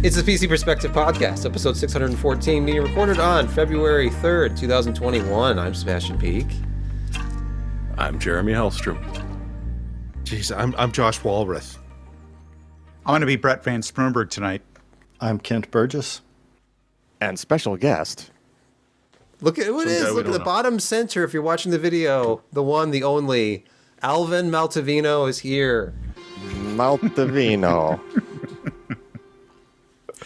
It's the PC Perspective Podcast, episode 614, being recorded on February 3rd, 2021. I'm Sebastian Peak. I'm Jeremy Hellstrom. Jeez, I'm Josh Walrath. I'm going to be Brett Van Sprunberg tonight. I'm Kent Burgess. And special guest. Look at what it is. Look at the bottom center. If you're watching the video, the one, the only, Allyn Malventano is here. Maltavino.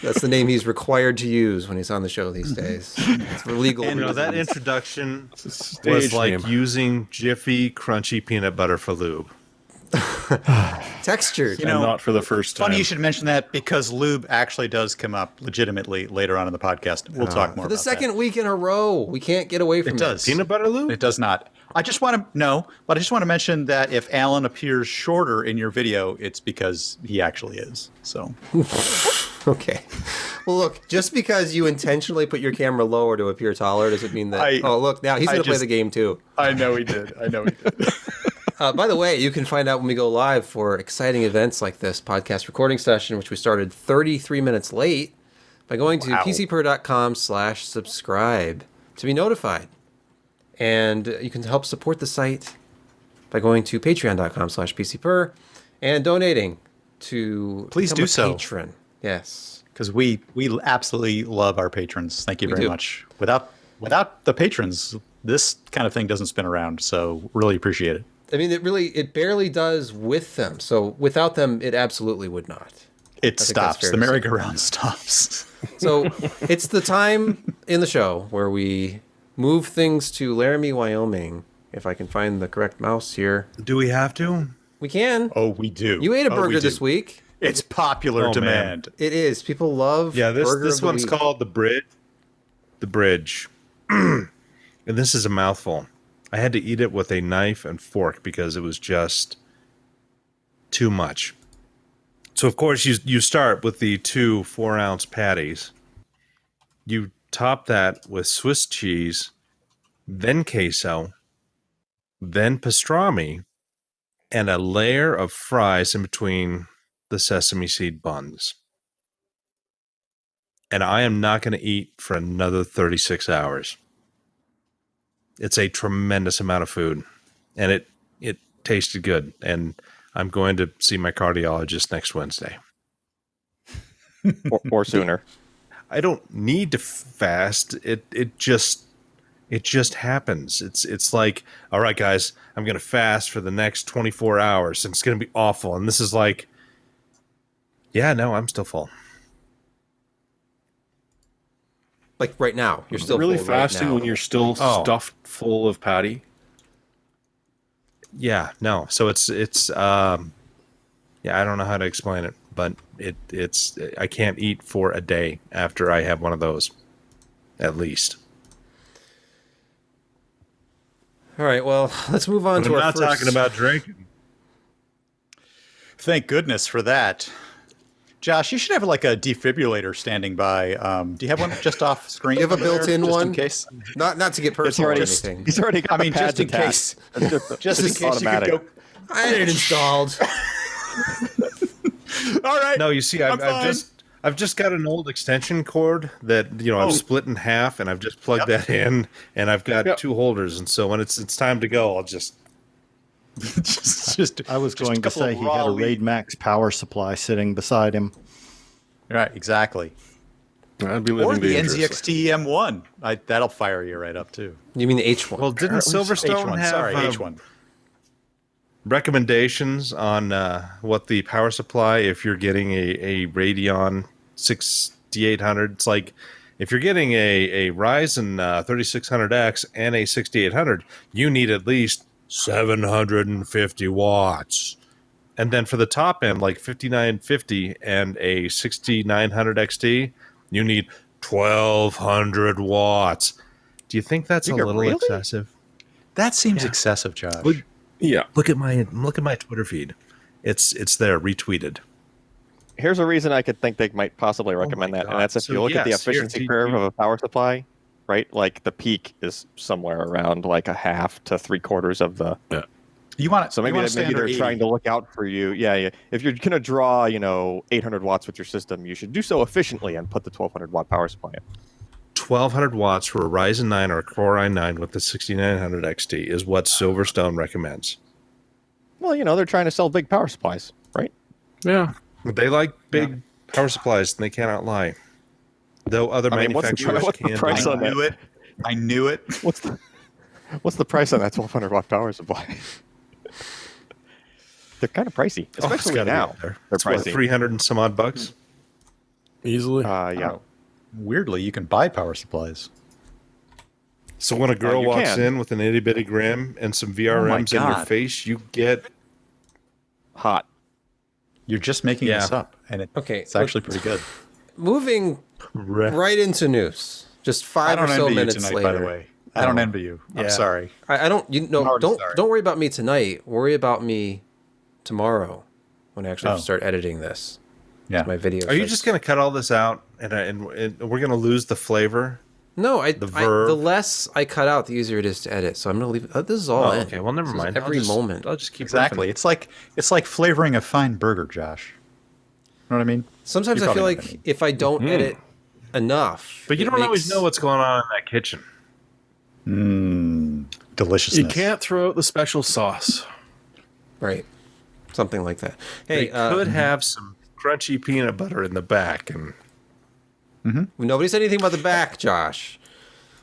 That's the name he's required to use when he's on the show these days. It's for legal And reasons. that introduction was like using Jiffy Crunchy Peanut Butter for lube. Textured. You know, not for the first time. Funny you should mention that because lube actually does come up legitimately later on in the podcast. We'll talk more for the about second week in a row. We can't get away from It does. Peanut butter lube? It does not. I just want to mention that if Alan appears shorter in your video, it's because he actually is. So. Okay. Well, look, just because you intentionally put your camera lower to appear taller doesn't mean that... look, now he's going to play the game too. I know he did. By the way, you can find out when we go live for exciting events like this podcast recording session, which we started 33 minutes late, by going to pcper.com/subscribe to be notified. And you can help support the site by going to patreon.com/pcper and donating to Please become do a so. patron. Yes. Because we absolutely love our patrons. Thank you very much. Without the patrons, this kind of thing doesn't spin around. So really appreciate it. I mean, it barely does with them. So without them, it absolutely would not. It stops. The merry-go-round stops. So it's the time in the show where we move things to Laramie, Wyoming. If I can find the correct mouse here. Do we have to? We can. Oh, we do. You ate a burger this week. It's popular demand. Man. It is. People love burger this of the one's week. called the Bridge. The Bridge. And this is a mouthful. I had to eat it with a knife and fork because it was just too much. So, of course, you start with the 2 4-ounce patties. You top that with Swiss cheese, then queso, then pastrami, and a layer of fries in between the sesame seed buns. And I am not going to eat for another 36 hours. It's a tremendous amount of food, and it tasted good. And I'm going to see my cardiologist next Wednesday. or sooner. I don't need to fast. It just happens. It's like, all right, guys, I'm going to fast for the next 24 hours, and it's going to be awful. And this is like, yeah, no, I'm still full. Like right now, you're still really full fasting right now. when you're still stuffed full of patty. Yeah, no. So it's I don't know how to explain it, but it's I can't eat for a day after I have one of those, at least. All right, well, let's move on to our not first... talking about drinking. Thank goodness for that. Josh, you should have like a defibrillator standing by. Do you have one just off screen? You have a built-in just one? in case? Not to get personal or anything. He's already got the just pads in attached. case. Just in case automatic. you could go. I had it installed. All right. No, you see, I've just got an old extension cord that I've split in half, and I've just plugged that in, and I've got 2 holders, and so when it's time to go, I'll just. I was going to say he had a Raid Max power supply sitting beside him. Right, exactly. I'd be Or living the dangerously. NZXT M1. That'll fire you right up too. You mean the H1? Well, didn't Silverstone H1, have sorry, H1. recommendations on what the power supply, if you're getting a Radeon 6800? It's like, if you're getting a Ryzen 3600X and a 6800, you need at least 750 watts. And then for the top end, like 5950 and a 6900 XT, you need 1200 watts. Do you think that's a little excessive? That seems excessive, Josh. Yeah. Look at my Twitter feed. It's there, retweeted. Here's a reason I could think they might possibly recommend that, and that's if you look at the efficiency curve of a power supply, right? Like the peak is somewhere around like a half to 3/4 of the You want So maybe they're trying to look out for you. Yeah. If you're going to draw, 800 watts with your system, you should do so efficiently and put the 1200 watt power supply in. 1200 watts for a Ryzen 9 or a Core i9 with the 6900 XT is what Silverstone recommends. Well, they're trying to sell big power supplies, right? Yeah. They like big power supplies, and they cannot lie. Though other manufacturers what's the price on that? I knew it. What's the price on that 1200 watt power supply? They're kind of pricey, especially now. They're pricey. 300 and some odd bucks? Easily. Yeah. Oh. Weirdly, you can buy power supplies. So when a girl walks in with an itty bitty grim and some VRMs in your face, you get hot. You're just making this up, and it's actually pretty good. Moving right into news. Just 5 or so minutes tonight, later. By the way, I don't envy you. I'm sorry. I don't. Don't worry about me tonight. Worry about me tomorrow when I actually start editing this. Yeah, my video. Are you just going to cut all this out and we're going to lose the flavor? No, the less I cut out, the easier it is to edit. So I'm going to leave. This is all in. Okay, well, never mind. Every moment. I'll just keep exactly. riffing. It's like flavoring a fine burger, Josh. You know what I mean? Sometimes I feel like if I don't edit enough, but you don't always know what's going on in that kitchen. Deliciousness. You can't throw out the special sauce. Right. Something like that. Hey, they could have some crunchy peanut butter in the back, and nobody said anything about the back, Josh.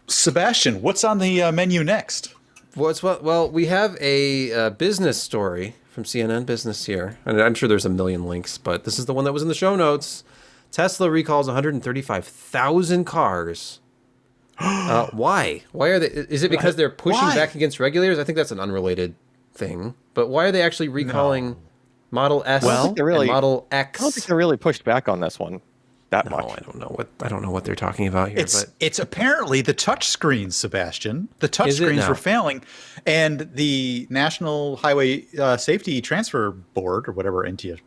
Sebastian, what's on the menu next? Well, we have a business story from CNN Business here, and I'm sure there's a million links, but this is the one that was in the show notes. Tesla recalls 135,000 cars. Why? Why are they? Is it because they're pushing back against regulators? I think that's an unrelated thing. But why are they actually recalling Model S and Model X? I don't think they really pushed back on this one that much. I don't know what they're talking about here. It's apparently the touch screens, Sebastian. The touch screens were failing, and the National Highway Safety Transfer Board, or whatever NTS,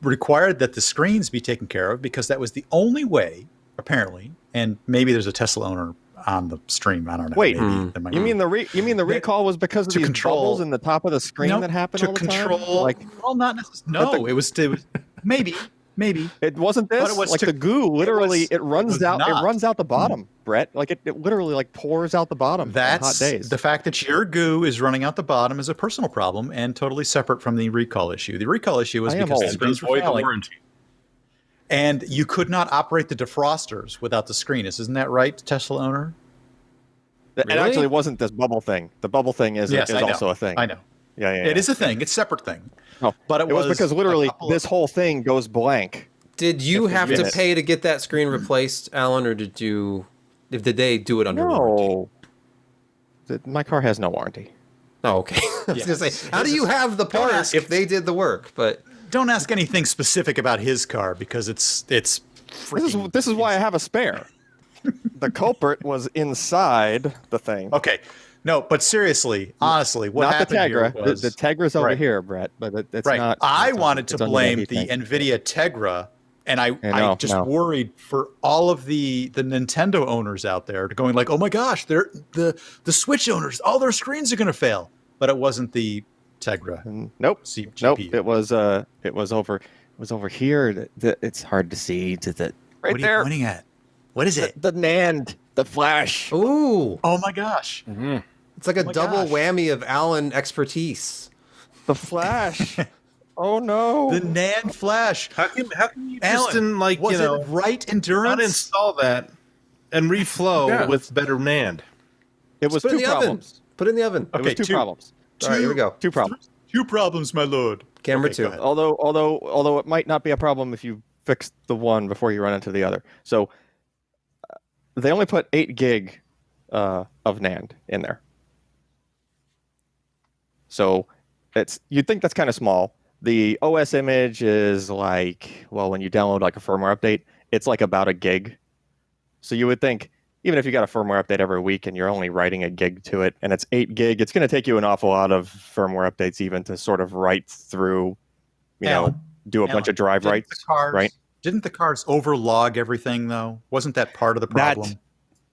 required that the screens be taken care of because that was the only way, apparently. And maybe there's a Tesla owner on the stream. I don't know. Wait, you mean the recall was because of these bubbles in the top of the screen that happened all the time? Well, not necessarily. No, it was maybe. It wasn't this. It was the goo literally it runs out the bottom, Brett. Like it literally pours out the bottom. That's on hot days. The fact that your goo is running out the bottom is a personal problem and totally separate from the recall issue. The recall issue was because the screens were failing. And you could not operate the defrosters without the screen. Isn't that right, Tesla owner? It actually wasn't this bubble thing. The bubble thing is also a thing. I know. Yeah. It is a thing. It's a separp thing. No, but it was because literally this whole thing goes blank. Did you have to pay to get that screen replaced, Alan, or did they do it under warranty? My car has no warranty. Oh, okay. I was going to say, how do you have the part if they did the work? But don't ask anything specific about his car because it's this is why I have a spare. The culprit was inside the thing. Okay. No, but seriously, honestly, what happened here was... The Tegra's over here, Brett, but it's not... I wanted to blame the NVIDIA Tegra, and I just worried for all of the Nintendo owners out there going like, oh my gosh, the Switch owners, all their screens are going to fail. But it wasn't the Tegra. Nope. It was over here. It's hard to see. Right there. What are you pointing at? What is it? The NAND. The flash. Ooh. Oh my gosh. Mm-hmm. It's like a double whammy of Alan expertise. The flash. Oh no. The NAND flash. How can you Alan, just it right endurance? Uninstall that and reflow with better NAND? It was two problems. Put it in the oven. Okay, it was two problems. All right, here we go. Two problems. Two problems, my lord. Camera 2. Although it might not be a problem if you fix the one before you run into the other. So they only put 8 gig of NAND in there. So you'd think that's kind of small. The OS image is when you download a firmware update, it's about a gig. So you would think, even if you got a firmware update every week and you're only writing a gig to it, and it's 8 gig, it's going to take you an awful lot of firmware updates even to sort of write through, do a bunch of drive writes, right? Didn't the cards overlog everything though? Wasn't that part of the problem?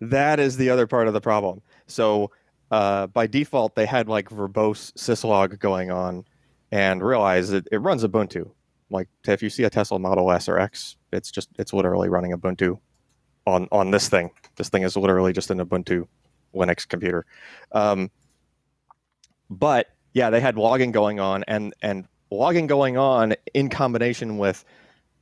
That is the other part of the problem. So by default they had like verbose syslog going on, and realized it runs Ubuntu. Like if you see a Tesla Model S or X, it's literally running Ubuntu on this thing. This thing is literally just an Ubuntu Linux computer. But yeah, they had logging going on, and logging going on in combination with,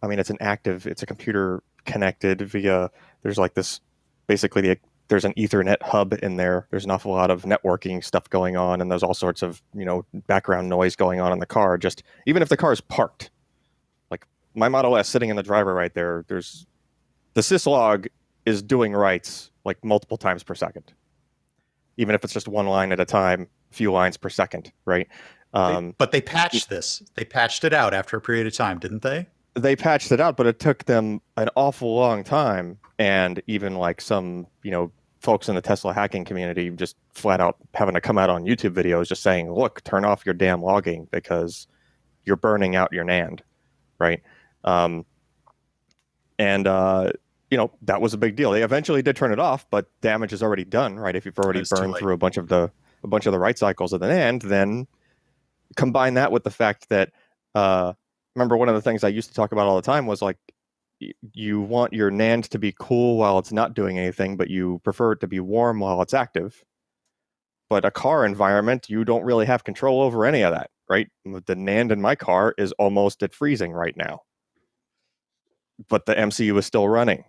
I mean, it's a computer connected via, there's like this, basically there's an Ethernet hub in there. There's an awful lot of networking stuff going on, and there's all sorts of, background noise going on in the car. Just even if the car is parked, like my Model S sitting in the driver right there, there's the syslog is doing writes like multiple times per second, even if it's just one line at a time, a few lines per second, right? But they patched this. They patched it out after a period of time, didn't they? They patched it out, but it took them an awful long time. And even like some, folks in the Tesla hacking community just flat out having to come out on YouTube videos just saying, look, turn off your damn logging because you're burning out your NAND, right? That was a big deal. They eventually did turn it off, but damage is already done, right? If you've already burned through a bunch of the write cycles of the NAND, then combine that with the fact that, remember one of the things I used to talk about all the time was like, you want your NAND to be cool while it's not doing anything, but you prefer it to be warm while it's active. But a car environment, you don't really have control over any of that, right? The NAND in my car is almost at freezing right now, but the MCU is still running.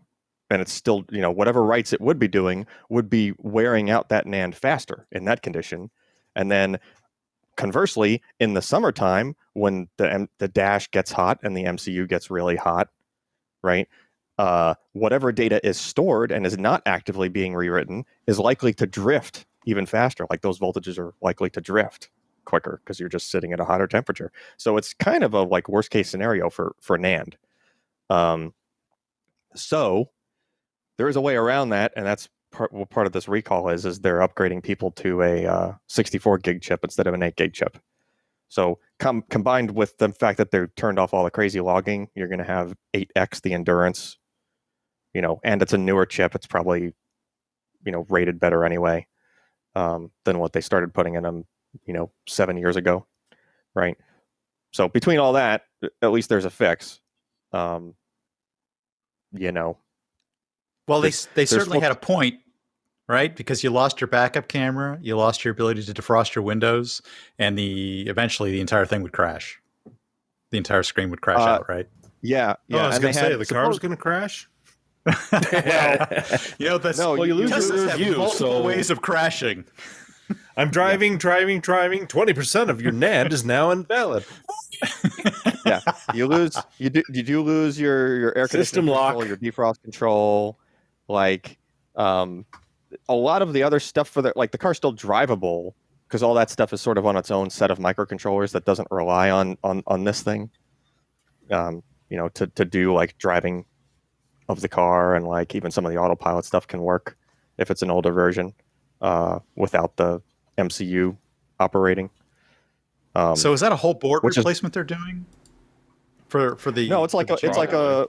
And it's still, whatever writes it would be doing would be wearing out that NAND faster in that condition. And then conversely, in the summertime, when the dash gets hot and the MCU gets really hot, right? Whatever data is stored and is not actively being rewritten is likely to drift even faster. Like those voltages are likely to drift quicker because you're just sitting at a hotter temperature. So it's kind of a like worst case scenario for NAND. So there is a way around that, and that's part of this recall is they're upgrading people to a 64 gig chip instead of an 8 gig chip. So combined with the fact that they've turned off all the crazy logging, you're going to have 8x the endurance, and it's a newer chip. It's probably, rated better anyway than what they started putting in them, 7 years ago, right? So between all that, at least there's a fix. Well, they certainly had a point, right? Because you lost your backup camera, you lost your ability to defrost your windows, and eventually the entire thing would crash. The entire screen would crash out, right? Yeah. I was and going to say the car was going to crash. That's you lose your review. Multiple ways of crashing. I'm driving. 20% of your NAND is now invalid. Yeah, you lose. You do lose your air System conditioning lock, control, your defrost control, like a lot of the other stuff for the car's still drivable because all that stuff is sort of on its own set of microcontrollers that doesn't rely on this thing. To do like driving of the car, and like even some of the autopilot stuff can work if it's an older version without the MCU operating. So is that a whole board replacement they're doing for the? No, it's like a.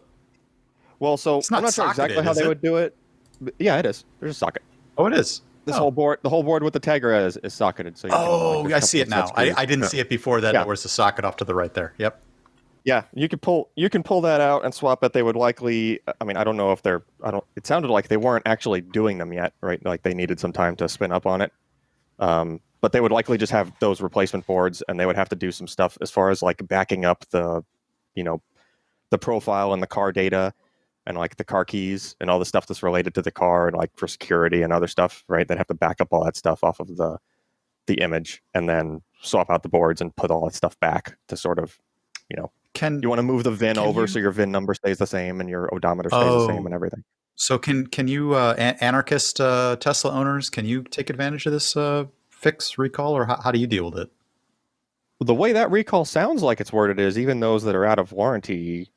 Well, so I'm not sure exactly how they would do it. But yeah, it is. There's a socket. Oh, it is. The whole board with the Tegra is socketed. So I see it now. I didn't see it before that. There was a socket off to the right there. Yep. Yeah, you can pull that out and swap it. They would likely. I mean, I don't know if they're. It sounded like they weren't actually doing them yet, right? Like they needed some time to spin up on it. But they would likely just have those replacement boards, and they would have to do some stuff as far as like backing up the profile and the car data, and like the car keys and all the stuff that's related to the car, and like for security and other stuff, right? They'd have to back up all that stuff off of the image, and then swap out the boards and put all that stuff back to sort of, you want to move the VIN over so your VIN number stays the same and your odometer stays the same and everything. So can you anarchist Tesla owners, can you take advantage of this fix recall, or how do you deal with it? The way that recall sounds like it's worded is even those that are out of warranty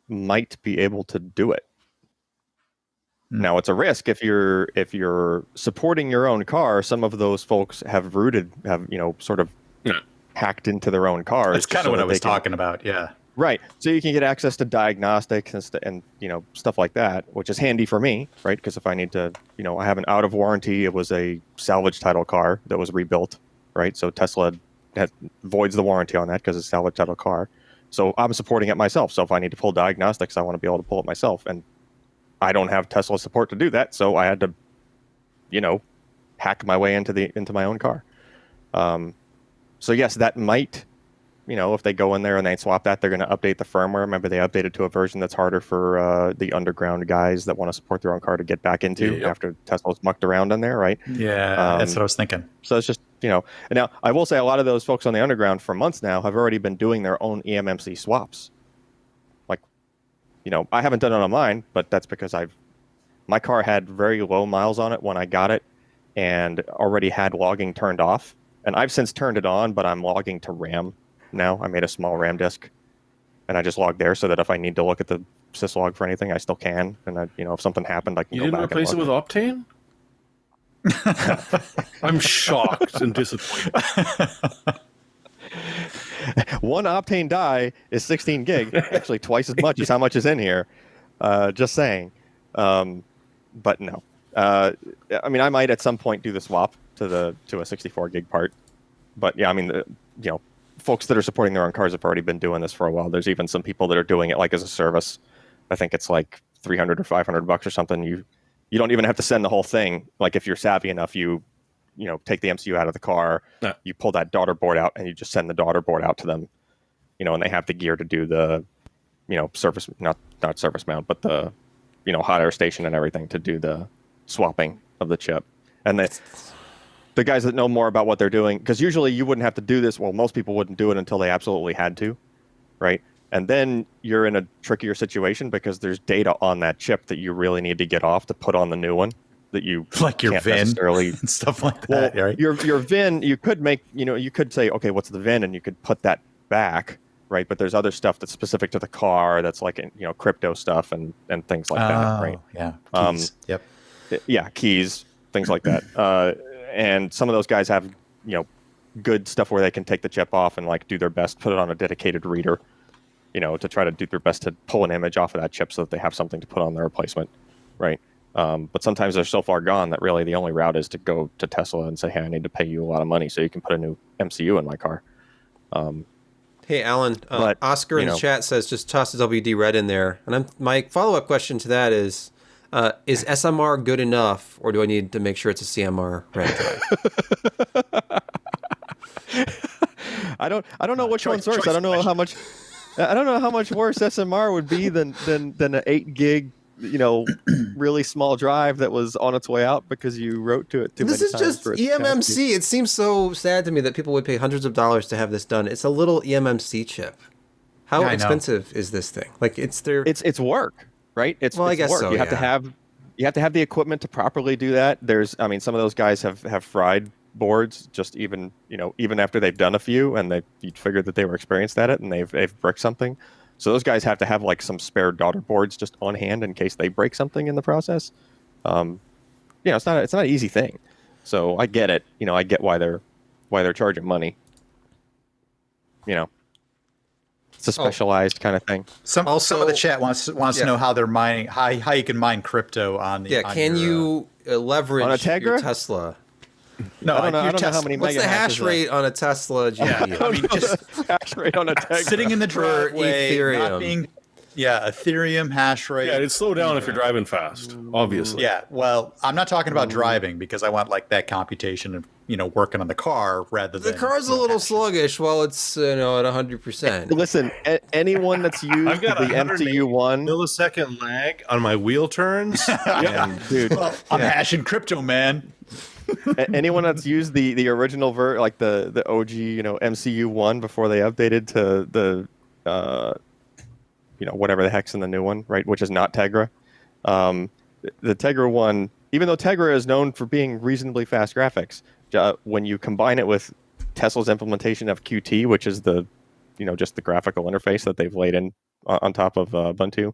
might be able to do it. Now it's a risk if you're supporting your own car. Some of those folks have sort of hacked into their own cars. That's kind of what I was talking about. Yeah. Right. So you can get access to diagnostics and stuff like that, which is handy for me, right? Because if I need to, I have an out of warranty. It was a salvage title car that was rebuilt, right? So Tesla voids the warranty on that because it's a salvage title car. So I'm supporting it myself. So if I need to pull diagnostics, I want to be able to pull it myself, and I don't have Tesla support to do that. So I had to, hack my way into my own car. So yes, that might. If they go in there and they swap that, they're going to update the firmware. Remember, they updated to a version that's harder for the underground guys that want to support their own car to get back into after Tesla's mucked around in there, right? Yeah, that's what I was thinking. So it's just, and now I will say a lot of those folks on the underground for months now have already been doing their own eMMC swaps. Like, I haven't done it on mine, but that's because my car had very low miles on it when I got it and already had logging turned off. And I've since turned it on, but I'm logging to RAM. Now I made a small RAM disk, and I just log there so that if I need to look at the syslog for anything, I still can. And if something happened, I can go back. You didn't replace it with Optane? I'm shocked and disappointed. One Optane die is 16 gig, actually twice as much as how much is in here. Just saying. But no. I might at some point do the swap to a 64 gig part. But yeah, folks that are supporting their own cars have already been doing this for a while. There's even some people that are doing it like as a service. I think it's like $300 or $500 or something. You don't even have to send the whole thing. Like if you're savvy enough, you take the MCU out of the car, you pull that daughter board out, and you just send the daughter board out to them. And they have the gear to do the, service not service mount, but the, hot air station and everything to do the swapping of the chip. And the guys that know more about what they're doing, because usually you wouldn't have to do this. Well, most people wouldn't do it until they absolutely had to, right? And then you're in a trickier situation because there's data on that chip that you really need to get off to put on the new one that you like your can't VIN necessarily and stuff like that. Right? Your VIN, you could make, you could say, okay, what's the VIN, and you could put that back, right? But there's other stuff that's specific to the car that's like crypto stuff and things like that, right? Yeah. Keys. Yep. Yeah, keys, things like that. And some of those guys have, good stuff where they can take the chip off and like do their best, put it on a dedicated reader, to try to do their best to pull an image off of that chip so that they have something to put on their replacement, right? But sometimes they're so far gone that really the only route is to go to Tesla and say, hey, I need to pay you a lot of money so you can put a new MCU in my car. Hey, Alan, Oscar in the chat says just toss the WD Red in there. And my follow-up question to that is SMR good enough, or do I need to make sure it's a CMR Rant drive? I don't know which one's worse. I don't know how much worse SMR would be than an 8 gig, really small drive that was on its way out because you wrote to it too many times. This is just eMMC. It seems so sad to me that people would pay hundreds of dollars to have this done. It's a little eMMC chip. How expensive is this thing? Like it's work, right? It's I guess work. so. You have to have the equipment to properly do that. Some of those guys have fried boards just even after they've done a few and you figured that they were experienced at it and they've bricked something. So those guys have to have like some spare daughter boards just on hand in case they break something in the process. It's not an easy thing. So I get it. I get why they're charging money. It's a specialized kind of thing. Some of the chat wants to know how they're mining, how you can mine crypto on the. Yeah, can you leverage on a your Tesla? No, I don't know how many. What's the hash rate on a Tesla GPU? Just hash rate on a Tegra. Sitting in the driveway, Ethereum. Ethereum hash rate. Yeah, it'd slow down if you're driving fast, obviously. Yeah, well, I'm not talking about driving because I want like that computation of working on the car rather than the car's a little sluggish while it's at 100%. Listen, anyone that's used I've got the a MCU1 millisecond lag on my wheel turns. Dude, I'm hashing crypto, man. Anyone that's used the original like the OG MCU1 before they updated to the whatever the heck's in the new one, right, which is not Tegra. The Tegra one, even though Tegra is known for being reasonably fast graphics, when you combine it with Tesla's implementation of Qt, which is the just the graphical interface that they've laid in on top of Ubuntu,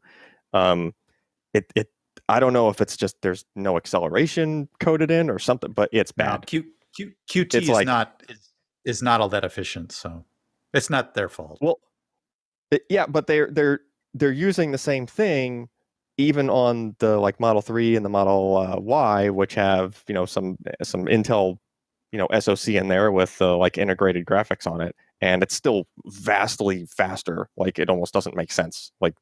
it I don't know if it's just there's no acceleration coded in or something, but it's bad. No, Qt is not all that efficient, so it's not their fault. Well, Yeah, but they're using the same thing even on the like Model 3 and the Model Y, which have some Intel SoC in there with like integrated graphics on it, and it's still vastly faster. Like it almost doesn't make sense. Like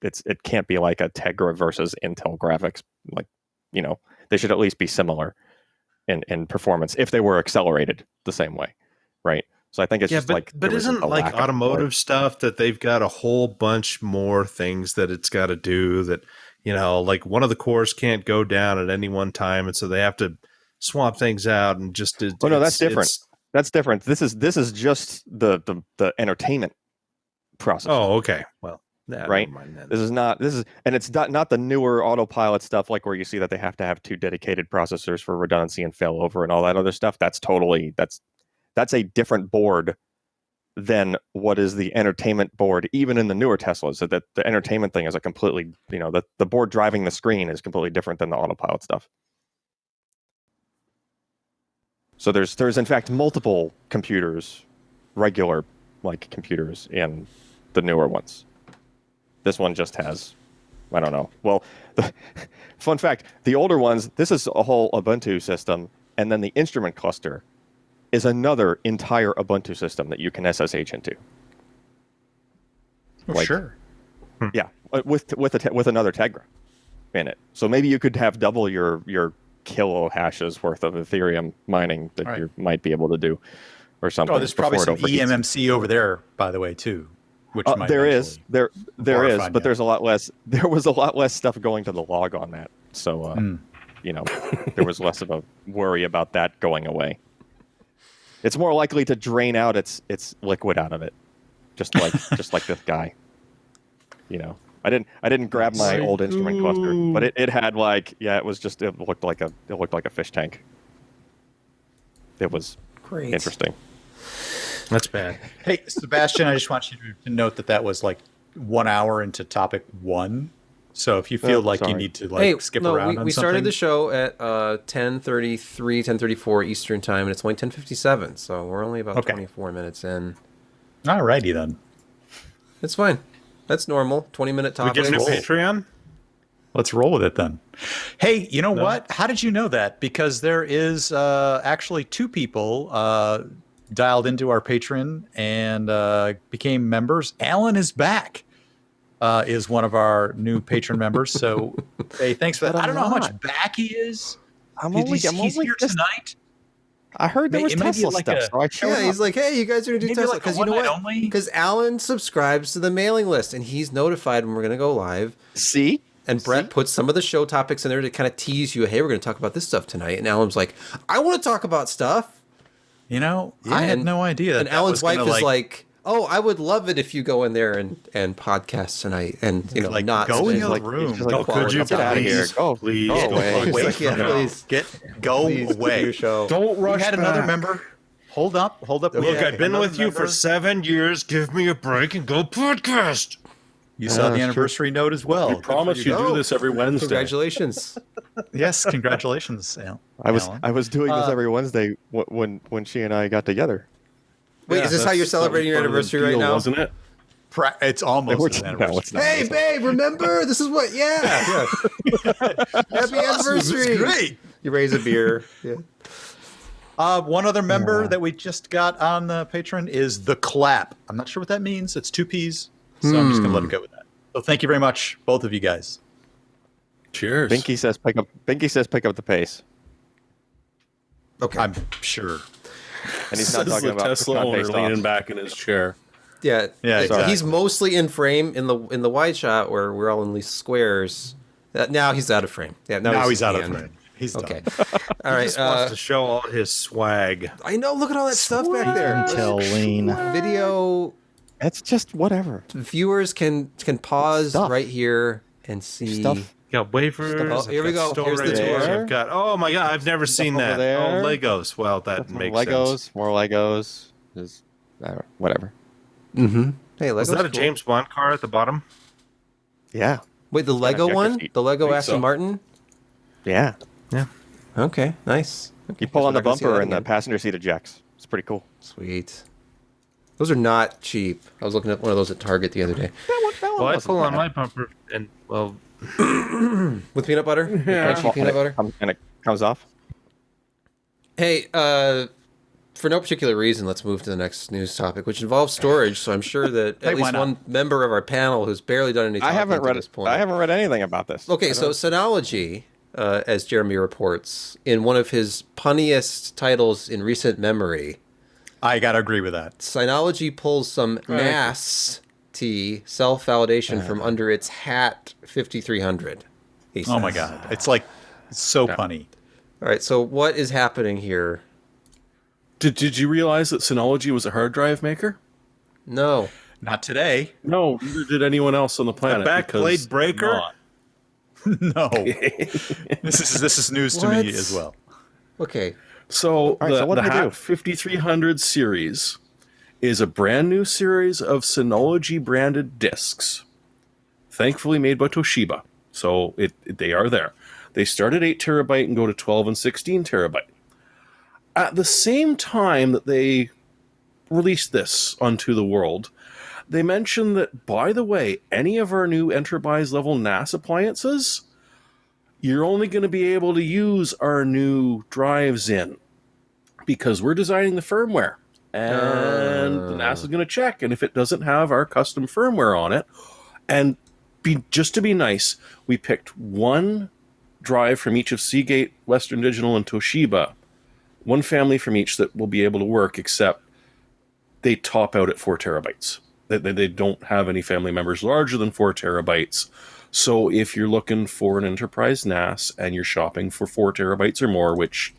it can't be like a Tegra versus Intel graphics. Like they should at least be similar in performance if they were accelerated the same way, right? So I think it's but isn't like automotive stuff that they've got a whole bunch more things that it's got to do that like one of the cores can't go down at any one time, and so they have to swap things out and just. No, that's different. That's different. This is just the entertainment process. Oh, okay. Well, right. And it's not the newer autopilot stuff like where you see that they have to have 2 dedicated processors for redundancy and failover and all that other stuff. That's a different board than what is the entertainment board, even in the newer Teslas. So that the entertainment thing is a completely, the board driving the screen is completely different than the autopilot stuff. So there's in fact multiple computers, regular like computers in the newer ones. This one just has, I don't know. Well, fun fact, the older ones, this is a whole Ubuntu system, and then the instrument cluster is another entire Ubuntu system that you can SSH into. Sure. Yeah, with another Tegra in it. So maybe you could have double your kilo hashes worth of Ethereum mining that you might be able to do, or something. Oh, there's probably some eMMC over there, by the way, too. Which might there is, but there's a lot less. There was a lot less stuff going to the log on that, so there was less of a worry about that going away. It's more likely to drain out its liquid out of it, just like this guy. I didn't grab my old instrument cluster, but it had it looked like a fish tank. It was great, interesting. That's bad. Hey, Sebastian, I just want you to note that was like 1 hour into topic 1. So if you feel you need to skip around, we started the show at 10:33, 10:34 Eastern time, and it's only 10:57. So we're only about 24 minutes in. Alrighty then. It's fine. That's normal. 20-minute topics. We get a Patreon. Let's roll with it then. Hey, you know what? How did you know that? Because there is actually 2 people dialed into our Patreon and became members. Allyn is back. Is one of our new patron members. So, hey, thanks for that. I don't know how much back he is. He's here tonight. I heard there was Tesla stuff. He's like, hey, you guys are going to do Tesla. Because you know what? Because Allyn subscribes to the mailing list, and he's notified when we're going to go live. See? And Brett puts some of the show topics in there to kind of tease you. Hey, we're going to talk about this stuff tonight. And Allyn's like, I want to talk about stuff. I had no idea. And Allyn's wife is like, oh, I would love it if you go in there and podcast tonight, and not go in the room. Could you get out of here? Please, go away. Please go away. Your show. Don't rush. We had another member. Hold up. Look, I've been with you for 7 years. Give me a break and go podcast. You saw the anniversary note as well. I promise you do this every Wednesday. Congratulations. Yes, congratulations, Al. I was doing this every Wednesday when she and I got together. Wait, is this how you're celebrating your anniversary right now? Wasn't it? It's almost an anniversary. No, it's not. Hey, babe, remember? This is what, yeah. Happy anniversary. Great. You raise a beer. Yeah. One other member that we just got on the Patreon is The Clap. I'm not sure what that means. It's 2 P's. So I'm just going to let it go with that. So thank you very much, both of you guys. Cheers. Binky says pick up the pace. Okay. I'm sure. And he's not talking about Tesla owner leaning back in his chair. Yeah. Exactly. He's mostly in frame in the wide shot where we're all in these squares. Now he's out of frame. Yeah. Now he's out of frame. He's okay. Done. All right. He just wants to show all his swag. I know. Look at all that stuff back there. Intel lean. Video. It's just whatever. Viewers can pause right here and see stuff. Got wafers. Oh, here we go. Here's the tour. I've got. Oh my god! I've never seen that. There. Oh, Legos. Well, that makes sense. More Legos. Just whatever. Mm-hmm. Hey, Legos. Is that a James Bond car at the bottom? Yeah. Wait, the Lego one? The Lego Aston Martin? Yeah. Yeah. Okay, nice. Okay, You pull on the bumper and the passenger seat ejects. It's pretty cool. Sweet. Those are not cheap. I was looking at one of those at Target the other day. Well, I pull on my bumper, and well, with peanut butter, crunchy peanut butter, and it comes off. Hey, for no particular reason, let's move to the next news topic, which involves storage. So I'm sure that at least one member of our panel who's barely done any talking to this point. I haven't read anything about this. Okay, so Synology, as Jeremy reports, in one of his punniest titles in recent memory, I gotta agree with that. Synology pulls some NAS self-validation from under its hat 5300. Oh my god, it's so punny. All right, so what is happening here? Did you realize that Synology was a hard drive maker? No. Not today. No, neither did anyone else on the planet. A backplate breaker? No. This is news to me as well. Okay. So what the do they do? HAT 5300 series is a brand new series of Synology branded discs, thankfully made by Toshiba. So they are there. They start at 8 terabyte and go to 12 and 16 terabyte. At the same time that they released this onto the world, they mentioned that, by the way, any of our new enterprise level NAS appliances, you're only going to be able to use our new drives in, because we're designing the firmware, and the NAS is going to check, and if it doesn't have our custom firmware on it, and just to be nice, we picked one drive from each of Seagate, Western Digital, and Toshiba, one family from each that will be able to work, except they top out at 4 terabytes. They don't have any family members larger than 4 terabytes. So if you're looking for an enterprise NAS and you're shopping for 4 terabytes or more, which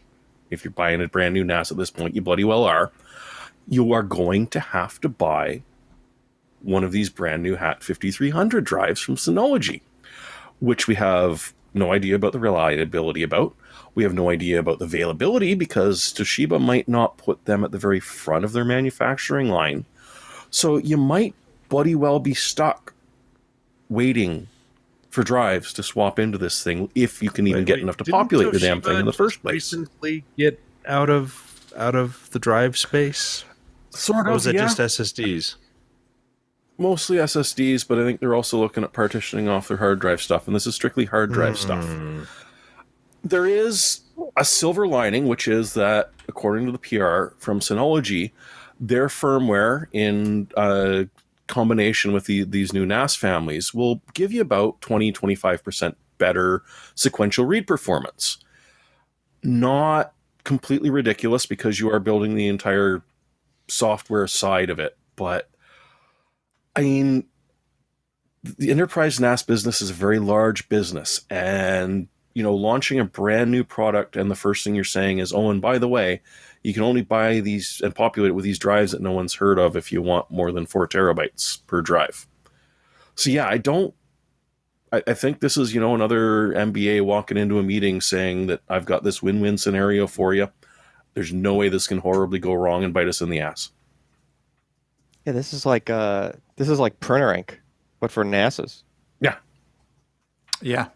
if you're buying a brand new NAS at this point, you bloody well are, you are going to have to buy one of these brand new HAT 5300 drives from Synology, which we have no idea about the reliability about. We have no idea about the availability because Toshiba might not put them at the very front of their manufacturing line. So you might bloody well be stuck waiting for drives to swap into this thing if you can even get enough to populate the damn thing in the first place. Recently get out of the drive space? Sort Or of, was it yeah. just SSDs? Mostly SSDs, but I think they're also looking at partitioning off their hard drive stuff, and this is strictly hard drive stuff. There is a silver lining, which is that, according to the PR from Synology, their firmware in combination with these new NAS families will give you about 20-25% better sequential read performance. Not completely ridiculous because you are building the entire software side of it, but I mean, the enterprise NAS business is a very large business, and launching a brand new product and the first thing you're saying is, oh, and by the way, you can only buy these and populate it with these drives that no one's heard of if you want more than 4 terabytes per drive. So yeah, I think this is, another MBA walking into a meeting saying that I've got this win-win scenario for you. There's no way this can horribly go wrong and bite us in the ass. Yeah, this is like printer ink, but for NASs. Yeah. Yeah.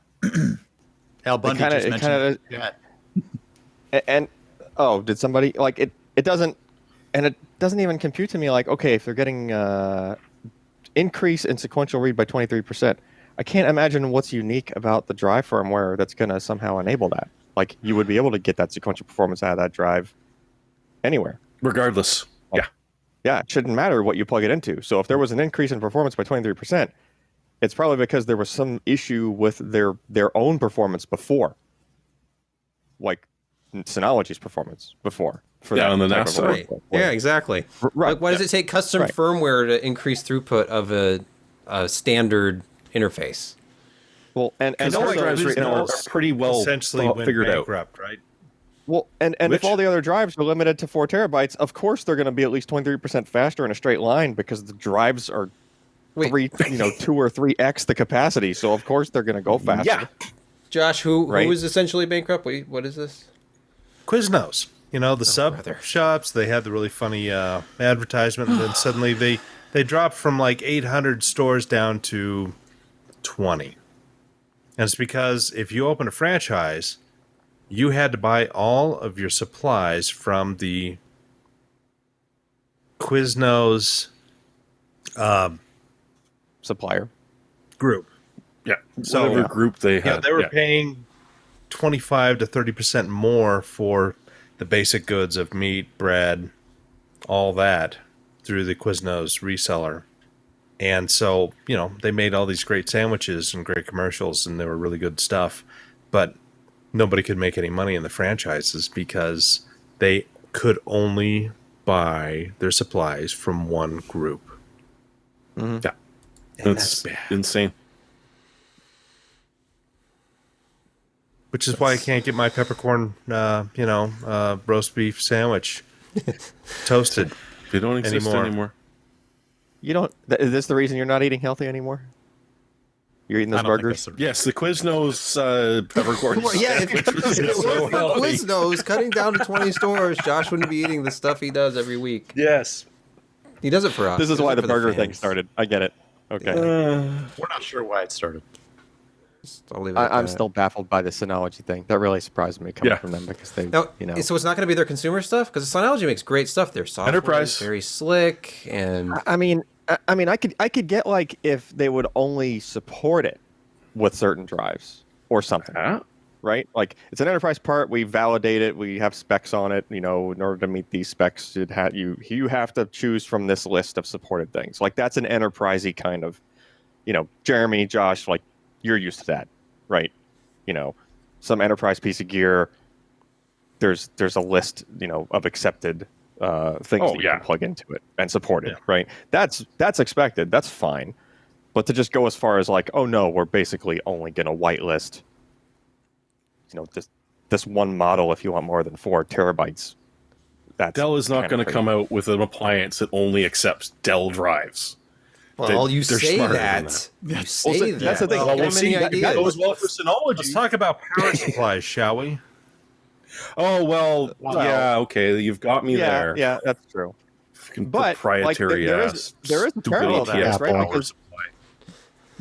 Al Bundy just mentioned that. And did somebody it doesn't, and it doesn't even compute to me okay, if they're getting increase in sequential read by 23%, I can't imagine what's unique about the drive firmware that's going to somehow enable that. You would be able to get that sequential performance out of that drive anywhere. Regardless. Yeah. Yeah, it shouldn't matter what you plug it into. So if there was an increase in performance by 23%, it's probably because there was some issue with their own performance before. Like Synology's performance before. For yeah, that on the type NAS of side. work. Yeah, exactly. Right. Why does it take custom firmware to increase throughput of a standard interface? Well, and hard drives right now are pretty well essentially figured out. Right? Well, and if all the other drives are limited to 4 terabytes, of course they're going to be at least 23% faster in a straight line because the drives are 2 or 3x the capacity. So of course they're going to go faster. Yeah. Josh, who is essentially bankrupt? What is this? Quiznos. The sub shops, they had the really funny advertisement, and then suddenly they dropped from 800 stores down to 20. And it's because if you open a franchise, you had to buy all of your supplies from the Quiznos Supplier. group. Yeah. So- Whatever Yeah. group they had. Yeah, they were paying 25 to 30% more for the basic goods of meat, bread, all that through the Quiznos reseller. And so, they made all these great sandwiches and great commercials, and they were really good stuff. But nobody could make any money in the franchises because they could only buy their supplies from one group. Yeah. And That's that's bad. insane. Which is why I can't get my peppercorn, roast beef sandwich toasted. They don't exist Anymore. anymore. You don't. Is this the reason you're not eating healthy anymore? You're eating I those don't think burgers. that's Yes, the Quiznos peppercorn. Yeah, if it wasn't for Quiznos cutting down to 20 stores, Josh wouldn't be eating the stuff he does every week. Yes. He does it for us. This is He does why it the for burger thing fans. started. I get it. Okay. We're not sure why it started. I'll leave it at I'm that. still baffled by the Synology thing. That really surprised me coming Yeah. from them because they, Now, you know. so it's not going to be their consumer stuff because Synology makes great stuff. Their software Enterprise. is very slick, and I mean, I could get like if they would only support it with certain drives or something, Huh? right? Like it's an enterprise part. We validate it. We have specs on it. In order to meet these specs, you have to choose from this list of supported things. Like that's an enterprisey kind of, Jeremy, Josh, like you're used to that, right? Some enterprise piece of gear. There's a list, of accepted things that you can plug into it and support it, right? That's expected. That's fine. But to just go as far as like, oh no, we're basically only going to whitelist, this one model if you want more than 4 terabytes. That's Dell is not kinda going to crazy. come out with an appliance that only accepts Dell drives. well, you they're say smarter than that. You say Well, that. that's the thing. Well, Well, how see, many that ideas? goes well for Synology. Let's talk about power supplies, shall we? Oh, well, yeah, okay, you've got me Yeah, there. yeah, that's true. Fucking But, like, proprietary there is- ass, there is a stupid parallel to ATX that, right? power Because- supply.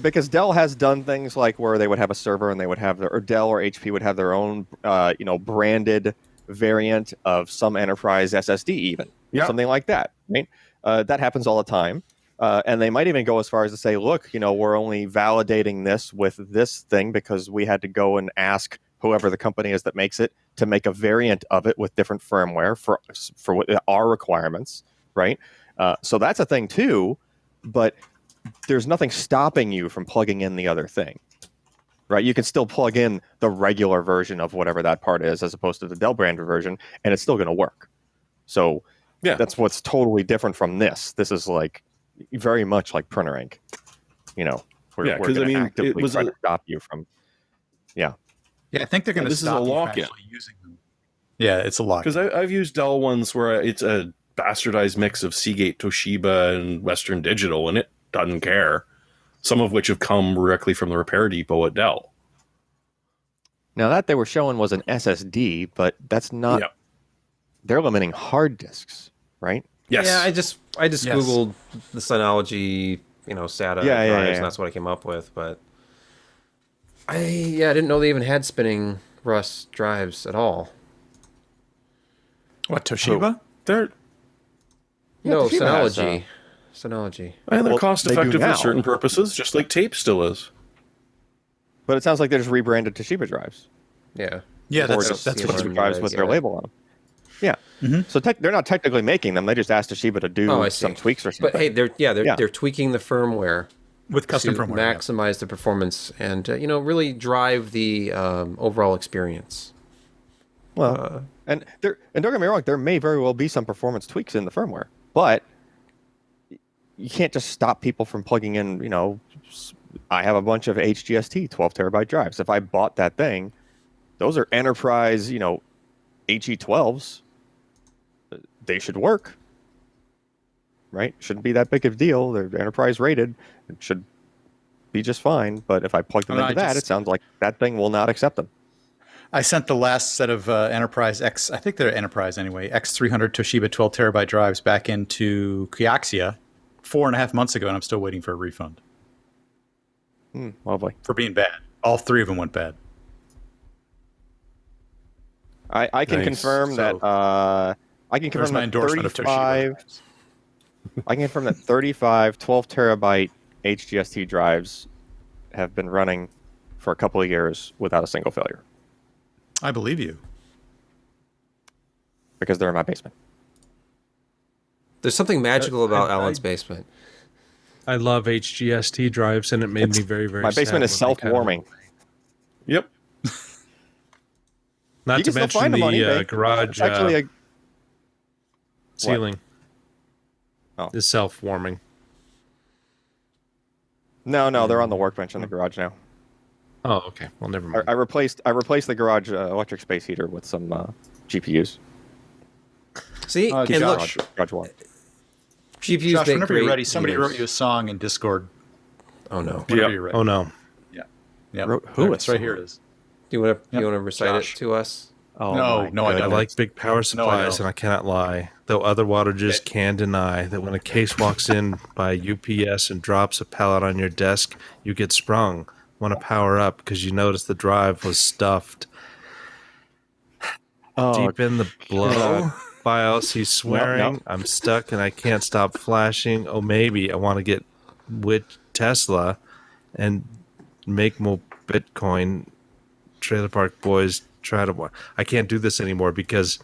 Because Dell has done things like where they would have a server and they would have or Dell or HP would have their own, branded variant of some enterprise SSD, even something like that. Right? That happens all the time, and they might even go as far as to say, "Look, we're only validating this with this thing because we had to go and ask whoever the company is that makes it to make a variant of it with different firmware for what our requirements." Right? So that's a thing too, but there's nothing stopping you from plugging in the other thing, right? You can still plug in the regular version of whatever that part is as opposed to the Dell branded version, and it's still going to work. So that's what's totally different from this. This is like very much like printer ink. We're going to actively try to stop you from. Yeah, I think they're going to this is stop a you from lock-in. actually using them. Yeah, it's a lock. Because I've used Dell ones where it's a bastardized mix of Seagate, Toshiba, and Western Digital, and it doesn't care. Some of which have come directly from the repair depot at Dell. Now that they were showing was an SSD, but that's not. Yeah. They're limiting hard disks, right? Yes. Yeah, I just Yes. Googled the Synology, SATA drives, and that's what I came up with. But I didn't know they even had spinning Rust drives at all. What, Toshiba? They're No, Toshiba has, Synology. Synology. and they're Well, cost they do effective now. for certain purposes, just like tape still is. But it sounds like they just rebranded Toshiba drives. Yeah. Yeah, Or that's just that's what Toshiba you drives guys with their get. label on them. Yeah. So they're not technically making them. They just asked Toshiba to do I see. some tweaks or something. But hey, they're tweaking the firmware With custom to firmware. yeah. maximize the performance and really drive the overall experience. Well, and don't get me wrong, there may very well be some performance tweaks in the firmware, but you can't just stop people from plugging in. I have a bunch of HGST 12 terabyte drives. If I bought that thing, those are enterprise, HE12s. They should work, right? Shouldn't be that big of a deal. They're enterprise rated. It should be just fine. But if I plug them into that, it sounds like that thing will not accept them. I sent the last set of Enterprise X, I think they're Enterprise anyway, X300 Toshiba 12 terabyte drives back into Kioxia 4.5 months ago, and I'm still waiting for a refund Lovely. for being bad. All 3 of them went bad. I can Nice. confirm So, that I can There's confirm my that endorsement of Toshiba. I can confirm that 35 12 terabyte HGST drives have been running for a couple of years without a single failure I believe you. because they're in my basement. There's something magical about Alan's basement. I love HGST drives, and it made me very, very My sad basement is when they kind of- self-warming. Yep. Not You to can still mention find them on the eBay. garage It's actually a ceiling Oh. is self-warming. no, they're on the workbench in the garage now. Oh, okay. Well, never mind. I replaced the garage electric space heater with some GPUs. See, and Josh. look, Garage wall. GPUs Josh, make whenever you're great ready, somebody heaters. wrote you a song in Discord. Oh no! Whenever Yep. you're ready. Oh no. Yep. Wrote who It's right here. It is. Do you want to Yep. recite Josh. it to us? Oh, No, my no, I I don't. like big power No, I supplies, don't. and I cannot lie. Though other wattages can deny that when a case walks in by UPS and drops a pallet on your desk, you get sprung. Want to power up because you notice the drive was stuffed. Oh, Deep in the blow. God. BIOS, he's swearing. no. I'm stuck and I can't stop flashing. Oh, maybe I want to get with Tesla and make more Bitcoin. Trailer Park Boys try to. I can't do this anymore because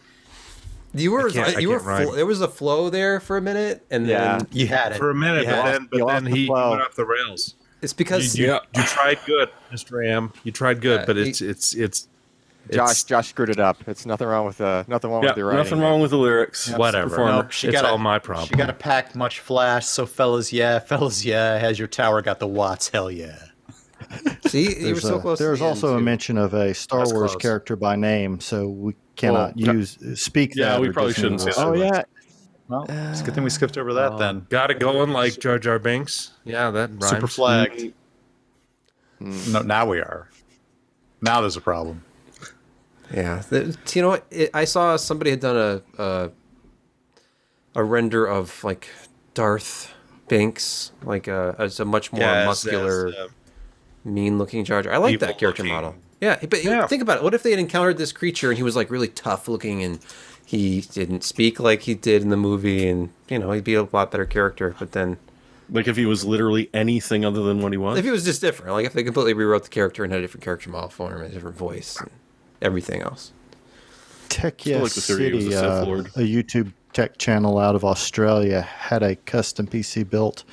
You were I you were can't rhyme. there was a flow there for a minute, and Yeah. then You had it. for a minute, Yeah. You lost the he flow. went off the rails. it's because You tried good, Mr. Am. You tried good, Yeah, but he- Josh screwed it up. It's nothing wrong with nothing wrong Yeah, with your writing. nothing wrong with the lyrics. Whatever. Performer. Nope, she It's gotta- all my problem. She got to pack much flash. So fellas, yeah. Has your tower got the watts? Hell yeah. see you were There's so close. to there's the end, also a too. mention of a Star That's Wars close. character by name, so we cannot Well, speak yeah, that. we or probably Disney shouldn't will. say that. Oh yeah, Well, it's a good thing we skipped over that then. Got it going like Jar Jar Binks. Yeah, that rhymes. Super flagged. No, now we are. Now there's a problem. Yeah, you know what? I saw somebody had done a render of like Darth Banks, like as a much more muscular, mean-looking Jar Jar. I like that character evil-looking. model. Yeah, but Yeah. think about it. What if they had encountered this creature and he was like really tough-looking and he didn't speak like he did in the movie, and he'd be a lot better character. But then, Like if he was literally anything other than what he was. if he was just different, like if they completely rewrote the character and had a different character model for him, a different voice, and everything else. Tech Still Yes like the theory he was City, a Sith Lord. a YouTube tech channel out of Australia, had a custom PC built,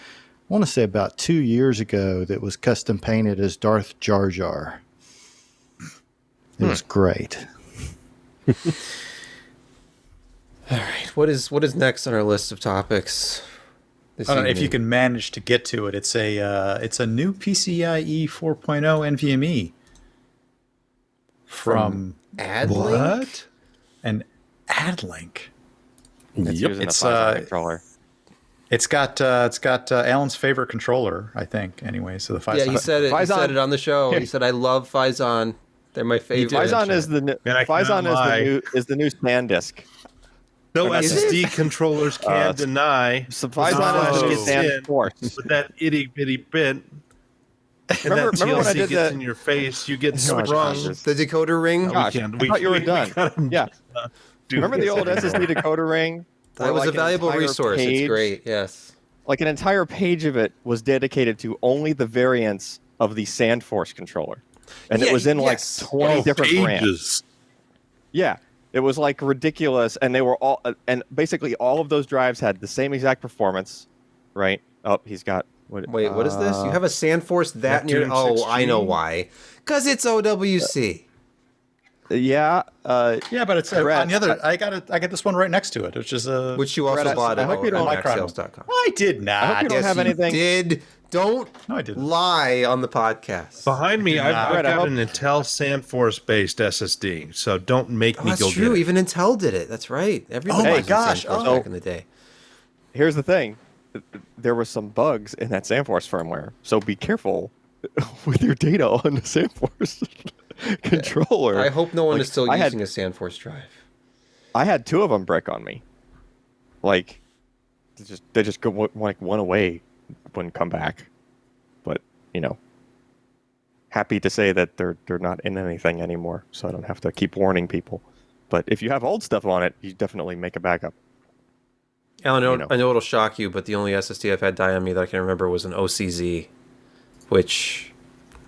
I want to say about 2 years ago, that was custom painted as Darth Jar Jar. It was great. All right, what is next on our list of topics? This I don't know if you evening? can manage to get to it. It's a new PCIe 4.0 NVMe from AdLink? What? an AdLink. it's Yep. using It's, a Phison controller. It's got Alan's favorite controller, I think. Anyway, so the Phison. Yeah, he said it. He Phison- said it on the show. He said, "I love Phison. They're my favorite." Phison is the new. And I cannot Phison lie. is the new SanDisk. No Is SSD controllers can deny. So Flash Phison is the new gets in Sandforce. with that itty bitty bit. And Remember that when I TLC did gets that- in your face, you get Gosh, sprung. Jesus. the decoder ring. Gosh, can't- I thought you were done. gotta Yeah. do Remember the this old anymore. SSD decoder ring? That Where, was like, a an valuable entire resource. page- It's great. Yes. Like an entire page of it was dedicated to only the variants of the Sandforce controller, and Yeah, it was in yes. like 20 different brands. Pages. Yeah, it was like ridiculous, and they were all, and basically all of those drives had the same exact performance, right? Oh, he's got. Wait, what is this? You have a Sandforce that near? Neptune Oh, I know 6G? why. Because it's OWC. Yeah, Yeah, but it's Brett, on the other. I got this one right next to it, which is a. Which you also Brett, bought I at hope you don't- MaxSales.com. I did not. I hope you don't Yes, have you anything. did. Don't No, I didn't. lie on the podcast. Behind me, I've Brett, I got hope- an Intel Sandforce based SSD, so don't make Oh, me that's go true. get it. Even Intel did it. That's right. Everybody Oh my was in gosh. Sandforce Oh. back in the day. here's the thing: there were some bugs in that Sandforce firmware, so be careful with your data on the Sandforce controller. I hope no one Like, is still I had- using a Sandforce drive. I had 2 of them break on me. Like, they just go like one away, wouldn't come back. But happy to say that they're not in anything anymore, so I don't have to keep warning people. But if you have old stuff on it, you definitely make a backup. Alan, I know it'll shock you, but the only SSD I've had die on me that I can remember was an OCZ, which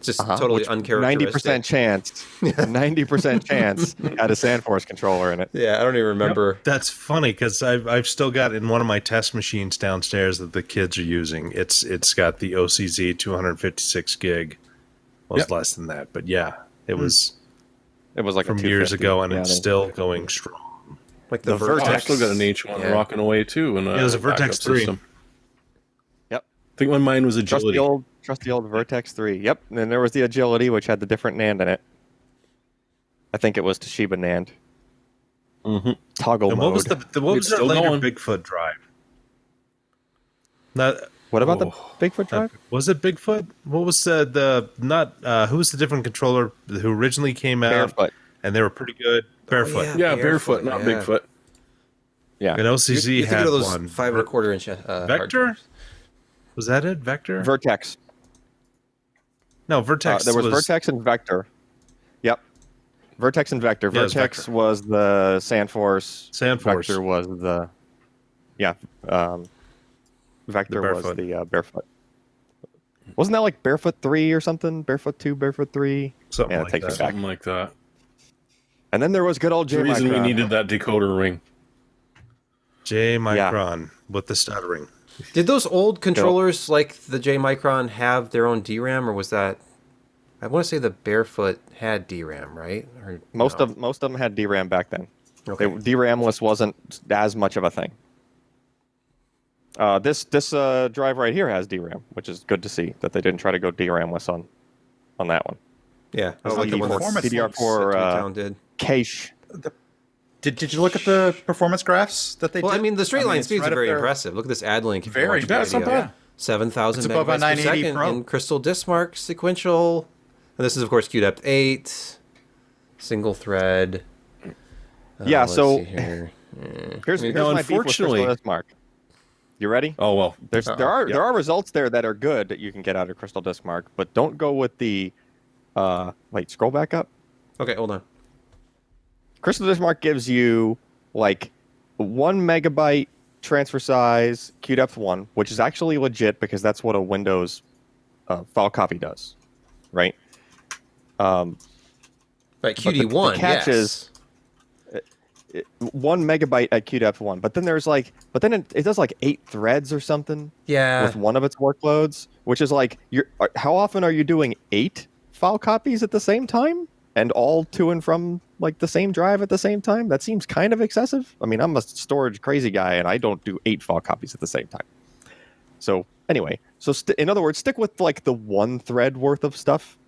just totally uncharacteristic. 90% chance. 90% chance had a Sandforce controller in it. Yeah, I don't even remember. Yep. That's funny because I've still got in one of my test machines downstairs that the kids are using. It's got the OCZ 256 gig. Well, it's less than that, but yeah, it was like from years ago, and it's still going strong. Like the Vertex. I've still got an H1 rocking away too, and it was a Vertex 3. System. Yep. I think when mine was Agility. Trusty old Vertex 3. Yep. And then there was the Agility, which had the different NAND in it. I think it was Toshiba NAND. Mm-hmm. Toggle mode. What was the later going. Bigfoot drive? What about the Bigfoot drive? Was it Bigfoot? What was who was the different controller who originally came out? Barefoot. And they were pretty good. Barefoot. Oh, yeah, Barefoot, not Bigfoot. Yeah. And LCZ had those one. 5 1/4 inch Vector? Was that it? Vector? Vertex. No, Vertex. There was Vertex and Vector. Yep. Vertex and Vector. Yeah, Vertex was the Sandforce. Vector was the... Yeah. Vector was the Barefoot. Wasn't that like Barefoot 3 or something? Barefoot 2, Barefoot 3? Something like takes that. it back. Something like that. And then there was good old J. The reason Micron. we needed that decoder ring. J Micron with the stuttering. Did those old controllers like the J Micron have their own DRAM, or was that? I want to say the Barefoot had DRAM, right? Or Most of them had DRAM back then. Okay. DRAMless wasn't as much of a thing. This drive right here has DRAM, which is good to see that they didn't try to go DRAMless on that one. Yeah, Oh, like the performance DDR4 did. cache. Did you look at the performance graphs that they did? Well, I mean, the straight line speeds right are very up there. impressive. Look at this ad link. Very, that's not bad. 7,000 It's above a megabytes per 980 second Pro. in Crystal Disk Mark sequential. And this is, of course, QDEP 8, single thread. Yeah, let's so see here. here's my beef with Crystal Disk Mark. You ready? Oh, well. There are results there that are good that you can get out of Crystal Disk Mark, but don't go with the wait, scroll back up. Okay, hold on. Crystal Disk Mark gives you like 1 megabyte transfer size QDEP 1, which is actually legit because that's what a Windows file copy does, right? Right, QD1, the catch is 1 megabyte at QDEP 1, but then it does like 8 threads or something. Yeah. With one of its workloads, which is like, how often are you doing 8 file copies at the same time, and all to and from like the same drive at the same time? That seems kind of excessive. I mean, I'm a storage crazy guy, and I don't do 8 file copies at the same time. So anyway, in other words, stick with like the 1 thread worth of stuff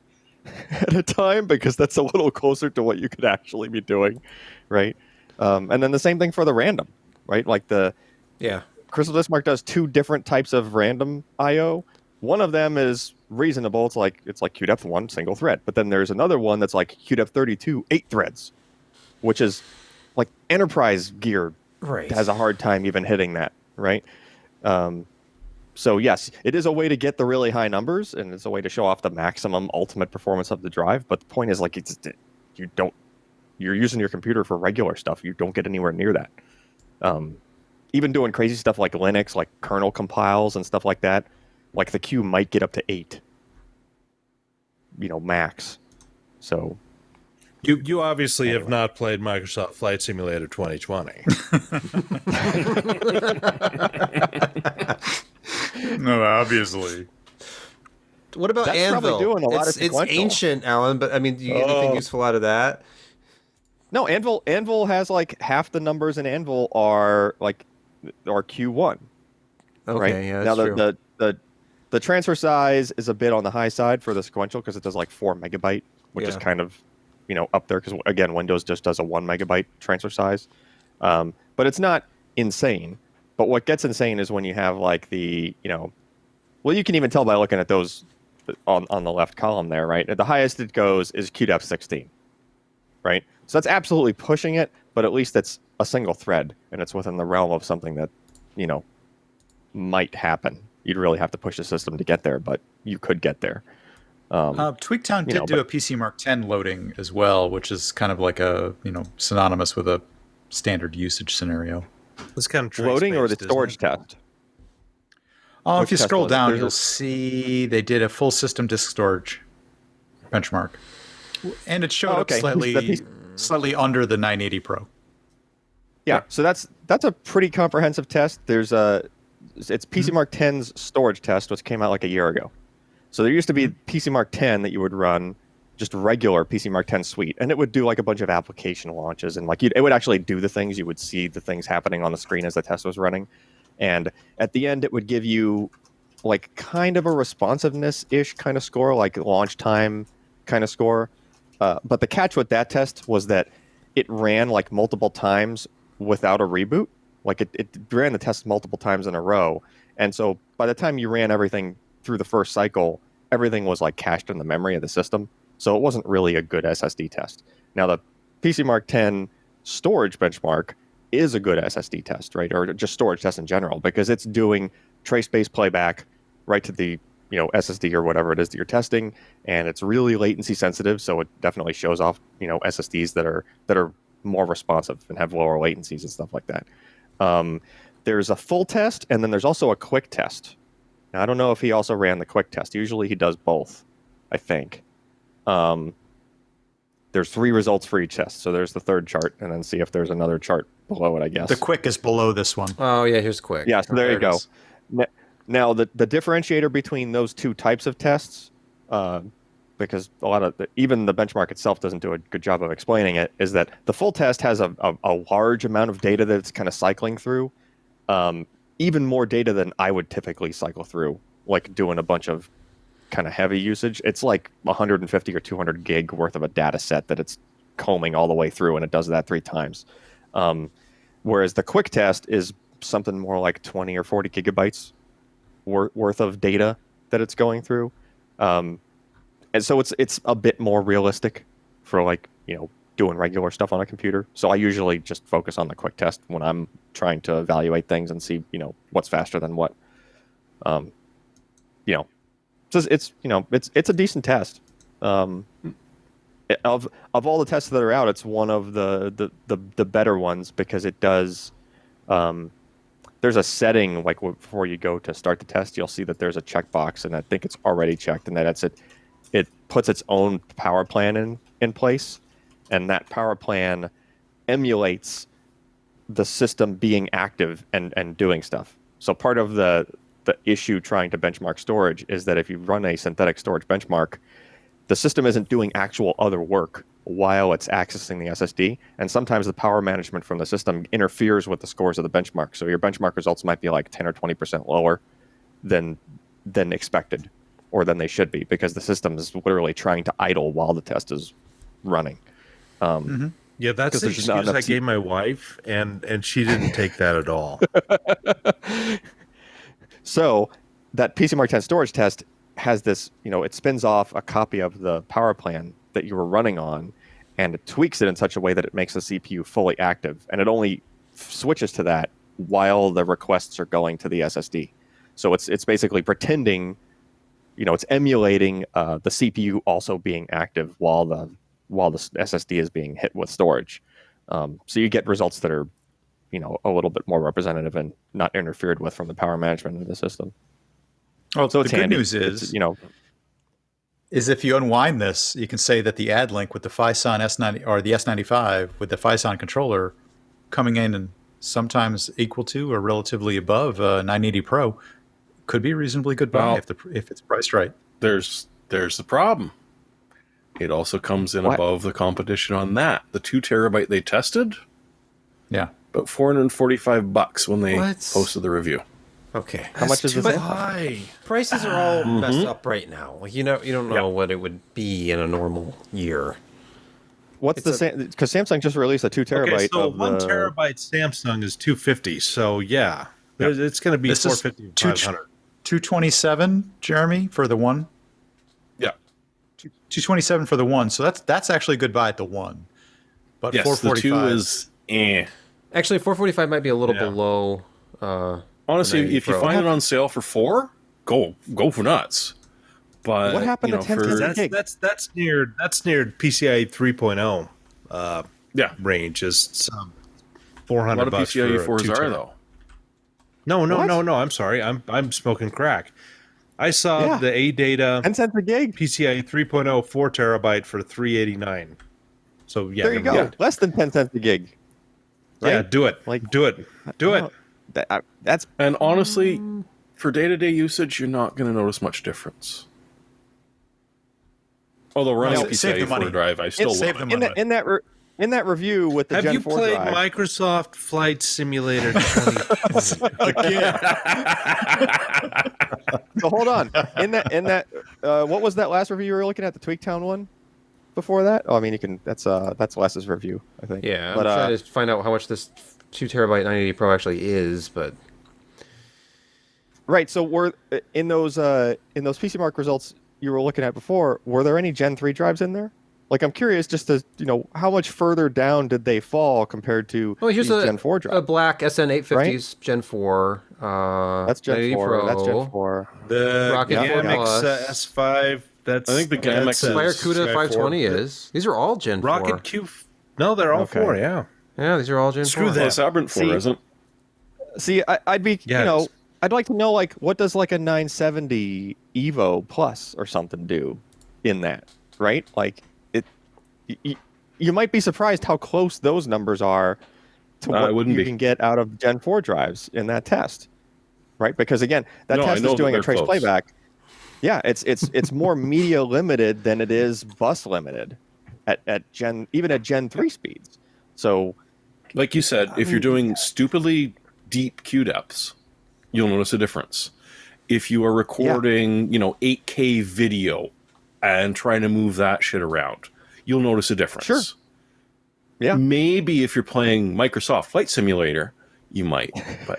at a time, because that's a little closer to what you could actually be doing, right? And then the same thing for the random, right? Like Crystal Disk Mark does 2 different types of random I/O. One of them is reasonable. It's like QDEP 1 single thread, but then there's another one that's like QDEP 32 8 threads, which is like enterprise gear has a hard time even hitting that, right? So yes, it is a way to get the really high numbers, and it's a way to show off the maximum ultimate performance of the drive. But the point is, like, you're using your computer for regular stuff. You don't get anywhere near that. Even doing crazy stuff like Linux, like kernel compiles and stuff like that, like the Q might get up to 8, max. So you obviously have not played Microsoft Flight Simulator 2020. No, obviously. What about That's Anvil? probably doing a lot of It's sequential. ancient, Alan, but I mean, do you get anything useful out of that? No, Anvil has like half the numbers in Anvil are Q1. Okay, right? yeah, Now that's true. the transfer size is a bit on the high side for the sequential because it does like 4 megabyte, which is kind of up there because again Windows just does a 1 megabyte transfer size, but it's not insane. But what gets insane is when you have like the well, you can even tell by looking at those on the left column there, right? The highest it goes is QDEP 16, right? So that's absolutely pushing it, but at least it's a single thread and it's within the realm of something that might happen. You'd really have to push the system to get there, but you could get there. Tweaktown did do a PC Mark 10 loading as well, which is kind of like a synonymous with a standard usage scenario. This kind of loading or the trace-based, storage isn't it? test? Oh, Which if you test scroll was it? down, There's you'll a- see they did a full system disk storage benchmark, and it showed Oh, up okay. slightly under the 980 Pro. Yeah, so that's a pretty comprehensive test. It's PC Mark 10's storage test, which came out like a year ago. So there used to be PC Mark 10 that you would run just regular PC Mark 10 suite, and it would do like a bunch of application launches, and like it would actually do the things. You would see the things happening on the screen as the test was running, and at the end it would give you like kind of a responsiveness-ish kind of score, like launch time kind of score. But the catch with that test was that it ran like multiple times without a reboot. Like it ran the test multiple times in a row. And so by the time you ran everything through the first cycle, everything was like cached in the memory of the system. So it wasn't really a good SSD test. Now the PC Mark 10 storage benchmark is a good SSD test, right? Or just storage test in general, because it's doing trace-based playback right to the SSD or whatever it is that you're testing, and it's really latency sensitive, so it definitely shows off SSDs that are more responsive and have lower latencies and stuff like that. There's a full test, and then there's also a quick test. Now, I don't know if he also ran the quick test. Usually he does both, I think. There's 3 results for each test, so there's the third chart, and then see if there's another chart below it, I guess. The quick is below this one. Oh yeah, here's quick. Yeah, so there you it go. is. Now, the differentiator between those two types of tests, because even the benchmark itself doesn't do a good job of explaining it, is that the full test has a large amount of data that it's kind of cycling through, even more data than I would typically cycle through, like doing a bunch of kind of heavy usage. It's like 150 or 200 gig worth of a data set that it's combing all the way through, and it does that 3 times. Whereas the quick test is something more like 20 or 40 gigabytes worth of data that it's going through, and so it's a bit more realistic for doing regular stuff on a computer. So I usually just focus on the quick test when I'm trying to evaluate things and see what's faster than what. So it's a decent test. Of all the tests that are out, it's one of the better ones, because it does. There's a setting, like before you go to start the test, you'll see that there's a checkbox, and I think it's already checked, and that it puts its own power plan in place, and that power plan emulates the system being active and doing stuff. So part of the issue trying to benchmark storage is that if you run a synthetic storage benchmark, the system isn't doing actual other work while it's accessing the SSD, and sometimes the power management from the system interferes with the scores of the benchmark. So your benchmark results might be like 10 or 20% lower than expected, or than they should be, because the system is literally trying to idle while the test is running. Yeah, that's the excuse I gave my wife, and she didn't take that at all. So that PC Mark 10 storage test has this, it spins off a copy of the power plan that you were running on, and it tweaks it in such a way that it makes the CPU fully active, and it only switches to that while the requests are going to the SSD. So it's basically pretending, it's emulating the CPU also being active while the SSD is being hit with storage. So you get results that are, a little bit more representative and not interfered with from the power management of the system. Well, so the good news is if you unwind this, you can say that the add link with the Phison S90 or the S95 with the Phison controller coming in and sometimes equal to or relatively above 980 Pro could be a reasonably good buy if it's priced right. There's the problem. It also comes in above the competition on that. The 2 terabyte they tested, yeah, about $445 when they posted the review. Okay, how much is it? High. Prices are all messed up right now. Like you don't know what it would be in a normal year. What's the same? Because Samsung just released a 2 terabyte. Okay, so 1 terabyte Samsung is $250. So yeah, it's going to be $450 and $500. 227, Jeremy, for the one. Yeah, 227 for the one. So that's actually a good buy at the one. But yes, 445 the 2 is Actually, 445 might be a little below. Honestly, if you find it on sale for $4, go for nuts. But what happened to 10 gig? That's near PCIe 3.0 range. A lot $400 of PCIe for 4s 2 are tera. though. No. I'm sorry. I'm smoking crack. I saw the ADATA 10 cents a gig. PCIe 3.0 4 terabyte for $389. So yeah, There you go. Yeah. Less than 10 cents a gig. Right? Yeah, do it. Do it. Do it. That's And honestly, for day-to-day usage, you're not going to notice much difference. Although running a Save the PCIe money. 4 drive, I still Save love the it. money. in that review with the Have Gen you 4 played drive. Microsoft Flight Simulator 2020? Again. So hold on. In that what was that last review you were looking at? The Tweaktown one? Before that? Oh, I mean, you can. That's Les's review, I think. Yeah, but, I'm trying to find out how much this 2 terabyte 980 Pro actually is, but right. So were in those PC Mark results you were looking at before, were there any Gen 3 drives in there? Like, I'm curious, just to how much further down did they fall compared to here's these Gen 4 drives? a black SN850s Right? Gen 4. That's Gen 980 4. Pro. That's Gen 4. The Rocket GameX 4 S5. That's I think the GameX that's a Firecuda Sky 520 4. is. These are all Gen 4. Rocket Q. No, they're all Okay. 4. Yeah. Yeah, these are all Gen 4. Screw Well, that. Cyberpunk 4 See- isn't. See, I'd be, Yeah, it is. I'd like to know, like, what does like a 970 Evo Plus or something do in that, right? Like, you might be surprised how close those numbers are to I what wouldn't you be. can get out of Gen 4 drives in that test, right? Because again, that No, I test know is that doing a they're trace close. playback. Yeah, it's more media limited than it is bus limited at Gen 3 speeds. So Like you said, if you're doing stupidly deep Q depths, you'll notice a difference. If you are recording, 8K video and trying to move that shit around, you'll notice a difference. Sure. Yeah. Maybe if you're playing Microsoft Flight Simulator, you might. But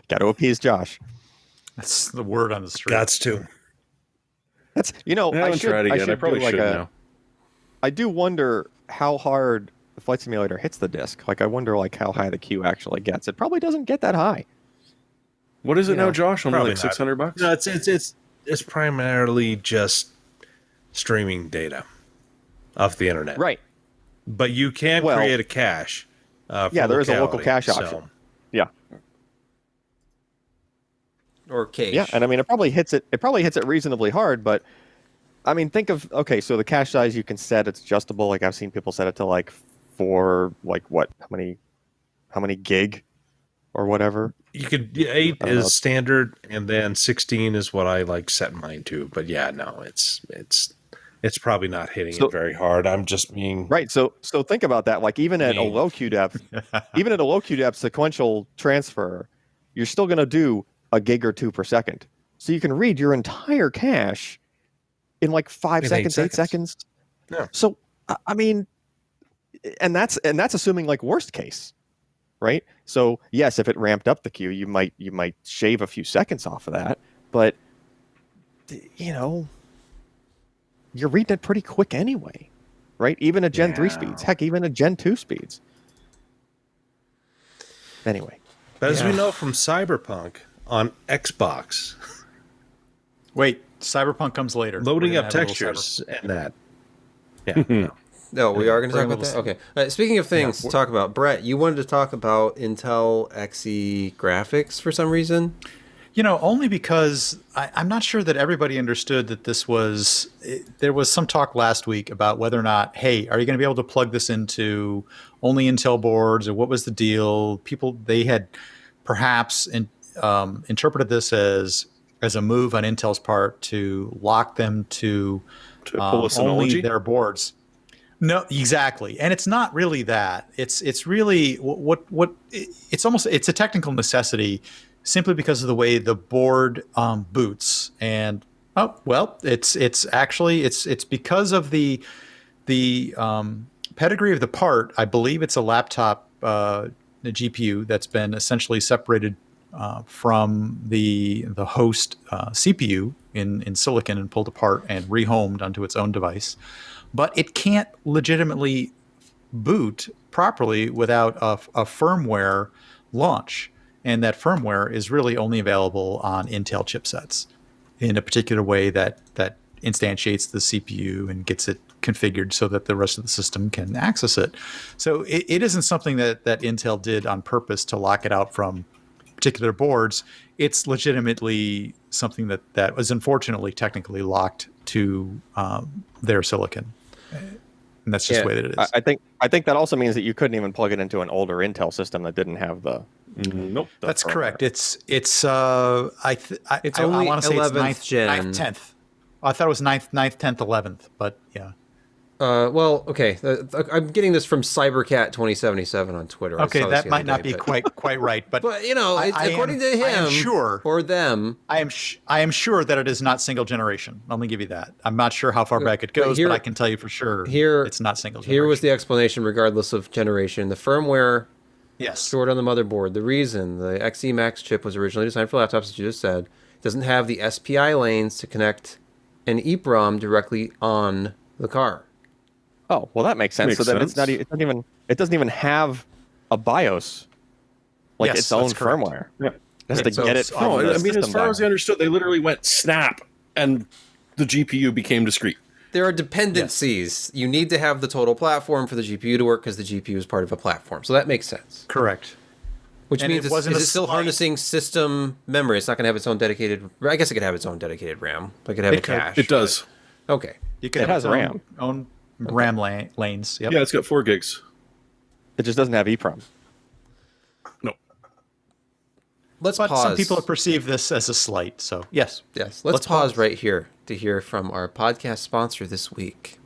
got to appease Josh. That's the word on the street. Gots to. That's I haven't tried it yet. I probably do like should now. I do wonder how hard the Flight Simulator hits the disc. Like, I wonder like how high the Q actually gets. It probably doesn't get that high. What is it now, know, Josh? Only probably like not. $600? No, it's primarily just streaming data off the internet. Right. But you can Well, create a cache. For Yeah, there is a local locality, cache so- option. Yeah. Or cache. Yeah, and I mean it probably hits it reasonably hard, but I mean think of so the cache size you can set, it's adjustable. Like I've seen people set it to like 4 like what? How many gig or whatever? You could 8 I don't know. is standard, and then 16 is what I like set mine to. But yeah, no, it's probably not hitting So- it very hard. I'm just being Right. So think about that. Like even at a Mean. low Q depth, sequential transfer, you're still going to do a gig or 2 per second. So you can read your entire cache in like 5 In seconds, 8 8 seconds. Yeah. So I mean, and that's assuming like worst case, right? So yes, if it ramped up the queue, you might shave a few seconds off of that, but you're reading it pretty quick anyway, right? Even at Gen 3 speeds, heck, even at Gen 2 speeds. Anyway, But as we know from Cyberpunk on Xbox, Wait, Cyberpunk comes later. loading We're up gonna have a little textures and that. Yeah. no. No, we are going to talk Bring about a that? Okay. Speaking of things to talk about, Brett, you wanted to talk about Intel Xe graphics for some reason? Only because I'm not sure that everybody understood that this was. There was some talk last week about whether or not, hey, are you going to be able to plug this into only Intel boards, or what was the deal? They had perhaps interpreted this as a move on Intel's part to lock them to pull a only Synology? their boards. No, exactly, and it's not really that. It's really what it's a technical necessity, simply because of the way the board boots. And it's actually because of the pedigree of the part. I believe it's a laptop GPU that's been essentially separated from the host CPU in silicon and pulled apart and rehomed onto its own device. But it can't legitimately boot properly without a firmware launch. And that firmware is really only available on Intel chipsets in a particular way that instantiates the CPU and gets it configured so that the rest of the system can access it. So it isn't something that Intel did on purpose to lock it out from particular boards. It's legitimately something that was unfortunately technically locked to their silicon. And that's just the way that it is. I think that also means that you couldn't even plug it into an older Intel system that didn't have the. Nope. That's correct. It's only I wanna say it's 11th gen. 9th, 10th. I thought it was 9th, 10th, 11th, but yeah. Well, okay. I'm getting this from Cybercat 2077 on Twitter. Okay, that might not be quite right, but you know, according to him, I am sure, or them, I am sure that it is not single generation. Let me give you that. I'm not sure how far back it goes, but I can tell you for sure it's not single generation. Here was the explanation, regardless of generation. The firmware stored on the motherboard. The reason the XE Max chip was originally designed for laptops, as you just said, doesn't have the SPI lanes to connect an EEPROM directly on the car. Oh, well, that makes sense. So then it doesn't even have a BIOS, like its own firmware. Yeah. Just to get it. No, I mean, as far as I understood, they literally went snap, and the GPU became discrete. There are dependencies. You need to have the total platform for the GPU to work because the GPU is part of a platform. So that makes sense. Correct. Which means is it still harnessing system memory? It's not going to have its own dedicated. I guess it could have its own dedicated RAM. Like it have a cache. It does. Okay. It has RAM. Own RAM lanes. Yep. Yeah, it's got 4 gigs. It just doesn't have EEPROM. No. Let's pause. Some people perceive this as a slight. So yes. Let's pause right here to hear from our podcast sponsor this week.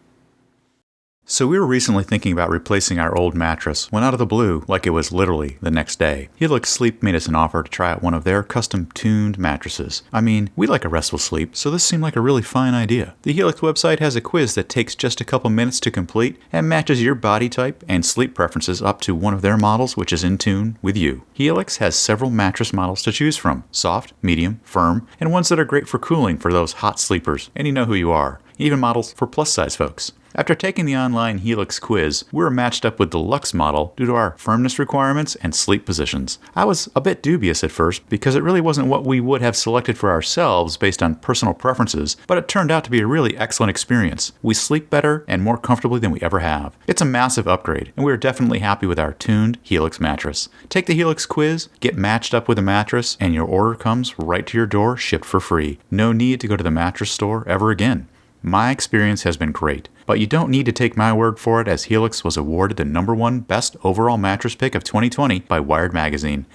So we were recently thinking about replacing our old mattress when out of the blue, like it was literally the next day, Helix Sleep made us an offer to try out one of their custom-tuned mattresses. I mean, we like a restful sleep, so this seemed like a really fine idea. The Helix website has a quiz that takes just a couple minutes to complete and matches your body type and sleep preferences up to one of their models, which is in tune with you. Helix has several mattress models to choose from: soft, medium, firm, and ones that are great for cooling for those hot sleepers, and you know who you are. Even models for plus-size folks. After taking the online Helix quiz, we were matched up with the Luxe model due to our firmness requirements and sleep positions. I was a bit dubious at first because it really wasn't what we would have selected for ourselves based on personal preferences, but it turned out to be a really excellent experience. We sleep better and more comfortably than we ever have. It's a massive upgrade, and we are definitely happy with our tuned Helix mattress. Take the Helix quiz, get matched up with a mattress, and your order comes right to your door, shipped for free. No need to go to the mattress store ever again. My experience has been great, but you don't need to take my word for it, as Helix was awarded the #1 best overall mattress pick of 2020 by Wired Magazine.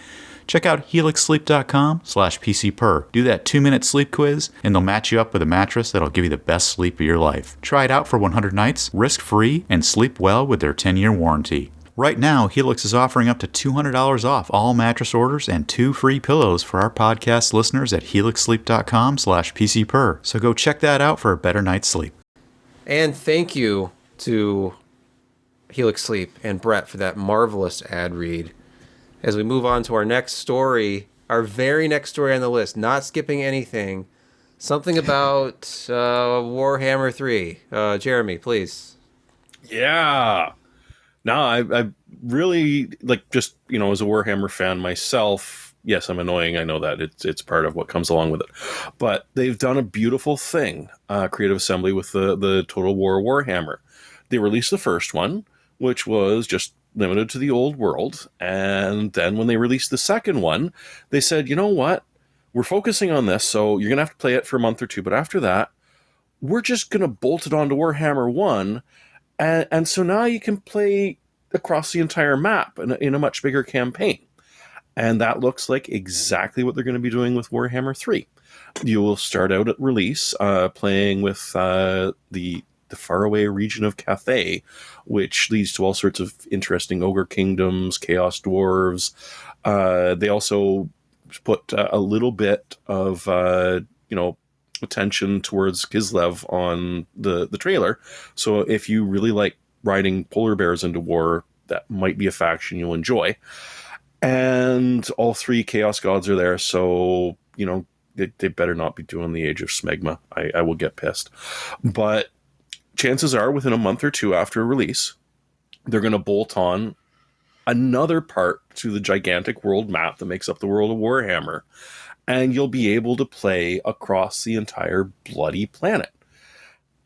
Check out helixsleep.com/PCPer. Do that 2-minute sleep quiz, and they'll match you up with a mattress that'll give you the best sleep of your life. Try it out for 100 nights, risk-free, and sleep well with their 10-year warranty. Right now, Helix is offering up to $200 off all mattress orders and 2 free pillows for our podcast listeners at helixsleep.com/PCPer. So go check that out for a better night's sleep. And thank you to Helix Sleep and Brett for that marvelous ad read. As we move on to our next story, our very next story on the list, not skipping anything, something about Warhammer 3. Jeremy, please. Yeah. No, I really, like, just, you know, as a Warhammer fan myself, yes, I'm annoying. I know that. It's part of what comes along with it. But they've done a beautiful thing, Creative Assembly, with the Total War Warhammer. They released the first one, which was just limited to the old world. And then when they released the second one, they said, you know what? We're focusing on this, so you're going to have to play it for a month or two. But after that, we're just going to bolt it onto Warhammer 1. And so now you can play across the entire map in a much bigger campaign. And that looks like exactly what they're going to be doing with Warhammer 3. You will start out at release playing with the faraway region of Cathay, which leads to all sorts of interesting ogre kingdoms, chaos dwarves. They also put a little bit of, attention towards Kislev on the trailer. So if you really like riding polar bears into war, that might be a faction you'll enjoy. And all 3 chaos gods are there, so, you know, they better not be doing the Age of Smegma. I will get pissed. But chances are, within a month or two after release, they're going to bolt on another part to the gigantic world map that makes up the world of Warhammer. And you'll be able to play across the entire bloody planet.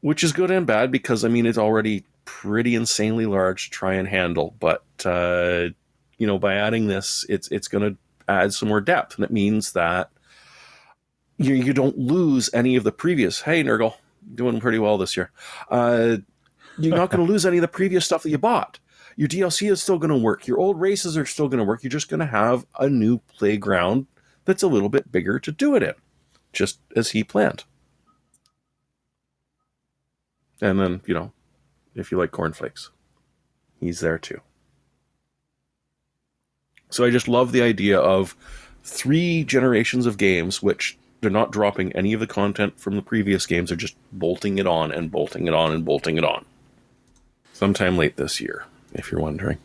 which is good and bad because, I mean, it's already pretty insanely large to try and handle. But, by adding this, it's going to add some more depth. And it means that you don't lose any of the previous. Hey, Nurgle, doing pretty well this year. You're not going to lose any of the previous stuff that you bought. Your DLC is still going to work. Your old races are still going to work. You're just going to have a new playground that's a little bit bigger to do it in, just as he planned. And then, if you like cornflakes, he's there too. So I just love the idea of 3 generations of games, which they're not dropping any of the content from the previous games. They're just bolting it on and bolting it on and bolting it on. Sometime late this year, if you're wondering.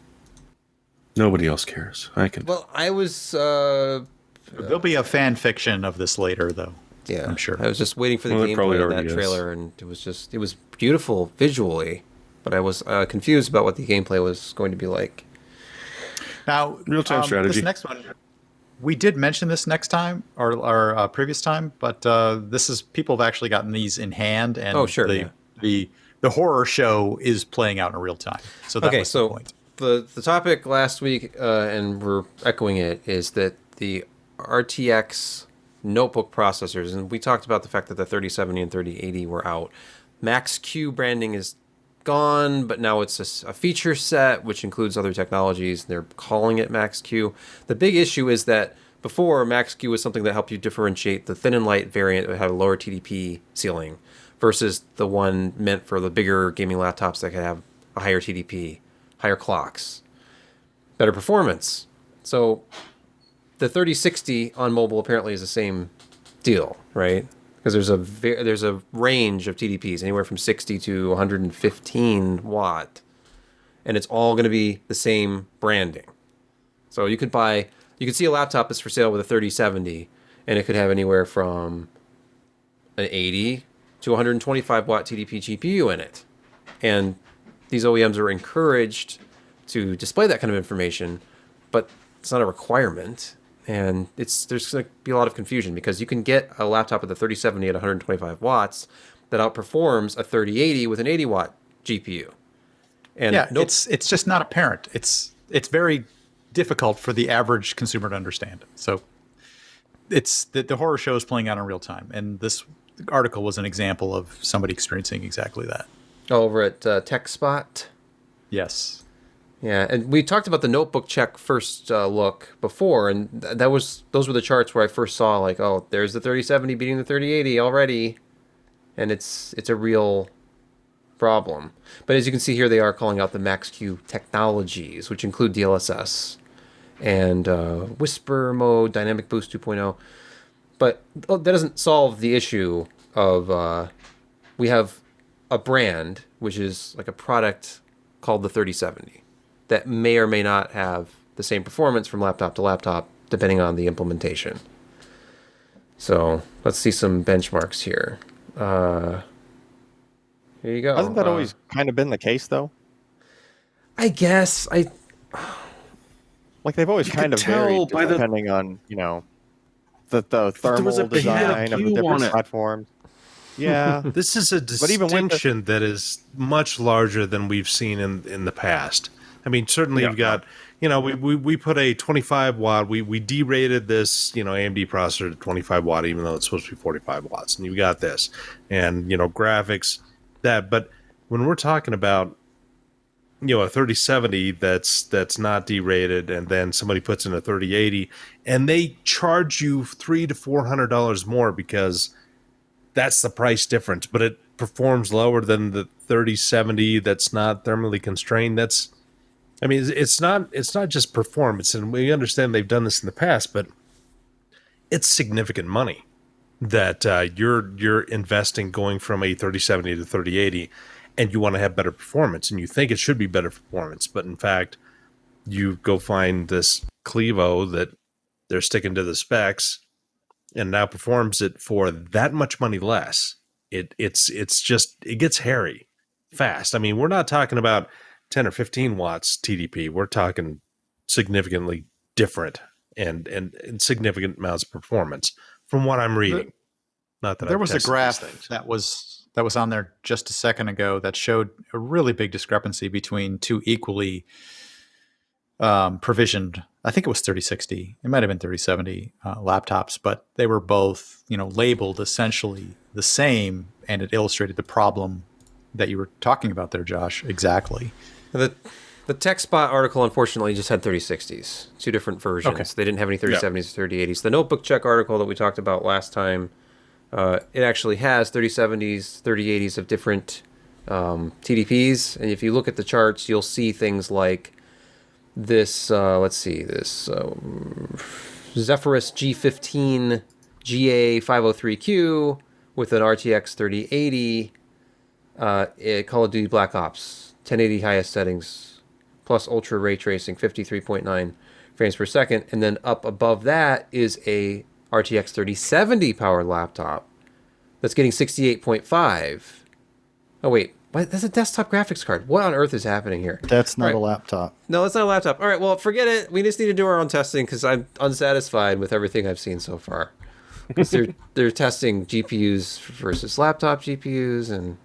Nobody else cares. I can. Well, I was... There'll be a fan fiction of this later, though. Yeah, I'm sure. I was just waiting for the gameplay of that trailer, and it was beautiful visually, but I was confused about what the gameplay was going to be like. Now, real-time strategy. This next one, we did mention this next time, or previous time, but this is, people have actually gotten these in hand, and the horror show is playing out in real time. So that was the point. The topic last week, and we're echoing it, is that the RTX notebook processors, and we talked about the fact that the 3070 and 3080 were out. Max-Q branding is gone, but now it's a feature set, which includes other technologies. They're calling it Max-Q. The big issue is that before, Max-Q was something that helped you differentiate the thin and light variant that had a lower TDP ceiling versus the one meant for the bigger gaming laptops that could have a higher TDP, higher clocks, better performance. So the 3060 on mobile apparently is the same deal, right? Because there's a range of TDPs, anywhere from 60 to 115 watt, and it's all going to be the same branding. So you could see a laptop that's for sale with a 3070, and it could have anywhere from an 80 to 125 watt TDP GPU in it. And these OEMs are encouraged to display that kind of information, but it's not a requirement. And there's going to be a lot of confusion because you can get a laptop with a 3070 at 125 watts that outperforms a 3080 with an 80 watt GPU. And it's just not apparent. It's very difficult for the average consumer to understand. So it's the horror show is playing out in real time, and this article was an example of somebody experiencing exactly that. Over at TechSpot. Yes. Yeah, and we talked about the notebook check first look before, and those were the charts where I first saw, like, oh, there's the 3070 beating the 3080 already, and it's a real problem. But as you can see here, they are calling out the Max-Q technologies, which include DLSS and Whisper Mode, Dynamic Boost 2.0. But that doesn't solve the issue of we have a brand, which is like a product called the 3070. That may or may not have the same performance from laptop to laptop, depending on the implementation. So let's see some benchmarks here. Here you go. Hasn't that always kind of been the case, though? I guess. Like, they've always kind of varied depending on, the thermal design of the different platforms. Yeah. This is a distinction that is much larger than we've seen in the past. I mean, certainly you've got, we put a 25 watt, we derated this, AMD processor to 25 watt, even though it's supposed to be 45 watts. And you've got this and, graphics, that. But when we're talking about, a 3070 that's not derated, and then somebody puts in a 3080 and they charge you $300 to $400 more because that's the price difference, but it performs lower than the 3070 that's not thermally constrained. It's not just performance, and we understand they've done this in the past, but it's significant money that you're investing going from a 3070 to 3080, and you want to have better performance, and you think it should be better performance, but in fact, you go find this Clevo that they're sticking to the specs, and now performs it for that much money less. It gets hairy fast. I mean, we're not talking about 10 or 15 watts TDP. We're talking significantly different and significant amounts of performance from what I'm reading. Not that there was a graph that was that was on there just a second ago that showed a really big discrepancy between two equally provisioned. I think it was 3060. It might have been 3070 laptops, but they were both, labeled essentially the same, and it illustrated the problem that you were talking about there, Josh. Exactly. The TechSpot article, unfortunately, just had 3060s, two different versions. Okay. They didn't have any 3070s or 3080s. The Notebook Check article that we talked about last time, it actually has 3070s, 3080s of different TDPs. And if you look at the charts, you'll see things like this, this Zephyrus G15 GA503Q with an RTX 3080, Call of Duty Black Ops, 1080 highest settings, plus ultra ray tracing, 53.9 frames per second. And then up above that is a RTX 3070 powered laptop that's getting 68.5. Oh, wait. What? That's a desktop graphics card. What on earth is happening here? That's not a laptop. No, that's not a laptop. All right, well, forget it. We just need to do our own testing because I'm unsatisfied with everything I've seen so far. Because they're testing GPUs versus laptop GPUs, and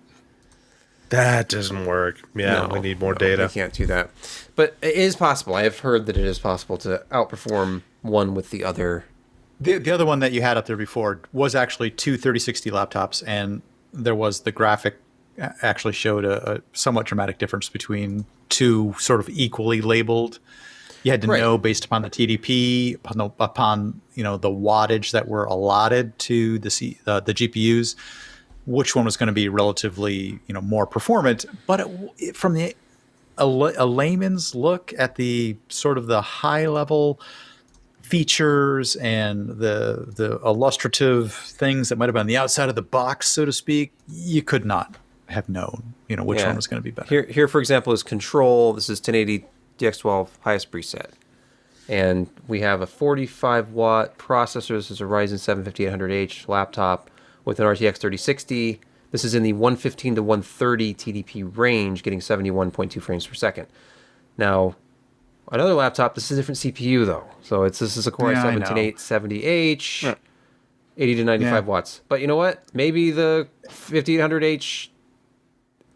that doesn't work. Yeah, we need more data. We can't do that. But it is possible. I have heard that it is possible to outperform one with the other. The other one that you had up there before was actually two 3060 laptops, and there was the graphic actually showed a somewhat dramatic difference between two sort of equally labeled. You had to know based upon the TDP, upon the wattage that were allotted to the GPUs, which one was going to be relatively more performant. But from a layman's look at the sort of the high level features and the illustrative things that might have been on the outside of the box, so to speak, you could not have known which one was going to be better. Here, for example, is Control. This is 1080 DX12 highest preset. And we have a 45-watt processor. This is a Ryzen 7 5800H laptop with an RTX 3060. This is in the 115 to 130 TDP range, getting 71.2 frames per second. Now, another laptop, this is a different CPU, though. So this is a Core i7 10870H, 80 to 95 watts. But you know what? Maybe the 5800H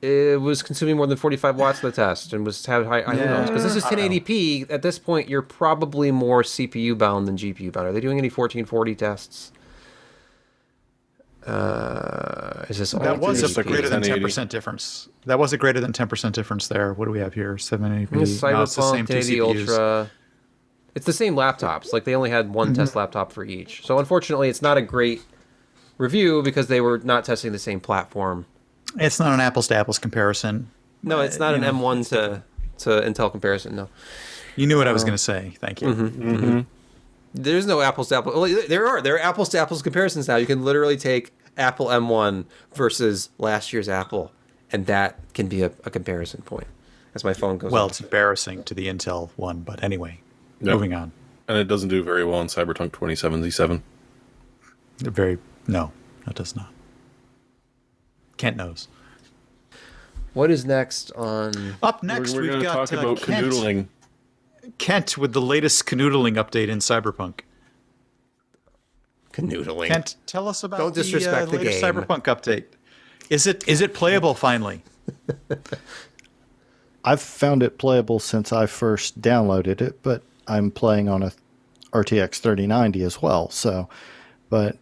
it was consuming more than 45 watts in the test and was had high. Who knows? Because this is 1080p. At this point, you're probably more CPU bound than GPU bound. Are they doing any 1440 tests? Is this that was a greater than 10% difference? That was a greater than 10% difference there. What do we have here? 780p. Cyberpunk, it's the same 1080 Ultra. It's the same laptops. Like they only had one test laptop for each. So unfortunately, it's not a great review because they were not testing the same platform. It's not an apples to apples comparison. No, it's not an M1 to Intel comparison. No. You knew what I was going to say. Thank you. There's no apples to apples. Well, there are apples to apples comparisons now. You can literally take Apple M1 versus last year's Apple, and that can be a comparison point as my phone goes. Well, it's embarrassing to the Intel one, but anyway, moving on. And it doesn't do very well in Cyberpunk 2077. No, it does not. Kent knows. What is next on? Up next, we're we've got talk about canoodling. Kent with the latest canoodling update in Cyberpunk. Canoodling. Kent, tell us about Don't disrespect the latest game. Cyberpunk update. Is it playable finally? I've found it playable since I first downloaded it, but I'm playing on a RTX 3090 as well. So, but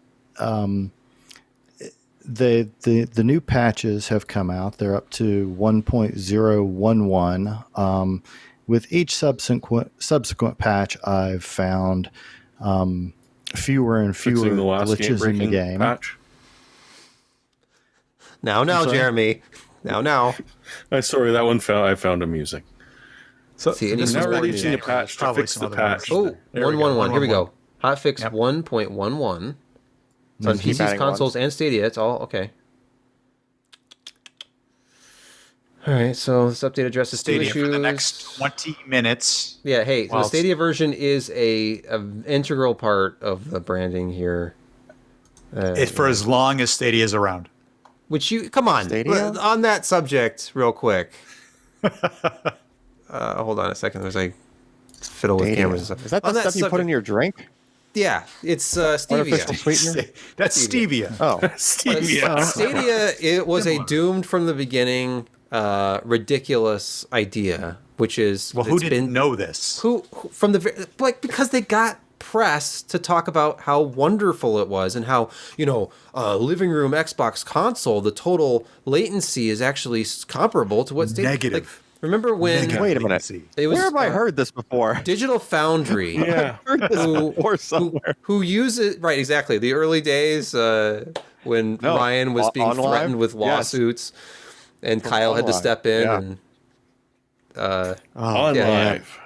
the new patches have come out. They're up to 1.011. With each subsequent patch, I've found fewer and fewer glitches in the game. Patch. Now, Jeremy. Now. I'm sorry, that one I found amusing. So, see, now we're reaching a patch to fix the patch. Oh, 1.11. Here we go. Hotfix 1.11. It's on PCs, consoles, and Stadia. It's all okay. All right, so this update addresses Stadia two issues for the next 20 minutes. Yeah, hey, the Stadia version is a integral part of the branding here. It's for as long as Stadia is around. Which come on, on that subject real quick. Hold on a second. There's like fiddle with cameras and stuff. Is that the stuff you put in your drink? Yeah, it's Artificial Stevia. sweetener? That's stevia. Oh, Stevia. Stadia, it was a doomed from the beginning, ridiculous idea, which is Well, who didn't know this? who from the like because they got press to talk about how wonderful it was and how living room Xbox console, the total latency is actually comparable to what Stadia. Negative. Like, remember when Negative wait a minute. latency. it was Where have I heard this before? Digital Foundry? Yeah. Heard this before somewhere. Who uses right exactly the early days when No, Ryan was being on live? threatened with Yes. lawsuits, and Kyle had to live. step in Yeah. and On yeah. live.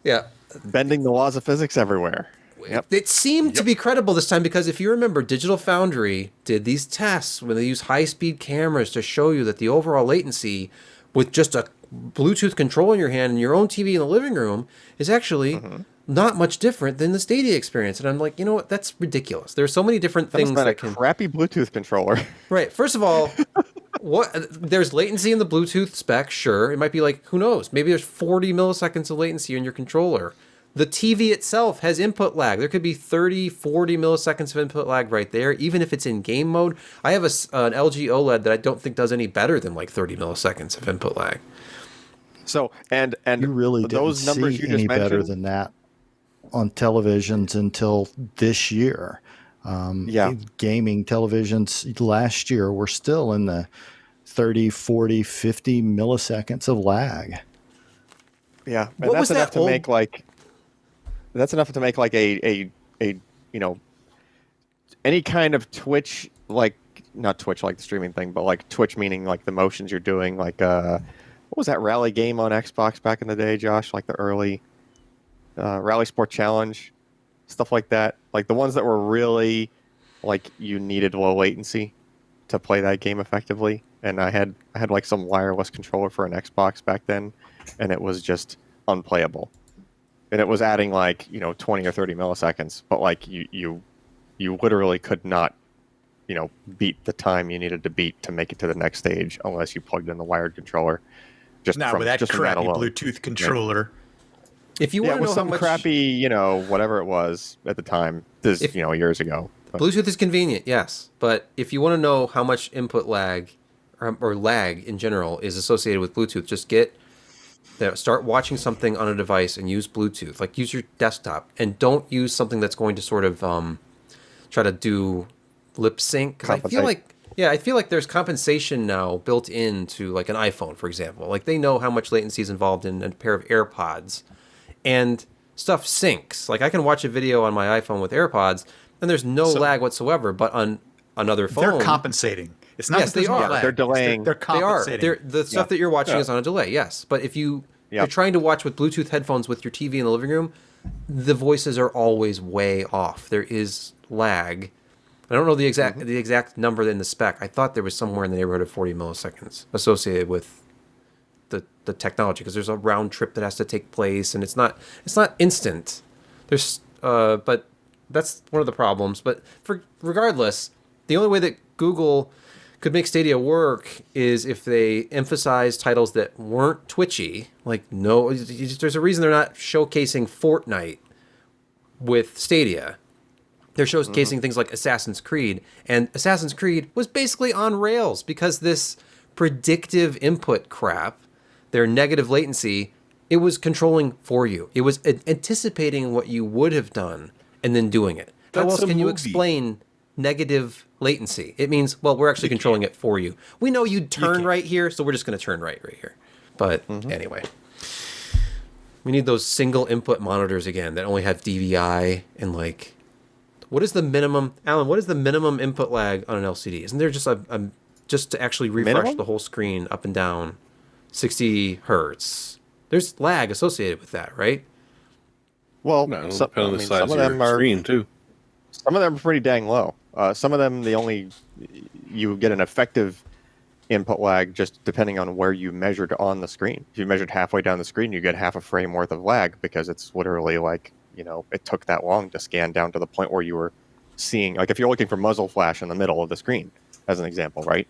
yeah. Bending the laws of physics everywhere. Yep. It seemed to be credible this time because if you remember, Digital Foundry did these tests when they used high-speed cameras to show you that the overall latency with just a Bluetooth control in your hand and your own TV in the living room is actually not much different than the Stadia experience. And I'm like, you know what? That's ridiculous. There's so many different That's things not a that can... crappy Bluetooth controller. Right. First of all, there's latency in the Bluetooth spec, sure. It might be like, who knows? Maybe there's 40 milliseconds of latency in your controller. The TV itself has input lag. There could be 30, 40 milliseconds of input lag right there, even if it's in game mode. I have an LG OLED that I don't think does any better than like 30 milliseconds of input lag. So, and You really didn't those numbers see you just any better mentioned, than that on televisions until this year. Yeah. Gaming televisions last year were still in the 30, 40, 50 milliseconds of lag. yeah, and What that's was enough that to old- make like a any kind of Twitch, like not Twitch like the streaming thing, but like Twitch meaning like the motions you're doing, like what was that rally game on Xbox back in the day, Josh? Like the early Rally Sport Challenge, stuff like that. Like the ones that were really like you needed low latency to play that game effectively. And I had like some wireless controller for an Xbox back then, and it was just unplayable. And it was adding like 20 or 30 milliseconds, but like you literally could not beat the time you needed to beat to make it to the next stage unless you plugged in the wired controller. Just Not from, with that just from that crappy alone. Bluetooth controller. If you Yeah, want it to was know how some much crappy, whatever it was at the time. This, years ago. But Bluetooth is convenient, yes, but if you want to know how much input lag or lag in general is associated with Bluetooth, just start watching something on a device and use Bluetooth. Like use your desktop and don't use something that's going to sort of try to do lip sync. Because I feel like there's compensation now built into like an iPhone, for example. Like they know how much latency is involved in a pair of AirPods, and stuff syncs. Like I can watch a video on my iPhone with AirPods, and there's no lag whatsoever. But on another phone, They're compensating. It's not Yes, that there's they no are. lag. They're delaying. They're they are. compensating. The stuff that you're watching is on a delay, yes. But if you're trying to watch with Bluetooth headphones with your TV in the living room, the voices are always way off. There is lag. I don't know the exact number in the spec. I thought there was somewhere in the neighborhood of 40 milliseconds associated with the technology, because there's a round trip that has to take place, and it's not instant. There's but that's one of the problems. But regardless, the only way that Google could make Stadia work is if they emphasize titles that weren't twitchy. Like there's a reason they're not showcasing Fortnite with Stadia. They're showcasing things like Assassin's Creed, and Assassin's Creed was basically on rails because this predictive input crap, their negative latency, it was controlling for you. It was anticipating what you would have done and then doing it. How That's else a can you movie. explain negative latency? It means, well, we're actually controlling it for you. We know you'd turn right here, so we're just going to turn right here. But anyway, we need those single input monitors again that only have DVI and like... What is the minimum, Alan? What is the minimum input lag on an LCD? Isn't there just just to actually refresh Minimum? the whole screen up and down, 60 hertz? There's lag associated with that, right? Well, No, it'll some, depend on the size of your screen too. Some of them are pretty dang low. Some of them, you get an effective input lag just depending on where you measured on the screen. If you measured halfway down the screen, you get half a frame worth of lag because it's literally like, it took that long to scan down to the point where you were seeing, like if you're looking for muzzle flash in the middle of the screen, as an example, right?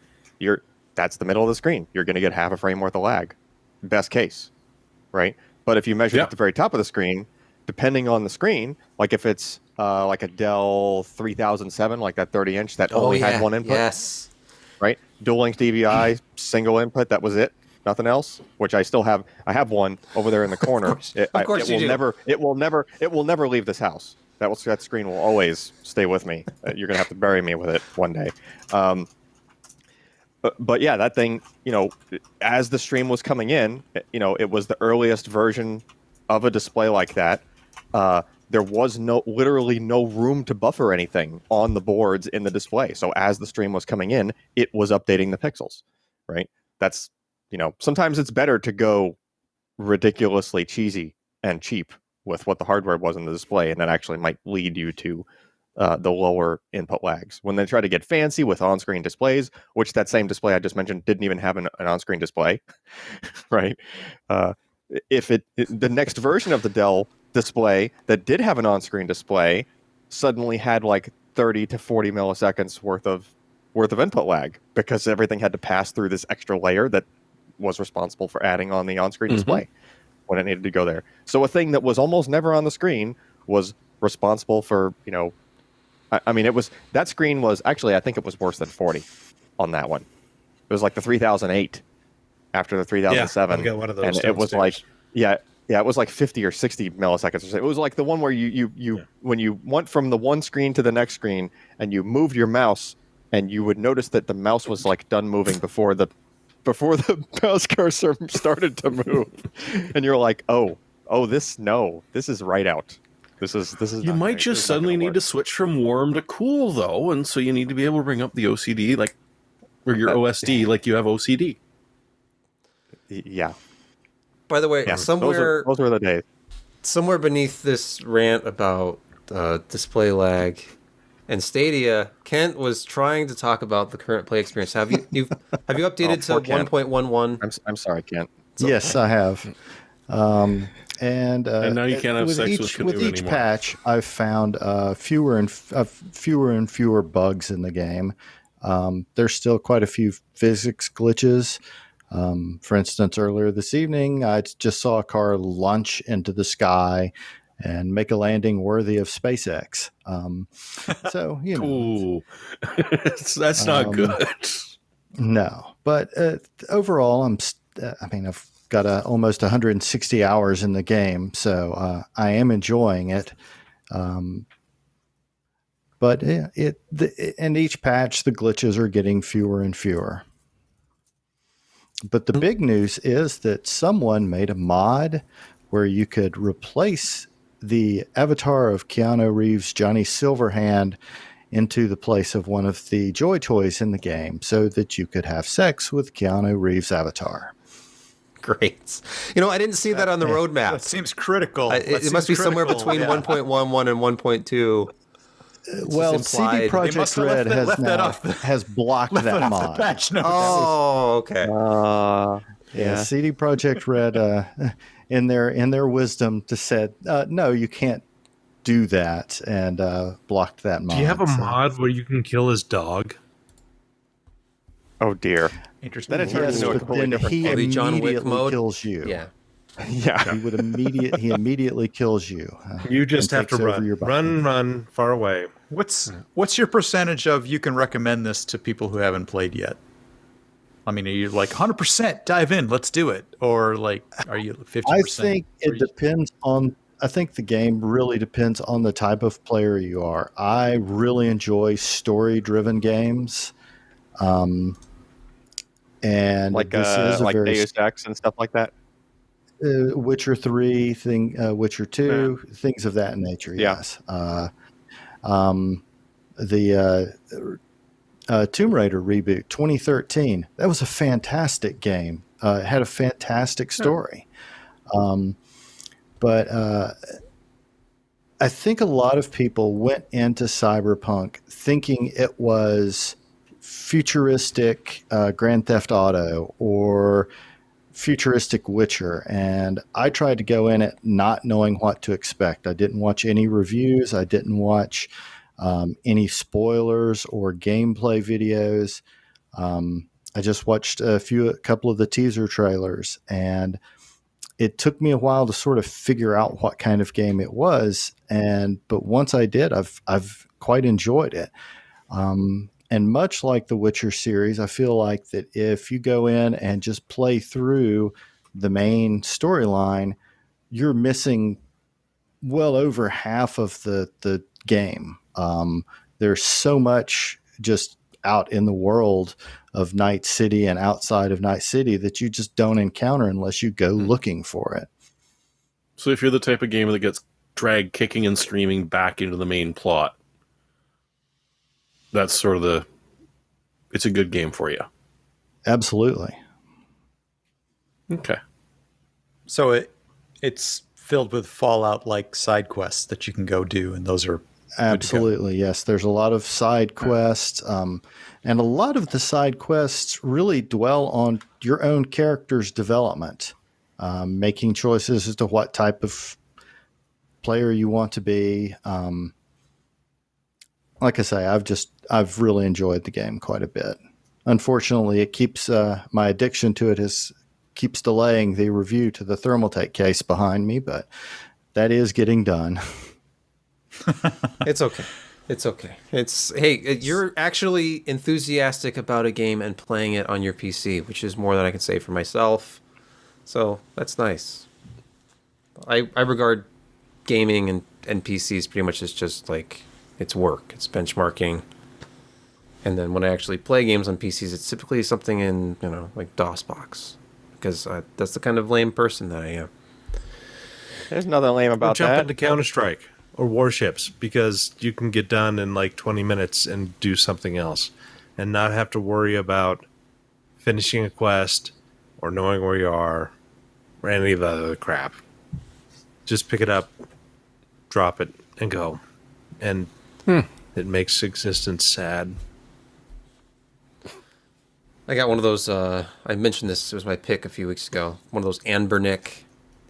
That's the middle of the screen. You're going to get half a frame worth of lag, best case, right? But if you measure at the very top of the screen, depending on the screen, like if it's like a Dell 3007, like that 30-inch that only had one input, Yes. right? Dual link DVI, single input, that was it, nothing else. Which I still have. I have one over there in the corner. Of course you do. It will never leave this house. That screen will always stay with me. You're gonna have to bury me with it one day. But yeah, that thing, as the stream was coming in, it was the earliest version of a display like that. There was literally no room to buffer anything on the boards in the display. So as the stream was coming in, it was updating the pixels, right? That's, sometimes it's better to go ridiculously cheesy and cheap with what the hardware was in the display, and that actually might lead you to the lower input lags. When they try to get fancy with on-screen displays, which that same display I just mentioned didn't even have an on-screen display, right? The next version of the Dell display that did have an on-screen display suddenly had like 30 to 40 milliseconds worth of input lag because everything had to pass through this extra layer that was responsible for adding on the on-screen display when it needed to go there. So a thing that was almost never on the screen was responsible for, it was, that screen was actually, I think it was worse than 40 on that one. It was like the 3008 after the 3007. I've got one of those and downstairs. it was like, it was like 50 or 60 milliseconds or so. It was like the one where you when you went from the one screen to the next screen and you moved your mouse, and you would notice that the mouse was like done moving before the mouse cursor started to move. And you're like, this is right out. This is You might just suddenly need to switch from warm to cool though, and so you need to be able to bring up the OCD or your OSD like you have OCD. Yeah. By the way, somewhere those were the days. Somewhere beneath this rant about display lag and Stadia, Kent was trying to talk about the current play experience. Have you updated to 1.11? I'm sorry, Kent. Yes, I have. And now you can't have sex with Canoe with each anymore. patch, I've found fewer and fewer bugs in the game. There's still quite a few physics glitches. For instance, earlier this evening, I just saw a car launch into the sky and make a landing worthy of SpaceX. So, Ooh. That's not good. No, but overall, I've got almost 160 hours in the game, so I am enjoying it. But in each patch, the glitches are getting fewer and fewer. But the big news is that someone made a mod where you could replace the avatar of Keanu Reeves' Johnny Silverhand into the place of one of the Joy Toys in the game so that you could have sex with Keanu Reeves' avatar. Great. I didn't see that on the roadmap. That seems critical. It must be somewhere between 1.11 and 1.2. Well, CD Projekt Red has blocked that mod. Okay. Yeah, CD Projekt Red, in their wisdom, to said, no, you can't do that, and blocked that mod. Do you have a mod where you can kill his dog? Oh dear. Interesting. That turns into a completely different he game. immediately kills you. Yeah. Yeah. He immediately kills you. You just and have to takes over your body. run far away. What's your percentage of you can recommend this to people who haven't played yet? I mean, are you like 100% dive in, let's do it, or like are you 50%? I think it depends on. I think the game really depends on the type of player you are. I really enjoy story-driven games, and like this is a like very Deus Ex and stuff like that. Witcher 3 Witcher 2, things of that nature. Yeah. Yes. The Tomb Raider reboot 2013. That was a fantastic game. It had a fantastic story. But I think a lot of people went into Cyberpunk thinking it was futuristic Grand Theft Auto or futuristic Witcher, and I tried to go in it not knowing what to expect. I didn't watch any reviews. I didn't watch any spoilers or gameplay videos. I just watched a couple of the teaser trailers, and it took me a while to sort of figure out what kind of game it was, but once I did, I've quite enjoyed it. And much like the Witcher series, I feel like that if you go in and just play through the main storyline, you're missing well over half of the game. There's so much just out in the world of Night City and outside of Night City that you just don't encounter unless you go looking for it. So if you're the type of gamer that gets dragged kicking and screaming back into the main plot, that's sort of it's a good game for you. Absolutely. Okay. So it's filled with Fallout-like side quests that you can go do, and those are absolutely, yes. There's a lot of side quests, and a lot of the side quests really dwell on your own character's development, making choices as to what type of player you want to be. Like I say, I've really enjoyed the game quite a bit. Unfortunately, it keeps my addiction to it keeps delaying the review to the Thermaltake case behind me, but that is getting done. It's okay. It's okay. Hey, you're actually enthusiastic about a game and playing it on your PC, which is more than I can say for myself. So that's nice. I regard gaming and PCs pretty much as just like it's work. It's benchmarking. And then when I actually play games on PCs, it's typically something in, like DOSBox. Because that's the kind of lame person that I am. There's nothing lame about jump that. into Counter-Strike or Warships, because you can get done in like 20 minutes and do something else and not have to worry about finishing a quest or knowing where you are or any of the other crap. Just pick it up, drop it, and go. And it makes existence sad. I got one of those, I mentioned this, it was my pick a few weeks ago, one of those Anbernic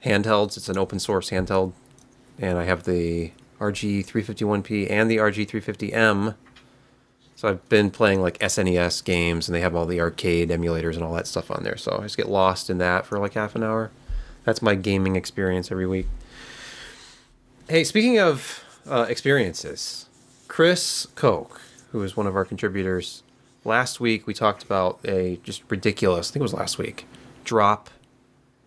handhelds. It's an open source handheld, and I have the RG351P and the RG350M. So I've been playing like SNES games, and they have all the arcade emulators and all that stuff on there, so I just get lost in that for like half an hour. That's my gaming experience every week. Hey, speaking of experiences, Chris Koch, who is one of our contributors, last week we talked about a just ridiculous, I think it was last week, drop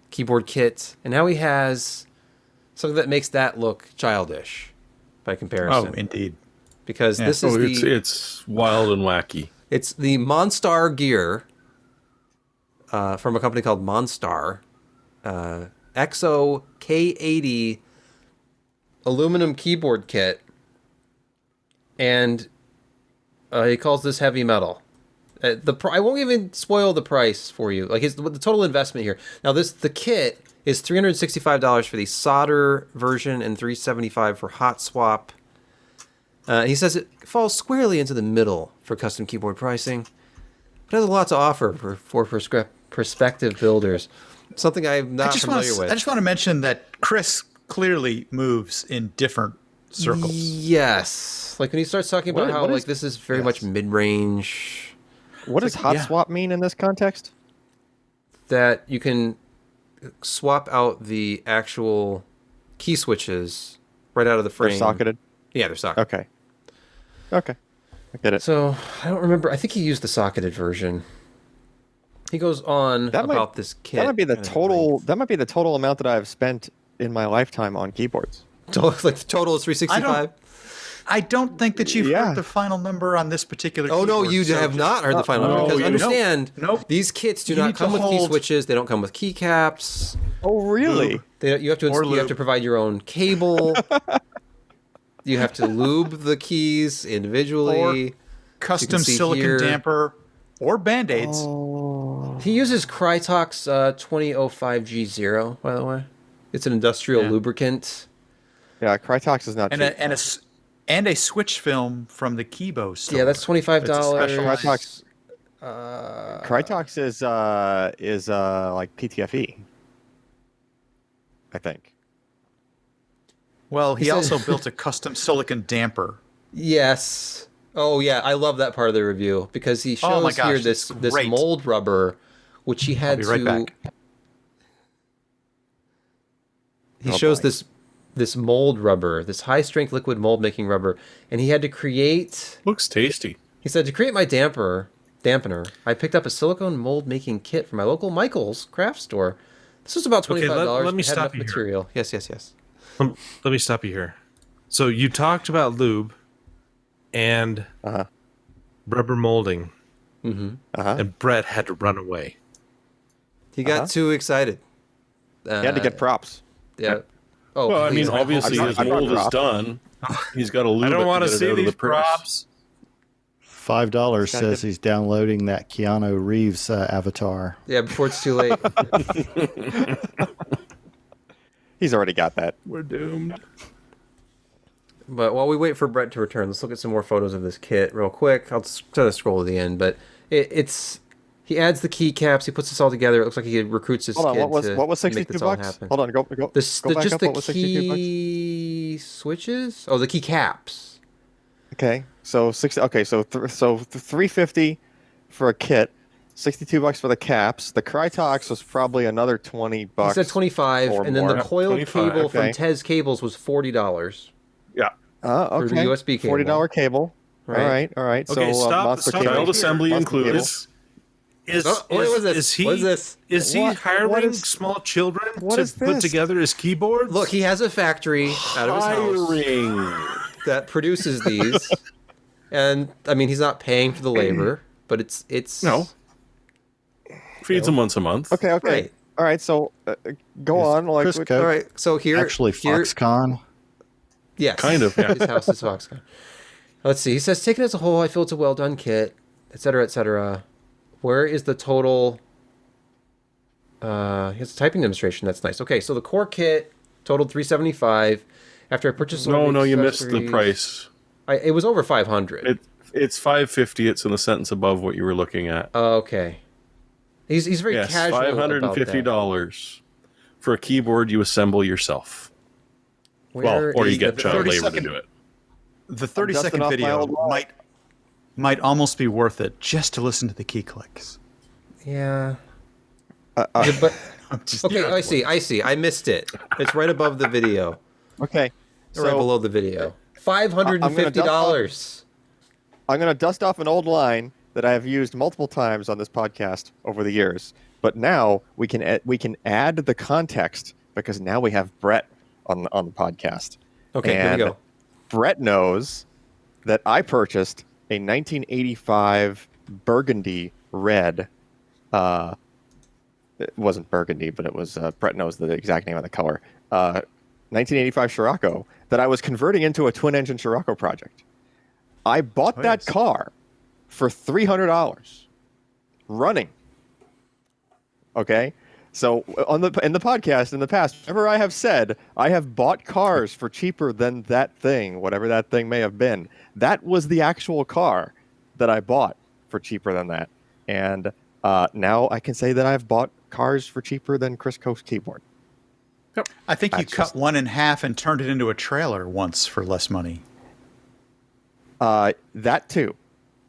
keyboard kit, and now he has something that makes that look childish by comparison. Oh, indeed. Because this is it's wild and wacky. It's the Monstargear from a company called Monstar, XO K80 aluminum keyboard kit, and he calls this heavy metal. I won't even spoil the price for you. Like the total investment here. Now the kit is $365 for the solder version and $375 for hot swap. He says it falls squarely into the middle for custom keyboard pricing, but has a lot to offer for prospective builders. Something I'm not familiar with. I just want to mention that Chris clearly moves in different circles. Yes, like when he starts talking about how this is very much mid-range. What does hot swap mean in this context? That you can swap out the actual key switches right out of the frame. They're socketed? Yeah, they're socketed. Okay. I get it. So, I don't remember. I think he used the socketed version. He goes on about this kit. That might be the total. That might be the total amount that I've spent in my lifetime on keyboards. Like the total is $365. I don't think that you've heard the final number on this particular keyboard. Oh, no, you have not heard the final number. Because understand, these kits do not come with key switches. They don't come with keycaps. Oh, really? You have to provide your own cable. You have to lube the keys individually. Or custom silicon damper or Band-Aids. Oh. He uses Krytox 2005G0, by the way. It's an industrial lubricant. Yeah, Krytox is not cheap. And a switch film from the Kibo store. Yeah, that's $25. Krytox is like PTFE, I think. Well, he also built a custom silicon damper. Yes. Oh, yeah. I love that part of the review because he shows here this mold rubber, which he had I'll be right back. he Oh, shows boy. this mold rubber, this high strength liquid mold making rubber, and he had to create. Looks tasty. He said to create my dampener, I picked up a silicone mold making kit from my local Michaels craft store. This was about $25. let me It had stop enough you here. material. Yes. Let me stop you here. So you talked about lube and rubber molding, and Brett had to run away. He got too excited. He had to get props. Yeah. Oh, Well, I please, mean, obviously I his brought mold is props. done. He's got to lube I don't want to see these props. $5 says he's downloading that Keanu Reeves avatar. Yeah, before it's too late. He's already got that. We're doomed. But while we wait for Brett to return, let's look at some more photos of this kit real quick. I'll try to scroll to the end, but it's he adds the keycaps, he puts this all together. It looks like he recruits his Hold on, kid what was to $62? make this all happen. Hold on, go The, back just up. the What was $62? key switches? Oh, the key caps. Okay, so 60. Okay, so 350 for a kit, $62 for the caps. The Krytox was probably another $20. He said 25, or and then the more. coiled 25, cable from okay. Tez Cables was $40. Yeah. Okay. for the USB cable. $40 cable. Right. All right. Okay, so stop- Monster stop cable. Child assembly Monster included. Is what was this? is he What is this? is he What- hiring what is- small children what to is put this? together his keyboards? Look, he has a factory out of his house Hiring. that produces these. And, I mean, he's not paying for the labor, but it's No. Feeds him once a month. Okay. Right. All right. So go on. Like, Chris with- Coke. All right, so here... Actually, here, Foxconn. Yes. Kind of, yeah. His house is Foxconn. Let's see. He says, taken as a whole, I feel it's a well-done kit, etc., etc. Where is the total... he has a typing demonstration. That's nice. Okay, so the core kit totaled $375. After I purchased... all the No, you missed the accessories- price. It was over $500. It's $550. It's in the sentence above what you were looking at. Okay. He's very Yes, casual about that. $550 for a keyboard you assemble yourself. Where Or is you get the- child 30 labor to second- do it. The dusting 30-second off my video old wall. might almost be worth it just to listen to the key clicks. Yeah. Yeah, but okay, I see. I missed it. It's right above the video. Okay. Or right So below the video. $550. I'm going to dust off an old line that I have used multiple times on this podcast over the years. But now we can add the context because now we have Brett on the podcast. Okay, here we And go. Brett knows that I purchased a 1985 burgundy red. It wasn't burgundy, but it was. Brett knows the exact name of the color. 1985 Scirocco that I was converting into a twin-engine Scirocco project. I bought that car for $300 running. Okay, so in the podcast in the past, whenever I have said I have bought cars for cheaper than that thing, whatever that thing may have been, that was the actual car that I bought for cheaper than that. And now I can say that I've bought cars for cheaper than Chris Koch's keyboard. I think you That's cut just- one in half and turned it into a trailer once for less money. That too,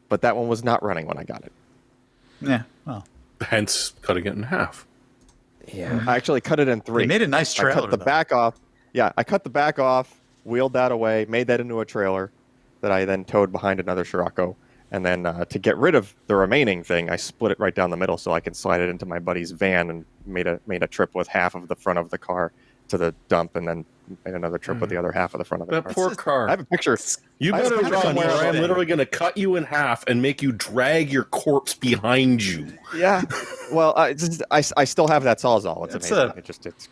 but that one was not running when I got it. Yeah, well, Hence, cutting it in half. Yeah. I actually cut it in three. they made a nice I trailer. cut the though. back off. Yeah, I cut the back off, wheeled that away, made that into a trailer that I then towed behind another Scirocco. And then to get rid of the remaining thing, I split it right down the middle so I can slide it into my buddy's van and made a trip with half of the front of the car to the dump, and then made another trip with the other half of the front of the That car. poor car. I have a picture. You I have better a picture run, or somewhere of I'm it. literally going to cut you in half and make you drag your corpse behind you. Yeah. Well, I still have that Sawzall. It's It's amazing. a- It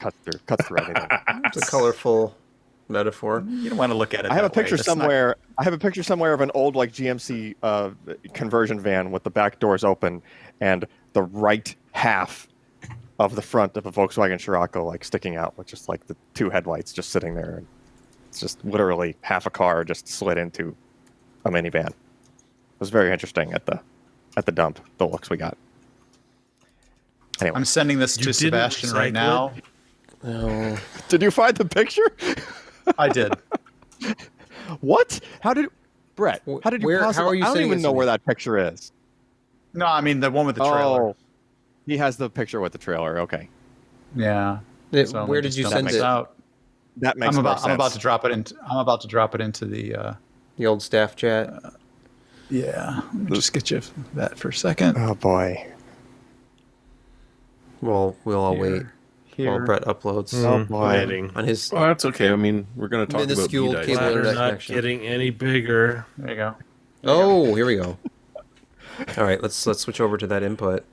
cuts through everything. It's a colorful metaphor. You don't want to look at it. I have a that way. picture That's not- somewhere. I have a picture somewhere of an old like GMC conversion van with the back doors open and the right half of the front of a Volkswagen Scirocco like sticking out with just like the two headlights just sitting there. And it's just literally half a car just slid into a minivan. It was very interesting at the dump. The looks we got. Anyway, I'm sending this to didn't Sebastian right recycle now. Oh. did you find the picture? I did. What? How did Brett? How did you Where- how possibly? are you I don't sending even it know to me? where that picture is. No, I mean the one with the trailer. Oh, he has the picture with the trailer. Okay. Yeah. Where So let me did just you dump send this it? out. That makes more sense. I'm about to drop it into the. The old staff chat. Yeah, let me just get you that for a second. Oh boy. Well, we'll all wait while Brett uploads Oh boy. Waiting. on his Well, that's okay. I mean, we're going to talk about minuscule V-Dice. cable Ladder's internet not connection. getting any bigger. There you go. Oh, here we go. All right, let's switch over to that input.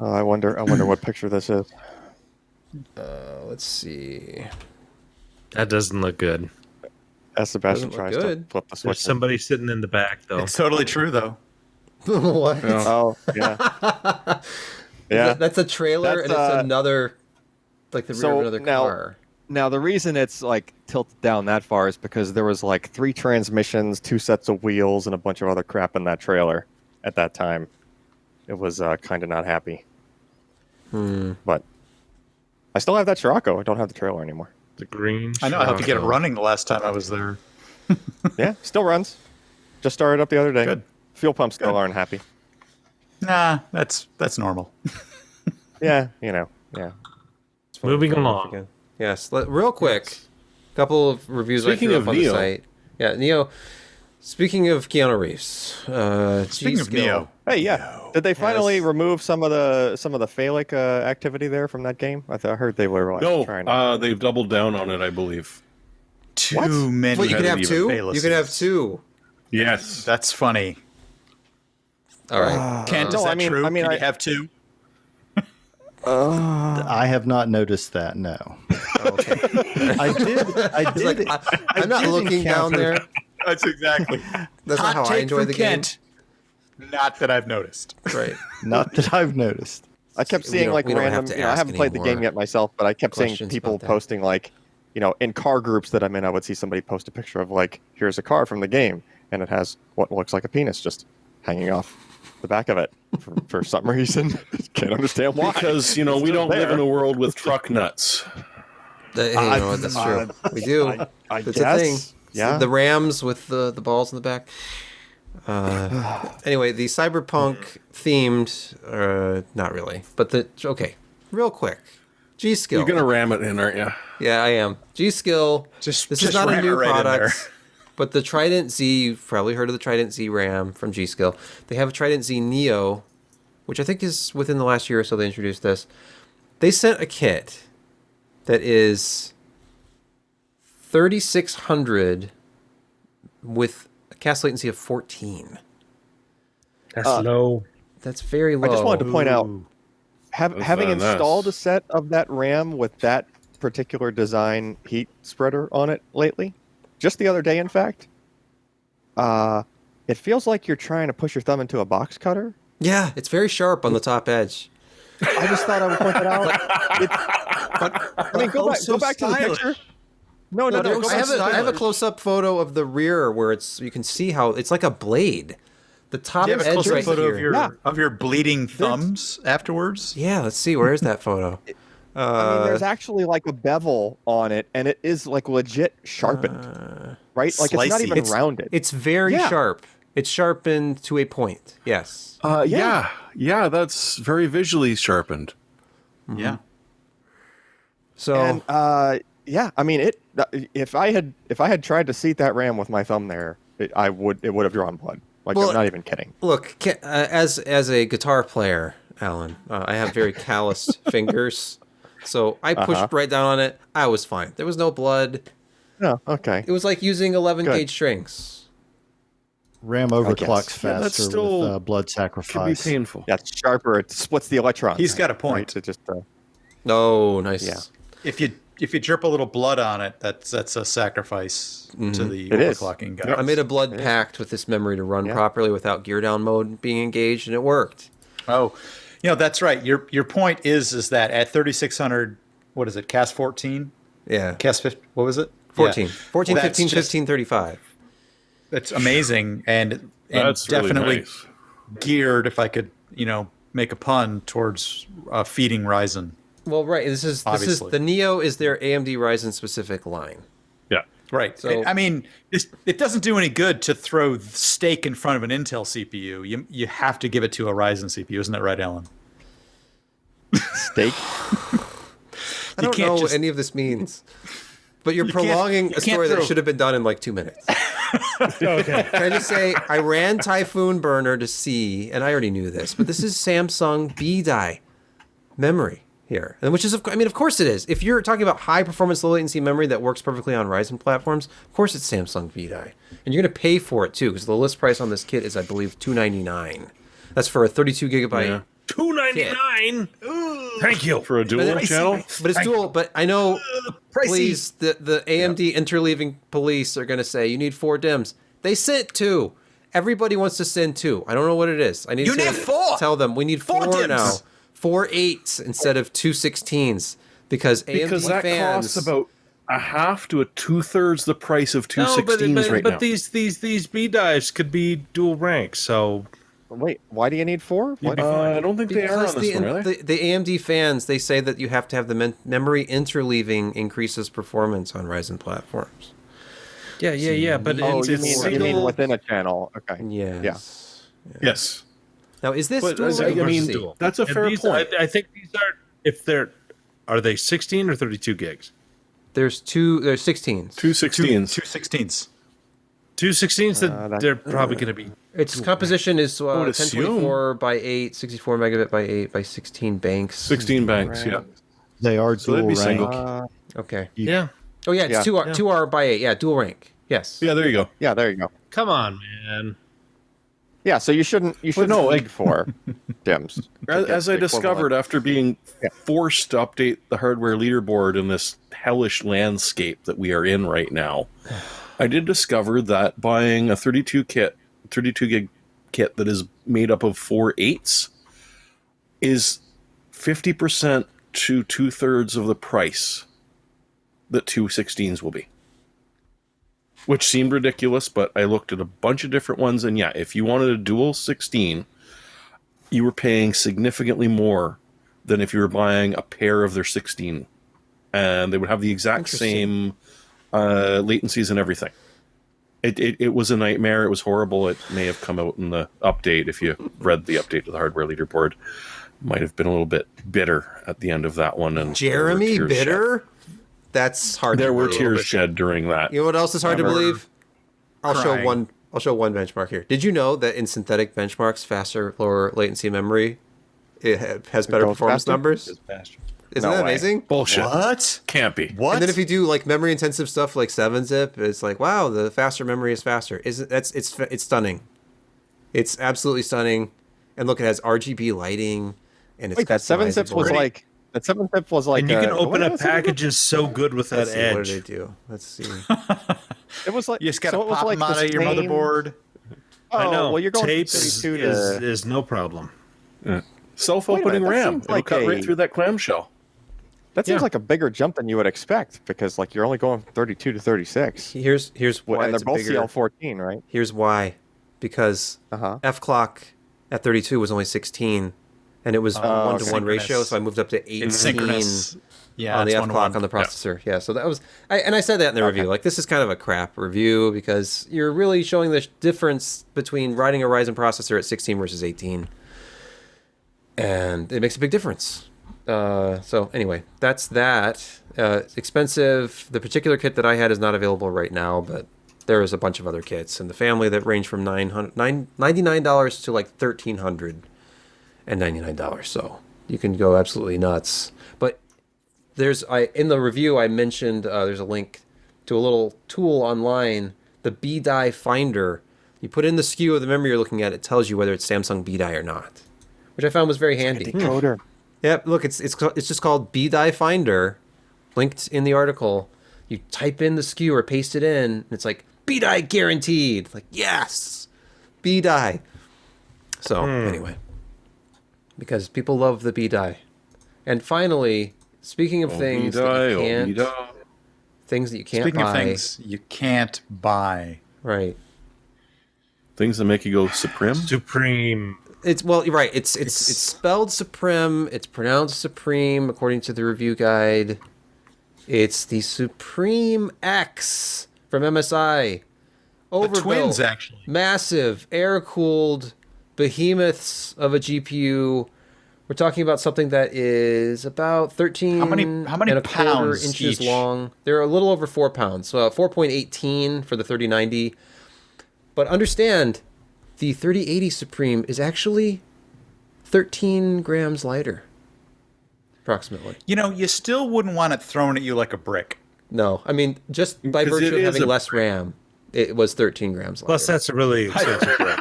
I wonder what picture this is. Let's see. That doesn't look good. As Sebastian Doesn't look tries to good. flip the There's switch. somebody sitting in the back, though. It's totally true, though. What? Oh, yeah. Yeah. That's a trailer, That's, and it's another, like the rear of another car. Now, the reason it's like tilted down that far is because there was like 3 transmissions, 2 sets of wheels, and a bunch of other crap in that trailer at that time. It was kind of not happy. But I still have that Scirocco. I don't have the trailer anymore. The green. I know I have to get it Scirocco. running the last time I was there. Yeah, still runs. Just started up the other day. Good. Fuel pumps still aren't happy. Nah, that's normal. Yeah, you know. Yeah. Moving Again. along. Yes, real quick. Couple of reviews Speaking I threw of up on Neo. the site. Yeah, Neo. Speaking of Keanu Reeves, Speaking of G.Skill. Neo, Hey, yeah. Did they finally Yes. remove some of the phallic activity there from that game? I heard they were like, trying to. No, they've doubled down on it, I believe. too many. What, you can have even two? phalanxes. You can have two. Yes. That's funny. All right. Kent, no, is that I mean- true? I mean, can I- you have 2? I have not noticed that. No, Okay. I did. I He's did. like, I'm not did looking down encounter- there. That's exactly. That's not how I enjoy the game. Not that I've noticed. Right. Not that I've noticed. I kept We seeing don't- like we don't have random. to You know, I ask haven't played the any game more yet myself, but I kept seeing questions people about that. posting like, you know, in car groups that I'm in, I would see somebody post a picture of like, here's a car from the game, and it has what looks like a penis just hanging off the back of it for some reason. Can't understand why. Because, you know, we don't live in a world with truck nuts. Hey, you know what? That's true. We do. I It's guess. a thing. Yeah. The Rams with the balls in the back. Anyway, the Cyberpunk themed, not really, but okay, real quick. G.Skill. You're going to ram it in, aren't you? Yeah, I am. G.Skill. This is not a ram it new right in there. product, but the Trident Z, you've probably heard of the Trident Z RAM from G.Skill. They have a Trident Z Neo, which I think is within the last year or so they introduced this. They sent a kit that is 3600 with a cast latency of 14. That's low. That's very low. I just wanted to point out, having better than installed this. a set of that RAM with that particular design heat spreader on it lately, just the other day, in fact, it feels like you're trying to push your thumb into a box cutter. Yeah, it's very sharp on the top edge. I just thought I would point that out. I mean, go back to the picture. No. Go I back have a close-up photo of the rear where you can see how it's like a blade. The top Do you have a edge close right photo here. of your bleeding thumbs afterwards? Yeah, let's see. Where is that photo? I mean, there's actually like a bevel on it, and it is like legit sharpened, right? Like it's not slicey. even rounded. It's very Yeah. sharp. It's sharpened to a point. Yes. Yeah, that's very visually sharpened. Yeah. So And yeah, I mean, if I had tried to seat that RAM with my thumb there, it would have drawn blood. Like Well, I'm not even kidding. look, as a guitar player, Alan, I have very calloused fingers. So I pushed right down on it. I was fine. There was no blood. No, okay. It was like using 11 Good. gauge strings. RAM overclocks guess. Yeah, that's faster still- with blood Could be sacrifice. painful. Yeah, it's sharper. It splits the electrons. He's got a point. Right? It just Oh, nice. Yeah. If you drip a little blood on it, that's a sacrifice to the It is. overclocking guy. I made a blood pact with this memory to run properly without gear down mode being engaged, and it worked. Oh, that's right. Your point is that at 3600, what is it? Cast 14, Yeah. Cast 15. What was it? 14. Yeah. 14, That's 15, just- 15, 35. That's amazing and That's really definitely nice. geared, if I could, make a pun, towards feeding Ryzen. Well, right. This is Obviously. the Neo is their AMD Ryzen specific line. Yeah. Right. So- I mean, it doesn't do any good to throw steak in front of an Intel CPU. You have to give it to a Ryzen CPU, isn't that right, Alan? steak. I don't can't know just- what any of this means. But you're prolonging a story that should have been done in like 2 minutes. Okay. Can I just say, I ran Typhoon Burner to see, and I already knew this, but this is Samsung B-Die memory here. And which is, I mean, of course it is. If you're talking about high performance, low latency memory that works perfectly on Ryzen platforms, of course it's Samsung B-Die. And you're going to pay for it too, because the list price on this kit is, I believe, $299. That's for a 32 gigabyte. Yeah. $299. Thank you For a dual channel? But it's dual. But I know, please, the AMD interleaving police are going to say, you need 4 DIMMs. They sent 2. Everybody wants to send 2. I don't know what it is. I need to need 4. Tell them we need 4 DIMMs. now. 4 8s instead of 2 16s. Because AMD that fans... costs about a half to a 2/3 the price of 216s right now. But these B dives could be dual rank, so Wait, why do you need 4? What? I don't think they are on this one, are they? The AMD fans, they say that you have to have the memory interleaving increases performance on Ryzen platforms. yeah. But Oh, it's you mean within a channel? Okay. Yes. Yes. Now, is this But, dual I rank mean, or C? that's a fair point. I think these are, if they're, are they 16 or 32 gigs? There's 16s. 216s. 216s. 216s, then they're probably going to be. Its composition is would assume. 1024 by 8, 64 megabit by 8 by 16 banks. 16 banks, yeah. They are So that'd dual be rank. single. Okay. Yeah. Oh yeah, it's Yeah. 2R by 8. Yeah, dual rank. Yes. Yeah, there you go. Yeah, there you go. Come on, man. Yeah, so you shouldn't no, need 4 DIMMs. As I discovered after being forced to update the hardware leaderboard in this hellish landscape that we are in right now, I did discover that buying a 32 gig kit that is made up of 4 8s is 50% to 2/3 of the price that 2 16s will be. Which seemed ridiculous, but I looked at a bunch of different ones, and yeah, if you wanted a dual 16, you were paying significantly more than if you were buying a pair of their 16. And they would have the exact same latencies and everything. It was a nightmare. It was horrible. It may have come out in the update. If you read the update to the hardware leaderboard, might have been a little bit bitter at the end of that one. And Jeremy bitter? That's hard There to were believe. tears shed during that. You know what else is hard to believe? I'll show Crying. one benchmark here. Did you know that in synthetic benchmarks, faster, lower latency memory, it has better goes performance faster? numbers? Isn't No that way. amazing? Bullshit. What? Can't be. What? And then if you do like memory intensive stuff like 7-zip, it's like, wow, the faster memory is faster. It's stunning. It's absolutely stunning. And look, it has RGB lighting, and it's Wait, that 7-zip was customizable. like And you can open what up was it? packages so good with that Let's see, what edge. did they do? Let's see. It was like You just got to so it was pop like them out the of your same- motherboard. Oh, I know. well, you're going Tapes 32 to. is no problem. Self-opening Wait a minute, that RAM. seems It'll like cut right a- through that clamshell. That seems Yeah. like a bigger jump than you would expect because like you're only going from 32 to 36. Here's why And it's they're both bigger. CL14, right? Here's why. Because Uh-huh. F clock at 32 was only 16, and it was 1-to-1 synchronous. ratio, so I moved up to 18 It's synchronous. Yeah, on the it's F clock 1-to-1. on the processor. Yeah, so that was, I said that in the review. Like, this is kind of a crap review because you're really showing the difference between riding a Ryzen processor at 16 versus 18, and it makes a big difference. So anyway, that's that. It's expensive. The particular kit that I had is not available right now, but there is a bunch of other kits in the family that range from $99 to like $1,399. So you can go absolutely nuts. But in the review I mentioned there's a link to a little tool online, the B-Die Finder. You put in the SKU of the memory you're looking at, it tells you whether it's Samsung B-Die or not, which I found was very handy. Decoder. Yep, look, it's just called B-Die Finder, linked in the article. You type in the SKU or paste it in, and it's like, B-Die guaranteed. Like, yes, B-Die. So, anyway, because people love the B-Die. And finally, speaking of things that you can't, things that you can't Speaking buy. of things you can't buy. Right. Things that make you go Supreme. Supreme. It's well, you're right. It's spelled Supreme. It's pronounced Supreme according to the review guide. It's the Supreme X from MSI. The twins, actually. Massive, air-cooled behemoths of a GPU We're talking about something that is about 13 how many and a quarter pounds inches each? long. They're a little over 4 pounds, so 4.18 for the 3090. But understand, the 3080 Supreme is actually 13 grams lighter, approximately. You know, you still wouldn't want it thrown at you like a brick. No, I mean, just by Because virtue it of is having a less RAM, it was 13 grams lighter. Plus, that's a really expensive brick.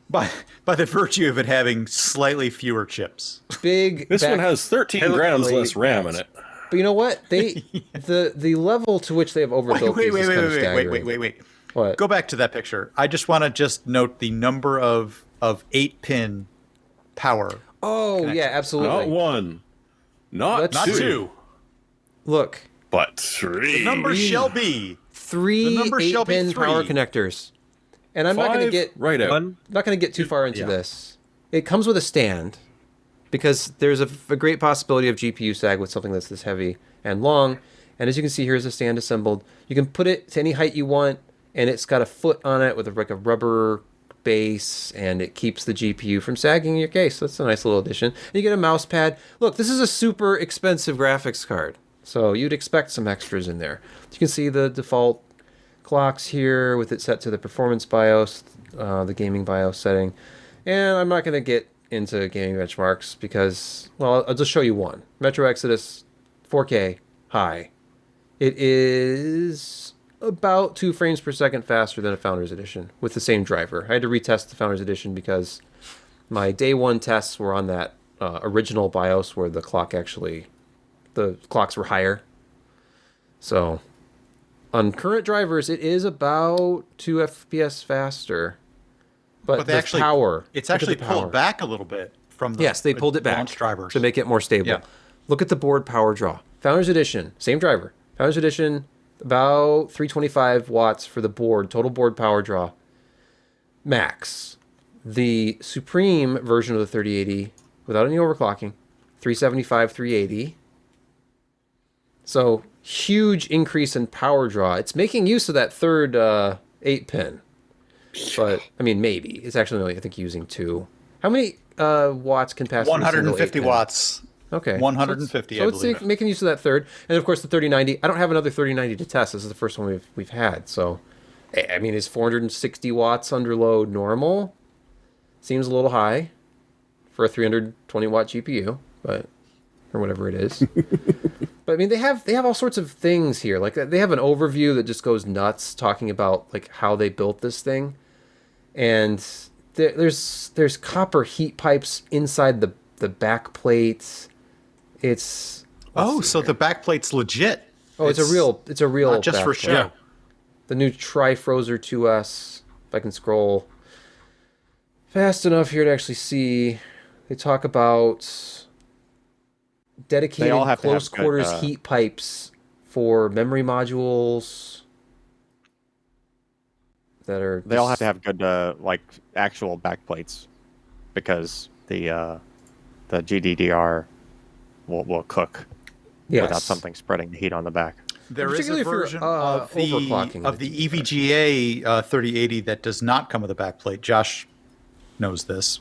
By the virtue of it having slightly fewer chips. big. This one has 13 grams less RAM in it. But you know what? They the level to which they have overbuilt these is kind of staggering. Wait. What? Go back to that picture. I just want to note the number of 8-pin power. Oh connection. yeah, absolutely. Not one, not Let's two, two. Look, but three. The number shall be. three The number shall be 8-pin power three. connectors, and I'm not going to Five get right out. not going to get too far into this. It comes with a stand because there's a great possibility of GPU sag with something that's this heavy and long. And as you can see, here's a stand assembled. You can put it to any height you want, and it's got a foot on it with like a rubber base, and it keeps the GPU from sagging in your case. That's a nice little addition. And you get a mouse pad. Look, this is a super expensive graphics card, so you'd expect some extras in there. You can see the default clocks here with it set to the performance BIOS, the gaming BIOS setting. And I'm not going to get into gaming benchmarks because, well, I'll just show you one. Metro Exodus 4K high. It is about 2 frames per second faster than a Founders Edition with the same driver. I had to retest the Founders Edition because my day one tests were on that original BIOS where the clocks were higher. So on current drivers, it is about 2 FPS faster. But they the power. It's look at actually the power. pulled back a little bit from the Yes, they pulled it back launch drivers. to make it more stable. Yeah. Look at the board power draw. Founders Edition, same driver. Founders Edition, about 325 watts for the board, total board power draw. Max. The Supreme version of the 3080, without any overclocking, 375, 380. So, huge increase in power draw. It's making use of that third 8-pin. But, I mean, maybe. It's actually only, I think, using 2. How many watts can pass through a single 150 8-pin? watts. Okay. 150, so I it's believe. making use of that third. And, of course, the 3090. I don't have another 3090 to test. This is the first one we've had. So, I mean, is 460 watts under load normal? Seems a little high for a 320-watt GPU, but or whatever it is. But I mean, they have all sorts of things here. Like they have an overview that just goes nuts, talking about like how they built this thing, and there's copper heat pipes inside the back plates. It's So the backplate's legit. it's a real not just for backplate. show. Yeah. The new Trifrozer 2S. If I can scroll fast enough here to actually see, they talk about dedicated all have to have close quarters good, heat pipes for memory modules that are. They all have to have good, like actual backplates, because the GDDR will cook without something spreading the heat on the back. There is a Particularly if you're, version of overclocking the it. EVGA 3080 that does not come with a backplate. Josh knows this.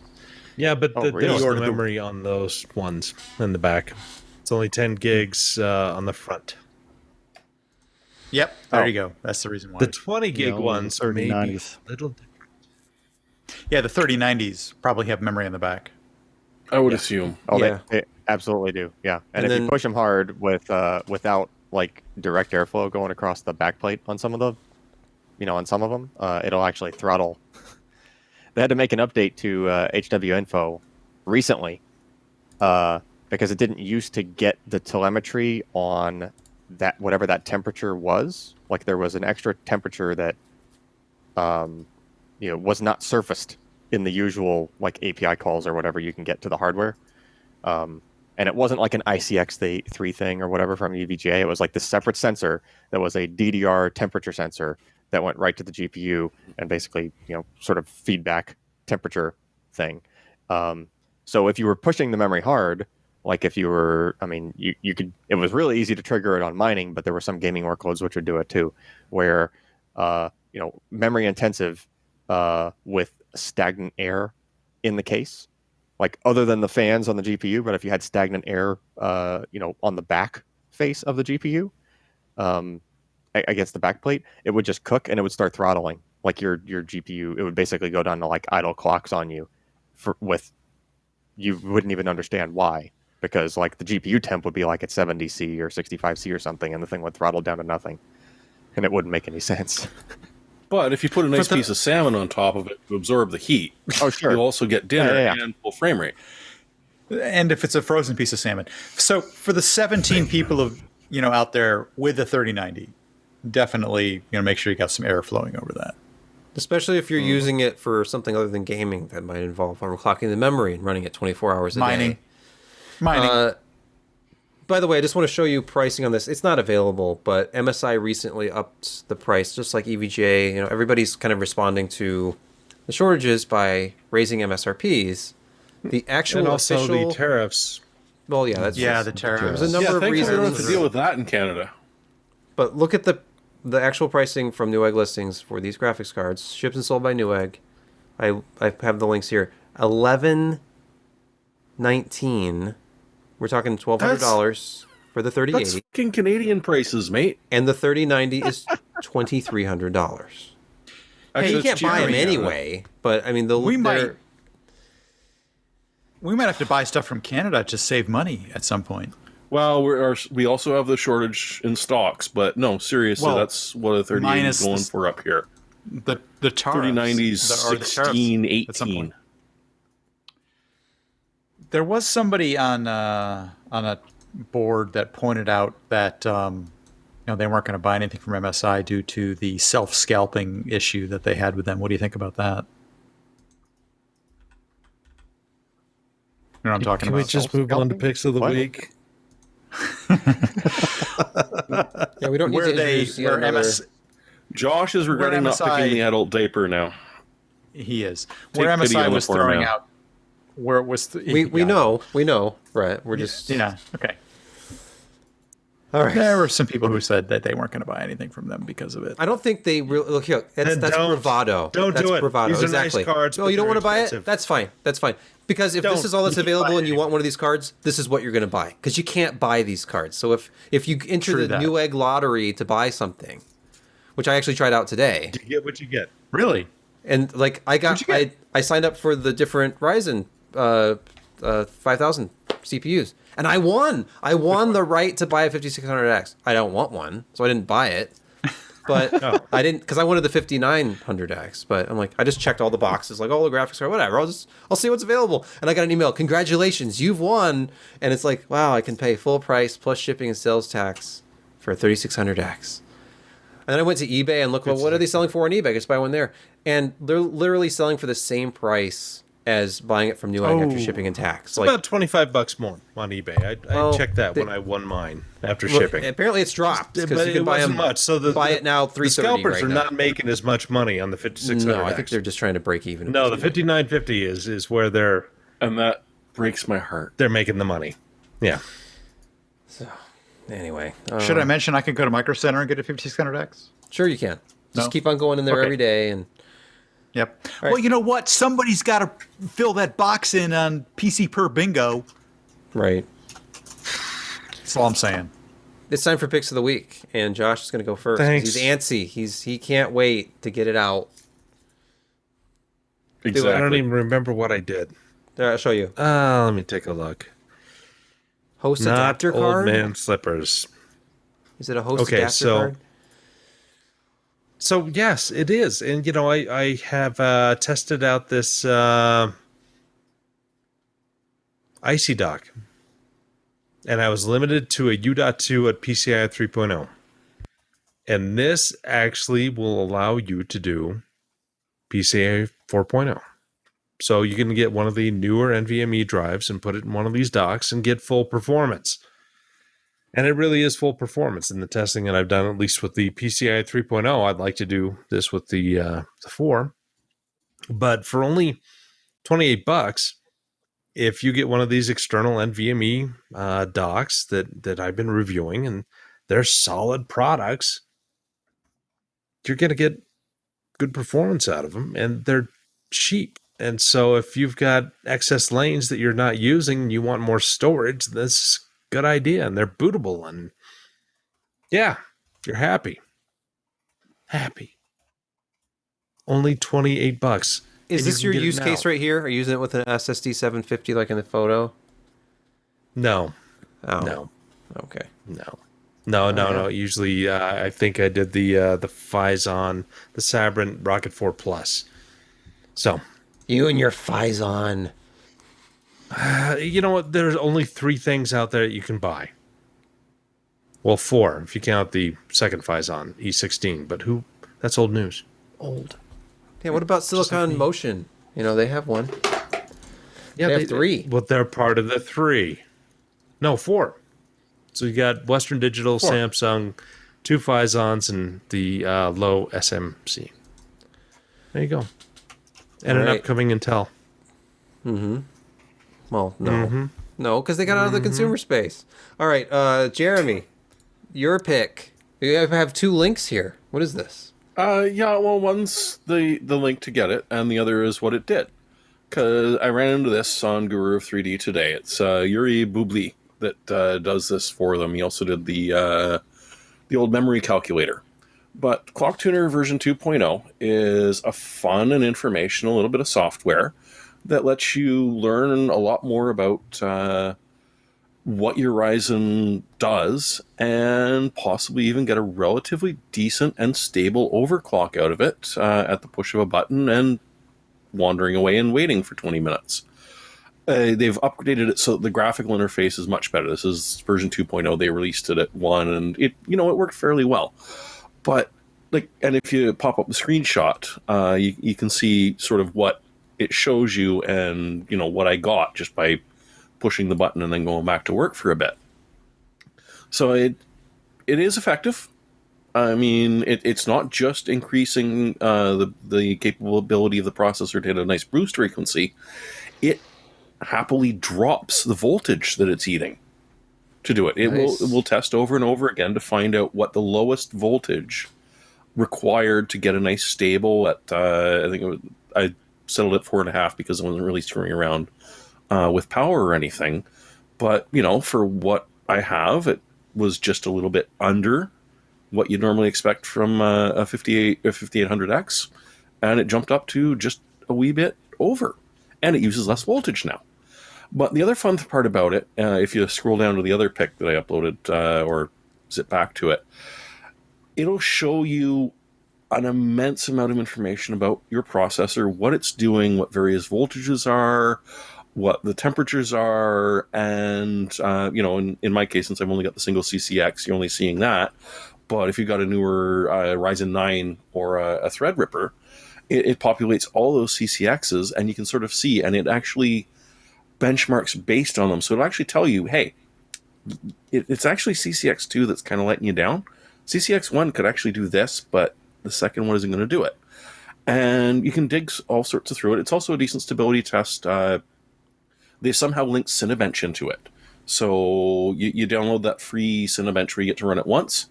Yeah, but Oh, really? there's Or the the- memory on those ones in the back. It's only 10 gigs on the front. Yep, there you go. That's the reason why. The 20 gig Yeah, ones the may be 3090s. a little. Yeah, the 3090s probably have memory on the back. I would assume. Oh, Yeah. they absolutely do. Yeah, and And if then- you push them hard with without like direct airflow going across the backplate on some of the, on some of them, it'll actually throttle. They had to make an update to HW Info recently because it didn't used to get the telemetry on that whatever that temperature was. Like there was an extra temperature that was not surfaced in the usual like API calls or whatever you can get to the hardware. And it wasn't like an ICX3 thing or whatever from EVGA. It was like this separate sensor that was a DDR temperature sensor that went right to the GPU and basically, sort of feedback temperature thing. So if you were pushing the memory hard, like if you were, you could, it was really easy to trigger it on mining, but there were some gaming workloads which would do it too, where, memory intensive with stagnant air in the case like other than the fans on the GPU, but if you had stagnant air, on the back face of the GPU, against the back plate, it would just cook and it would start throttling. Like your GPU, it would basically go down to like idle clocks on you, you wouldn't even understand why, because like the GPU temp would be like at 70C or 65C or something, and the thing would throttle down to nothing, and it wouldn't make any sense. But if you put a nice piece of salmon on top of it to absorb the heat, oh sure, you'll also get dinner and full frame rate. And if it's a frozen piece of salmon. So for the 17 people out there with the 3090, definitely make sure you got some air flowing over that. Especially if you're using it for something other than gaming that might involve overclocking the memory and running it 24 hours a day. Mining. By the way, I just want to show you pricing on this. It's not available, but MSI recently upped the price, just like EVGA. Everybody's kind of responding to the shortages by raising MSRPs. The actual and also official the tariffs. Well, yeah, that's the tariffs. There's a number of thankfully reasons. we don't have to deal with that in Canada. But look at the actual pricing from Newegg listings for these graphics cards, shipped and sold by Newegg. I have the links here. $1,119. We're talking $1,200 for the 3080. That's fucking Canadian prices, mate. And the 3090 is $2,300. Hey, you can't buy them anyway. But I mean, we might have to buy stuff from Canada to save money at some point. Well, we also have the shortage in stocks, but no, seriously, that's what a 3080 is going for up here. The tariffs. 3090's 16, 18. There was somebody on a board that pointed out that they weren't going to buy anything from MSI due to the self-scalping issue that they had with them. What do you think about that? You know what I'm talking about? Can we just move on to picks of the week? Yeah, we don't need to introduce yet another... Josh is regretting not picking the adult diaper now. He is. Where MSI was throwing out... Where it was... We know, right? We're just... Yeah, okay. All right. There were some people who said that they weren't going to buy anything from them because of it. I don't think they really... Look, that's bravado. Don't do it. Bravado. These are exactly. nice cards, oh, you don't want to buy it? That's fine. Because if this is all that's available and you want one of these cards, this is what you're going to buy. Because you can't buy these cards. So if you enter the Newegg lottery to buy something, which I actually tried out today. You get what you get. Really? And like I signed up for the different Ryzen 5000 CPUs. And I won. I won the right to buy a 5600X. I don't want one, so I didn't buy it. But I didn't, because I wanted the 5900X. But I'm like, I just checked all the boxes, like all the graphics are whatever. I'll see what's available. And I got an email, congratulations, you've won. And it's like, wow, I can pay full price plus shipping and sales tax for a 3600X. And then I went to eBay and looked, well, what are they selling for on eBay? I just buy one there. And they're literally selling for the same price as buying it from Newegg after shipping and tax. It's about $25 more on eBay. I checked that when I won mine after shipping. Apparently it's dropped because you can buy them much. So buy it now $330 the scalpers are now. not making as much money on the 5600. No, I think they're just trying to break even. No, the 5950 is where they're, and that breaks my heart. They're making the money. Yeah. So anyway, should I mention I can go to Micro Center and get a 5600X? Sure, you can. Just keep on going in there every day and. Yep. Right. Well, you know what? Somebody's got to fill that box in on PC per bingo. Right. That's all I'm saying. It's time for picks of the week, and Josh is going to go first. Thanks. He's antsy. He can't wait to get it out. Exactly. I don't even remember what I did. I'll show you. Let me take a look. Host Not adapter old card? man slippers. Is it a host adapter card? So yes, it is, and I have tested out this Icy Dock, and I was limited to a U.2 at PCIe 3.0, and this actually will allow you to do PCIe 4.0. So you can get one of the newer NVMe drives and put it in one of these docks and get full performance. And it really is full performance in the testing that I've done, at least with the PCIe 3.0. I'd like to do this with the 4. But for only $28, if you get one of these external NVMe docks that I've been reviewing, and they're solid products, you're going to get good performance out of them, and they're cheap. And so if you've got excess lanes that you're not using and you want more storage, this is a good idea. And they're bootable. And yeah, you're happy. Happy. Only $28. Is this your use case right here? Are you using it with an SSD 750 like in the photo? No. Oh. No. Okay. No. Usually, I think I did the Phison, the Cyberpunk Rocket 4 Plus. So you and your Phison. You know what? There's only 3 things out there that you can buy. Well, 4 if you count the second Phison E16. But that's old news. Old. Yeah. What about Silicon Motion? You know they have one. Yeah, they have 3. Well, they're part of the 3. No, 4. So you got Western Digital, 4. Samsung, 2 Phisons, and the low SMC. There you go. And an upcoming Intel. Mm-hmm. Well, no. Mm-hmm. No, because they got out of the consumer space. All right, Jeremy, your pick. You have 2 links here. What is this? Yeah, well, one's the link to get it, and the other is what it did. Because I ran into this on Guru of 3D today. It's Yuri Bubli that does this for them. He also did the old memory calculator. But Clock Tuner version 2.0 is a fun and informational little bit of software that lets you learn a lot more about what your Ryzen does and possibly even get a relatively decent and stable overclock out of it at the push of a button and wandering away and waiting for 20 minutes. They've upgraded it so that the graphical interface is much better. This is version 2.0. They released it at 1, and it worked fairly well. But and if you pop up the screenshot, you can see sort of what it shows you, and what I got just by pushing the button and then going back to work for a bit. So it is effective. I mean, it's not just increasing the capability of the processor to hit a nice boost frequency. It happily drops the voltage that it's eating to do it. It will test over and over again to find out what the lowest voltage required to get a nice stable at I settled at 4.5 because I wasn't really screwing around with power or anything. But for what I have, it was just a little bit under what you'd normally expect from a 5800X, and it jumped up to just a wee bit over, and it uses less voltage now. But the other fun part about it, if you scroll down to the other pic that I uploaded or zip back to it, it'll show you an immense amount of information about your processor, what it's doing, what various voltages are, what the temperatures are, and in my case, since I've only got the single CCX, you're only seeing that. But if you've got a newer Ryzen 9 or a Threadripper, it populates all those CCXs, and you can sort of see, and it actually benchmarks based on them. So it'll actually tell you, hey, it's actually CCX2 that's kind of letting you down. CCX1 could actually do this, but the second one isn't going to do it. And you can dig all sorts of through it. It's also a decent stability test. They somehow linked Cinebench into it. So you download that free Cinebench where you get to run it once.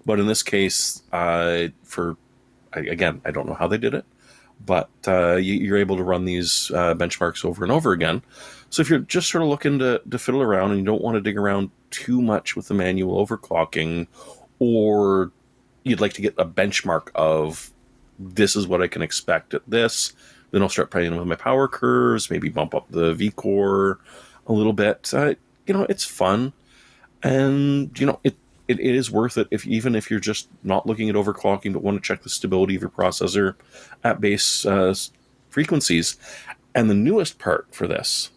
But in this case, I don't know how they did it, but you're able to run these benchmarks over and over again. So if you're just sort of looking to fiddle around and you don't want to dig around too much with the manual overclocking, or you'd like to get a benchmark of this is what I can expect at this, then I'll start playing with my power curves, maybe bump up the vCore a little bit. It's fun, and it is worth it even if you're just not looking at overclocking but want to check the stability of your processor at base frequencies. And the newest part for this,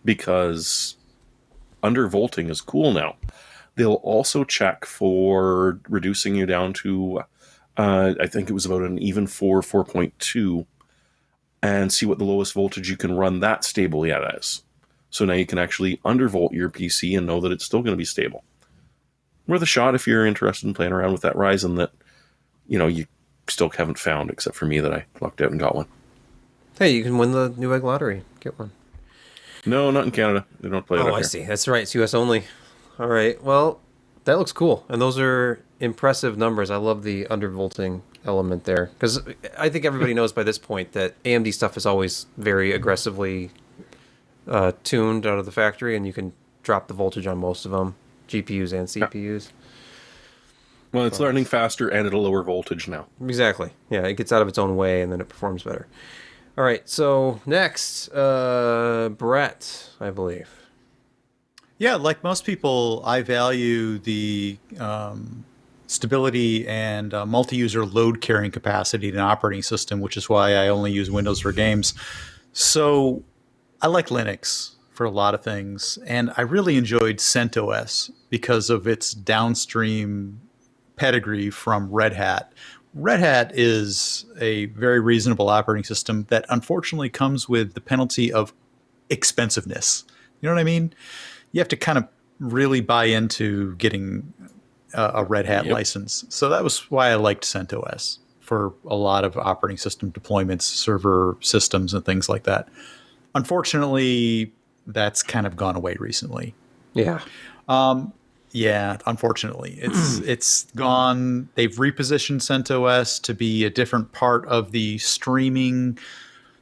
because undervolting is cool now, they'll also check for reducing you down to I think it was about an even 4.2, and see what the lowest voltage you can run that stably at is. So now you can actually undervolt your PC and know that it's still going to be stable. Worth a shot if you're interested in playing around with that Ryzen that you still haven't found, except for me that I lucked out and got one. Hey, you can win the Newegg lottery. Get one. No, not in Canada. They don't play that. Oh, I see. That's right. It's US only. All right. Well, that looks cool, and those are impressive numbers. I love the undervolting element there, because I think everybody knows by this point that AMD stuff is always very aggressively tuned out of the factory, and you can drop the voltage on most of them, GPUs and CPUs. Well, it's learning faster and at a lower voltage now. Exactly. Yeah, it gets out of its own way, and then it performs better. All right, so next, Brett, I believe. Yeah, like most people, I value the stability and multi-user load carrying capacity in an operating system, which is why I only use Windows for games. So I like Linux for a lot of things, and I really enjoyed CentOS because of its downstream pedigree from Red Hat. Red Hat is a very reasonable operating system that unfortunately comes with the penalty of expensiveness. You know what I mean? You have to kind of really buy into getting a Red Hat license. So that was why I liked CentOS for a lot of operating system deployments, server systems, and things like that. Unfortunately, that's kind of gone away recently. Yeah. Yeah, unfortunately, it's gone. They've repositioned CentOS to be a different part of the streaming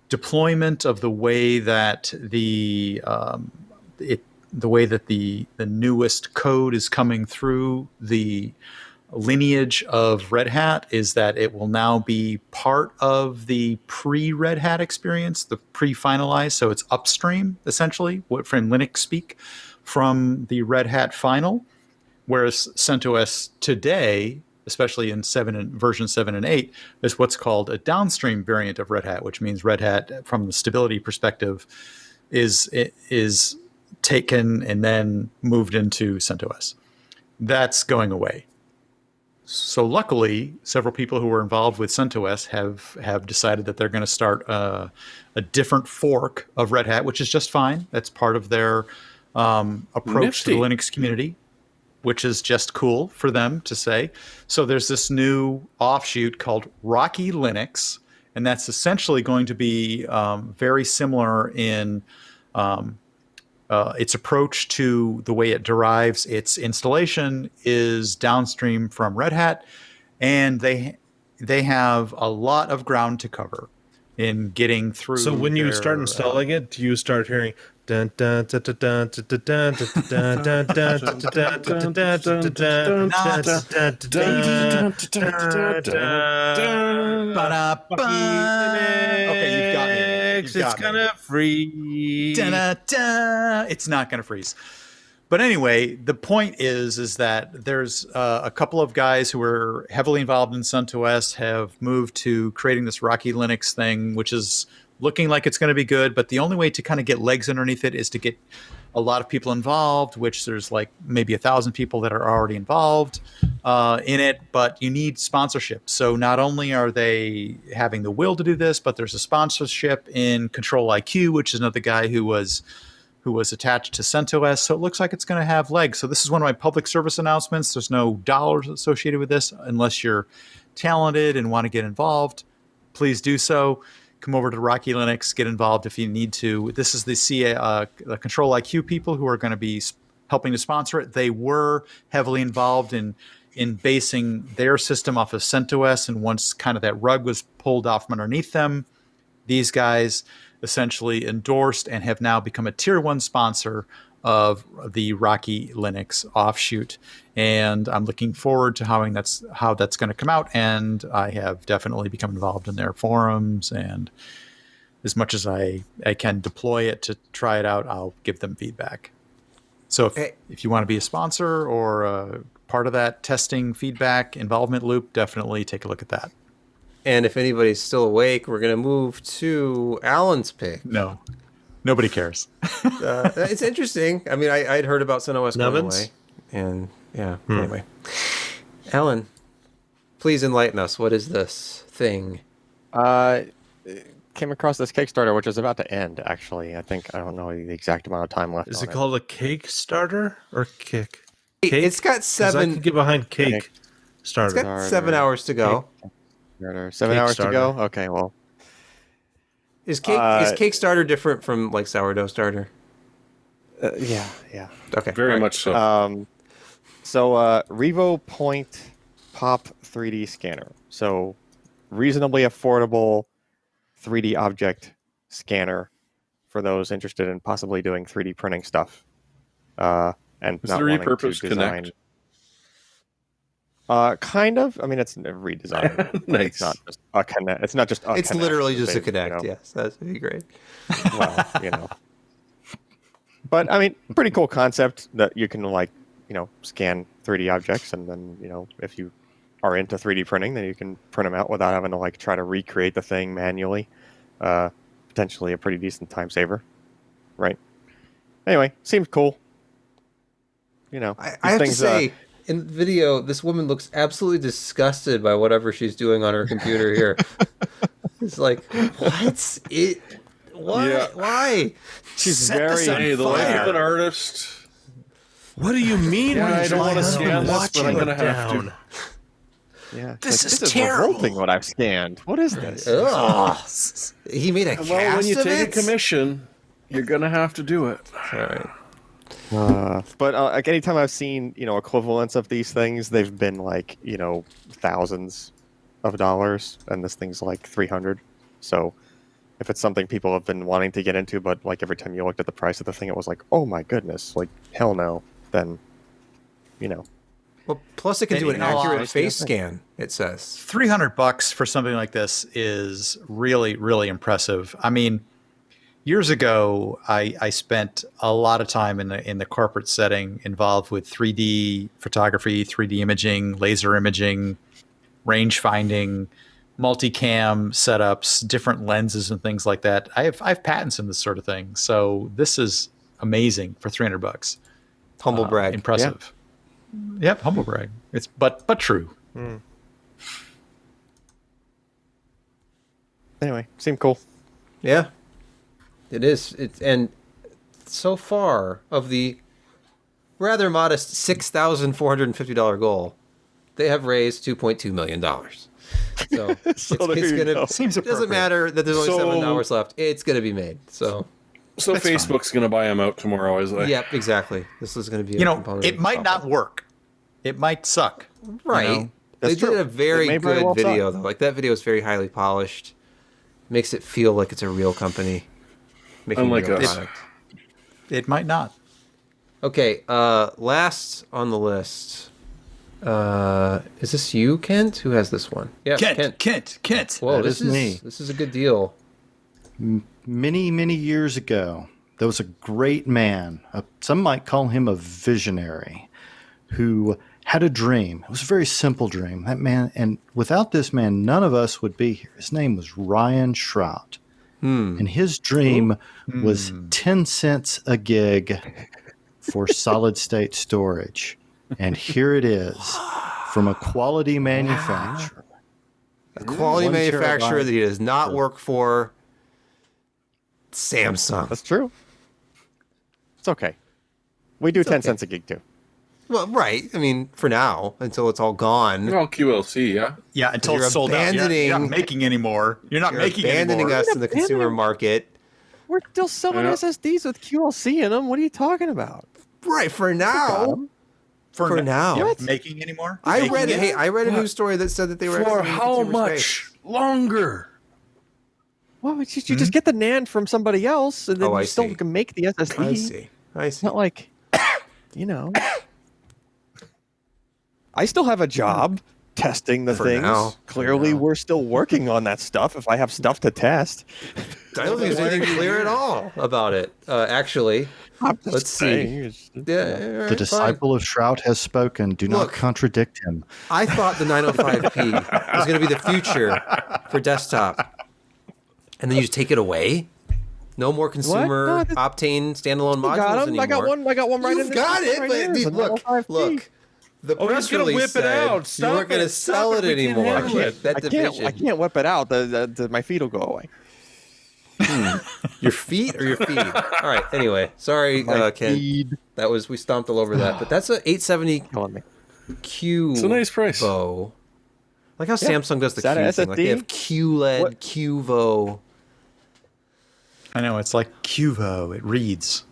deployment of the way that the newest code is coming through the lineage of Red Hat is that it will now be part of the pre-Red Hat experience, the pre-finalized. So it's upstream, essentially, what from Linux speak, from the Red Hat final. Whereas CentOS today, especially in version 7 and 8, is what's called a downstream variant of Red Hat, which means Red Hat, from the stability perspective, is taken and then moved into CentOS. That's going away. So luckily, several people who were involved with CentOS have decided that they're going to start a different fork of Red Hat, which is just fine. That's part of their approach to the Linux community, which is just cool for them to say. So there's this new offshoot called Rocky Linux, and that's essentially going to be very similar in its approach to the way it derives its installation is downstream from Red Hat, and they have a lot of ground to cover in getting through. So when you start installing it, do you start hearing dun dun dun dun dun dun dun dun dun Okay, you've got me. It's gonna freeze. It's not gonna freeze. But anyway, the point is that there's a couple of guys who were heavily involved in CentOS have moved to creating this Rocky Linux thing, which is looking like it's going to be good. But the only way to kind of get legs underneath it is to get a lot of people involved, which there's like maybe 1,000 people that are already involved in it. But you need sponsorship. So not only are they having the will to do this, but there's a sponsorship in Control IQ, which is another guy who was attached to CentOS. So it looks like it's going to have legs. So this is one of my public service announcements. There's no dollars associated with this unless you're talented and want to get involved. Please do so. Come over to Rocky Linux, get involved if you need to. This is the Control IQ people who are going to be helping to sponsor it. They were heavily involved in basing their system off of CentOS, and once kind of that rug was pulled off from underneath them, these guys essentially endorsed and have now become a tier 1 sponsor of the Rocky Linux offshoot. And I'm looking forward to how that's going to come out. And I have definitely become involved in their forums. And as much as I can deploy it to try it out, I'll give them feedback. So if you want to be a sponsor or a part of that testing feedback involvement loop, definitely take a look at that. And if anybody's still awake, we're going to move to Alan's pick. No, nobody cares. It's interesting. I mean, I'd heard about CentOS going away. And yeah, anyway. Alan, please enlighten us. What is this thing? Came across this Kickstarter, which is about to end, actually. I don't know the exact amount of time left. Is it called a Cake Starter or Kick? Cake? It's got 7. I can get behind Cake Starter. It's got 7 hours to go. 7 hours to go? Okay, well. Is Cake Starter different from like Sourdough Starter? Yeah. Okay. Very much so. So Revo Point Pop 3D Scanner. So reasonably affordable 3D object scanner for those interested in possibly doing 3D printing stuff. And Is not it a wanting to repurposed design. Connect? Kind of. I mean, it's a redesign. Nice. It's not just a Connect. It's not just a It's Connect. literally just a They've, Connect. Yes, that'd be great. Well, But I mean, pretty cool concept that you can scan 3D objects, and then if you are into 3D printing, then you can print them out without having to try to recreate the thing manually. Potentially a pretty decent time saver, right? Anyway, seems cool. I have to say, in the video, this woman looks absolutely disgusted by whatever she's doing on her computer here. It's like, what's it? What? Yeah. Why? She's Hey, the life of an artist. What do you mean? Yeah, I Reach? don't My want to husband scan this, watching but I'm going to it have down. to. Yeah, This is this terrible. revolting what I've scanned. What is this? Ugh. He made a Well, cast when you of take it? a commission, you're going to have to do it. All right. But anytime I've seen equivalents of these things, they've been thousands of dollars, and this thing's like 300. So if it's something people have been wanting to get into, but every time you looked at the price of the thing, it was like, oh my goodness, hell no. Then Well, plus it can And do an in all accurate honesty, face scan, it says. $300 for something like this is really, really impressive. I mean, years ago, I spent a lot of time in the corporate setting involved with 3D photography, 3D imaging, laser imaging, range finding, multicam setups, different lenses and things like that. I have patents in this sort of thing. So this is amazing for $300. Humble brag. Impressive. Yep, humble brag. It's but true. anyway, seemed cool. Yeah, it is. And so far of the rather modest $6,450 goal, they have raised $2.2 million. So, it's gonna. Seems It doesn't matter that there's only So- 7 hours left. It's gonna be made. So So Facebook's going to buy them out tomorrow, is they? yep, exactly. This is gonna be. You a know, component it of might the not software. work. It might suck. Right. know? They That's did true. a very It may very good well video suck. though. Like that video is very highly polished. Makes it feel like it's a real company making Unlike real us. product. It might not. Okay, last on the list. Is this you, Kent? Who has this one? Yeah, Kent. Whoa, That this is me. This is a good deal. Many, many years ago, there was a great man, some might call him a visionary, who had a dream. It was a very simple dream. That man, and without this man, none of us would be here. His name was Ryan Shrout. And his dream was 10 cents a gig for solid state storage. And here it is from a quality manufacturer. A quality 1 manufacturer terabyte. that he does not work for. Samsung. That's true. It's okay. We do 10 okay. cents a gig too. Well, right. I mean, for now, until it's all gone. Well, QLC, yeah. Yeah, until You're it's sold out. You're abandoning- not making anymore. You're not You're making abandoning anymore. us in the consumer market. We're still selling Yeah. SSDs with QLC in them. What are you talking about? Right, for now. For now. You're not making anymore. I Making read it? Hey, I read a news story that said that they were For exiting the how consumer much space. longer? Well, it's just, you just get the NAND from somebody else, and then Oh, I you still see. can make the SSD. I see. It's not like, I still have a job testing the For things. now. For Clearly, now. we're still working on that stuff. If I have stuff to test, I don't think there's anything clear at all about it. Actually, I'm just let's see. saying, it's- Yeah, all right, The fine. disciple of Shrout has spoken. Do not Look. contradict him. I thought the 905p was going to be the future for desktop, and then you just take it away. No more consumer No, this- Optane standalone modules got 'em. anymore. I got one. I got one right You've in got this it, right but here. dude, The 905P. look. The Oh, press he's gonna release whip it said out. you Stop weren't going to it. sell Stop it it. We can't anymore. handle it. That I division. can't whip it out. My feet will go away. Your feet or your feed? All right. Anyway, sorry, Ken. That was we stomped all over that, but that's a 870 Killing me. Q. It's a nice price. Vo. Like how Samsung does the Is that Q a thing. Like they SSD? have QLED, What? QVO. I know it's like QVO. It reads.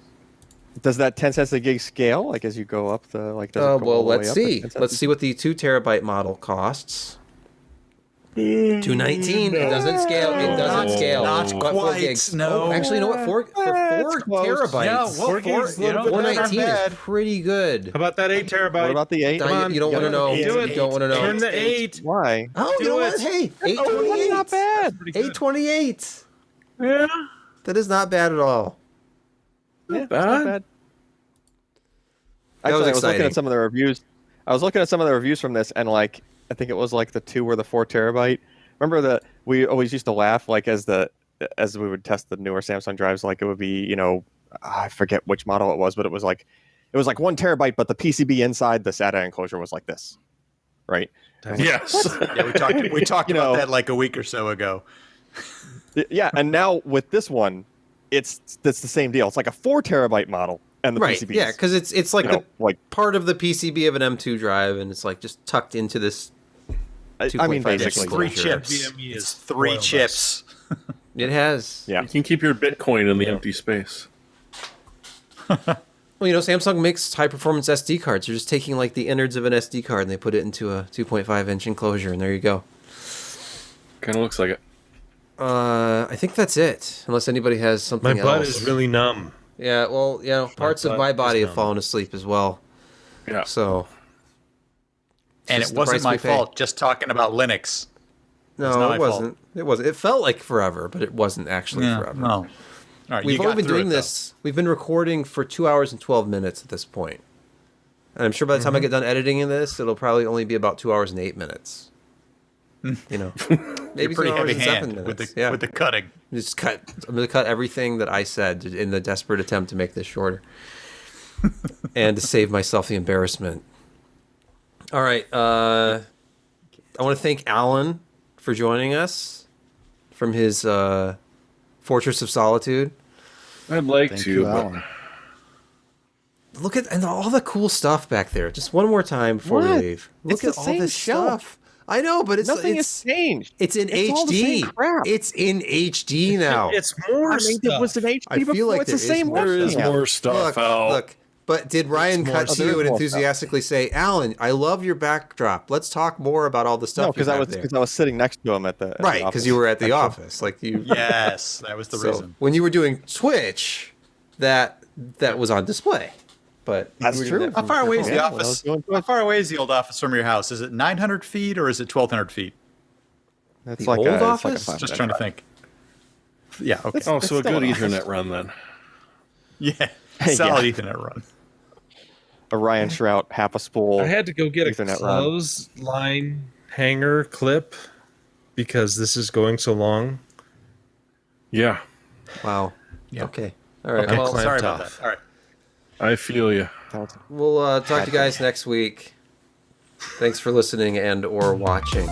Does that 10 cents a gig scale? Like as you go up the does it go Well, all the way let's up at see. 10 cents Let's a see what the 2 terabyte model costs. 219. It doesn't scale. It doesn't scale. Not What, 4 quite, gigs? no. Oh, actually, you know what? 4 terabytes. Yeah, well, 419 is pretty good. How about that 8 terabyte? What about the 8? Now, Come on. you don't want to know. Do it. You don't want to know. Turn the 8. Why? Oh, you know what? Hey, 828. Not bad. 828. Yeah. That is not bad at all. Yeah, bad. not bad. That was Actually, I was looking exciting. at some of the reviews. I was looking at some of the reviews from this, and like, I think it was like the 2 or the 4 terabyte. Remember that we always used to laugh, like as we would test the newer Samsung drives, like it would be, you know, I forget which model it was, but it was like 1 terabyte, but the PCB inside the SATA enclosure was like this, right? Yes. Yeah, we talked You about know. that like a week or so ago. Yeah, and now with this one, it's the same deal. It's like a 4 terabyte model, and the Right. PCB. Yeah, because it's like you know, like part of the PCB of an M2 drive, and it's like just tucked into this. I mean, 2.5 inch basically, enclosure. 3 chips. NVMe It's is 3 spoiled us. chips. It has. yeah. You can keep your Bitcoin in the empty space. Well, you know, Samsung makes high performance SD cards. They're just taking like the innards of an SD card and they put it into a 2.5 inch enclosure, and there you go. Kind of looks like it. I think that's it. Unless anybody has My something butt else. is really numb. Yeah, well, you know, parts of butt my is body have numb. fallen asleep as well. Yeah. So. And Just it the wasn't price my we pay. fault just talking about Linux. No, not my it fault. wasn't. It wasn't. It felt like forever, but it wasn't actually forever. No. All right, We've you only got been through doing it, though. this. We've been recording for 2 hours and 12 minutes at this point. And I'm sure by the time I get done editing in this, it'll probably only be about 2 hours and 8 minutes. You know, maybe 2 Pretty hours heavy and 7 hand minutes. with the yeah. with the cutting. Just cut. I'm going to cut everything that I said in the desperate attempt to make this shorter, and to save myself the embarrassment. All right. I want to thank Allyn for joining us from his Fortress of Solitude. I'd like Thank to, you, but Alan. Look at and all the cool stuff back there. Just one more time before we What? leave. Look It's at the all same this shelf. stuff. I know, but Nothing has changed. it's in It's all the HD. same crap. It's in HD now. It's more I mean, it was stuff. an HD I feel before. like It's the there is same more there is webcam. more stuff out. Look. But did Ryan It's cut more to stuff. you and There is more stuff. enthusiastically say, "Allyn, I love your backdrop. Let's talk more about all the stuff." No, because you I have was there." sitting next to him at the Right, because you were at the office, like you. Yes, that was the So, reason. when you were doing Twitch, that was on display. But That's you were doing true. that How from far your away is phone. the Yeah, when I was office? doing How Twitch. far away is the old office from your house? Is it 900 feet or is it 1,200 feet? It's The like old a, office? It's like a Just 5-minute trying to drive. think. Yeah. Okay. Oh, so a still good an office. Ethernet run then. Yeah. Hey, Solid yeah. Ethernet run. A Ryan Shrout, half a spool. I had to go get a Ethernet run. clothesline hanger clip because this is going so long. Yeah, Wow. Yeah. Okay. All right. Okay. Well, Clamped Sorry about off. that. All right. I feel you. we'll talk to you guys next week. Thanks for listening and or watching.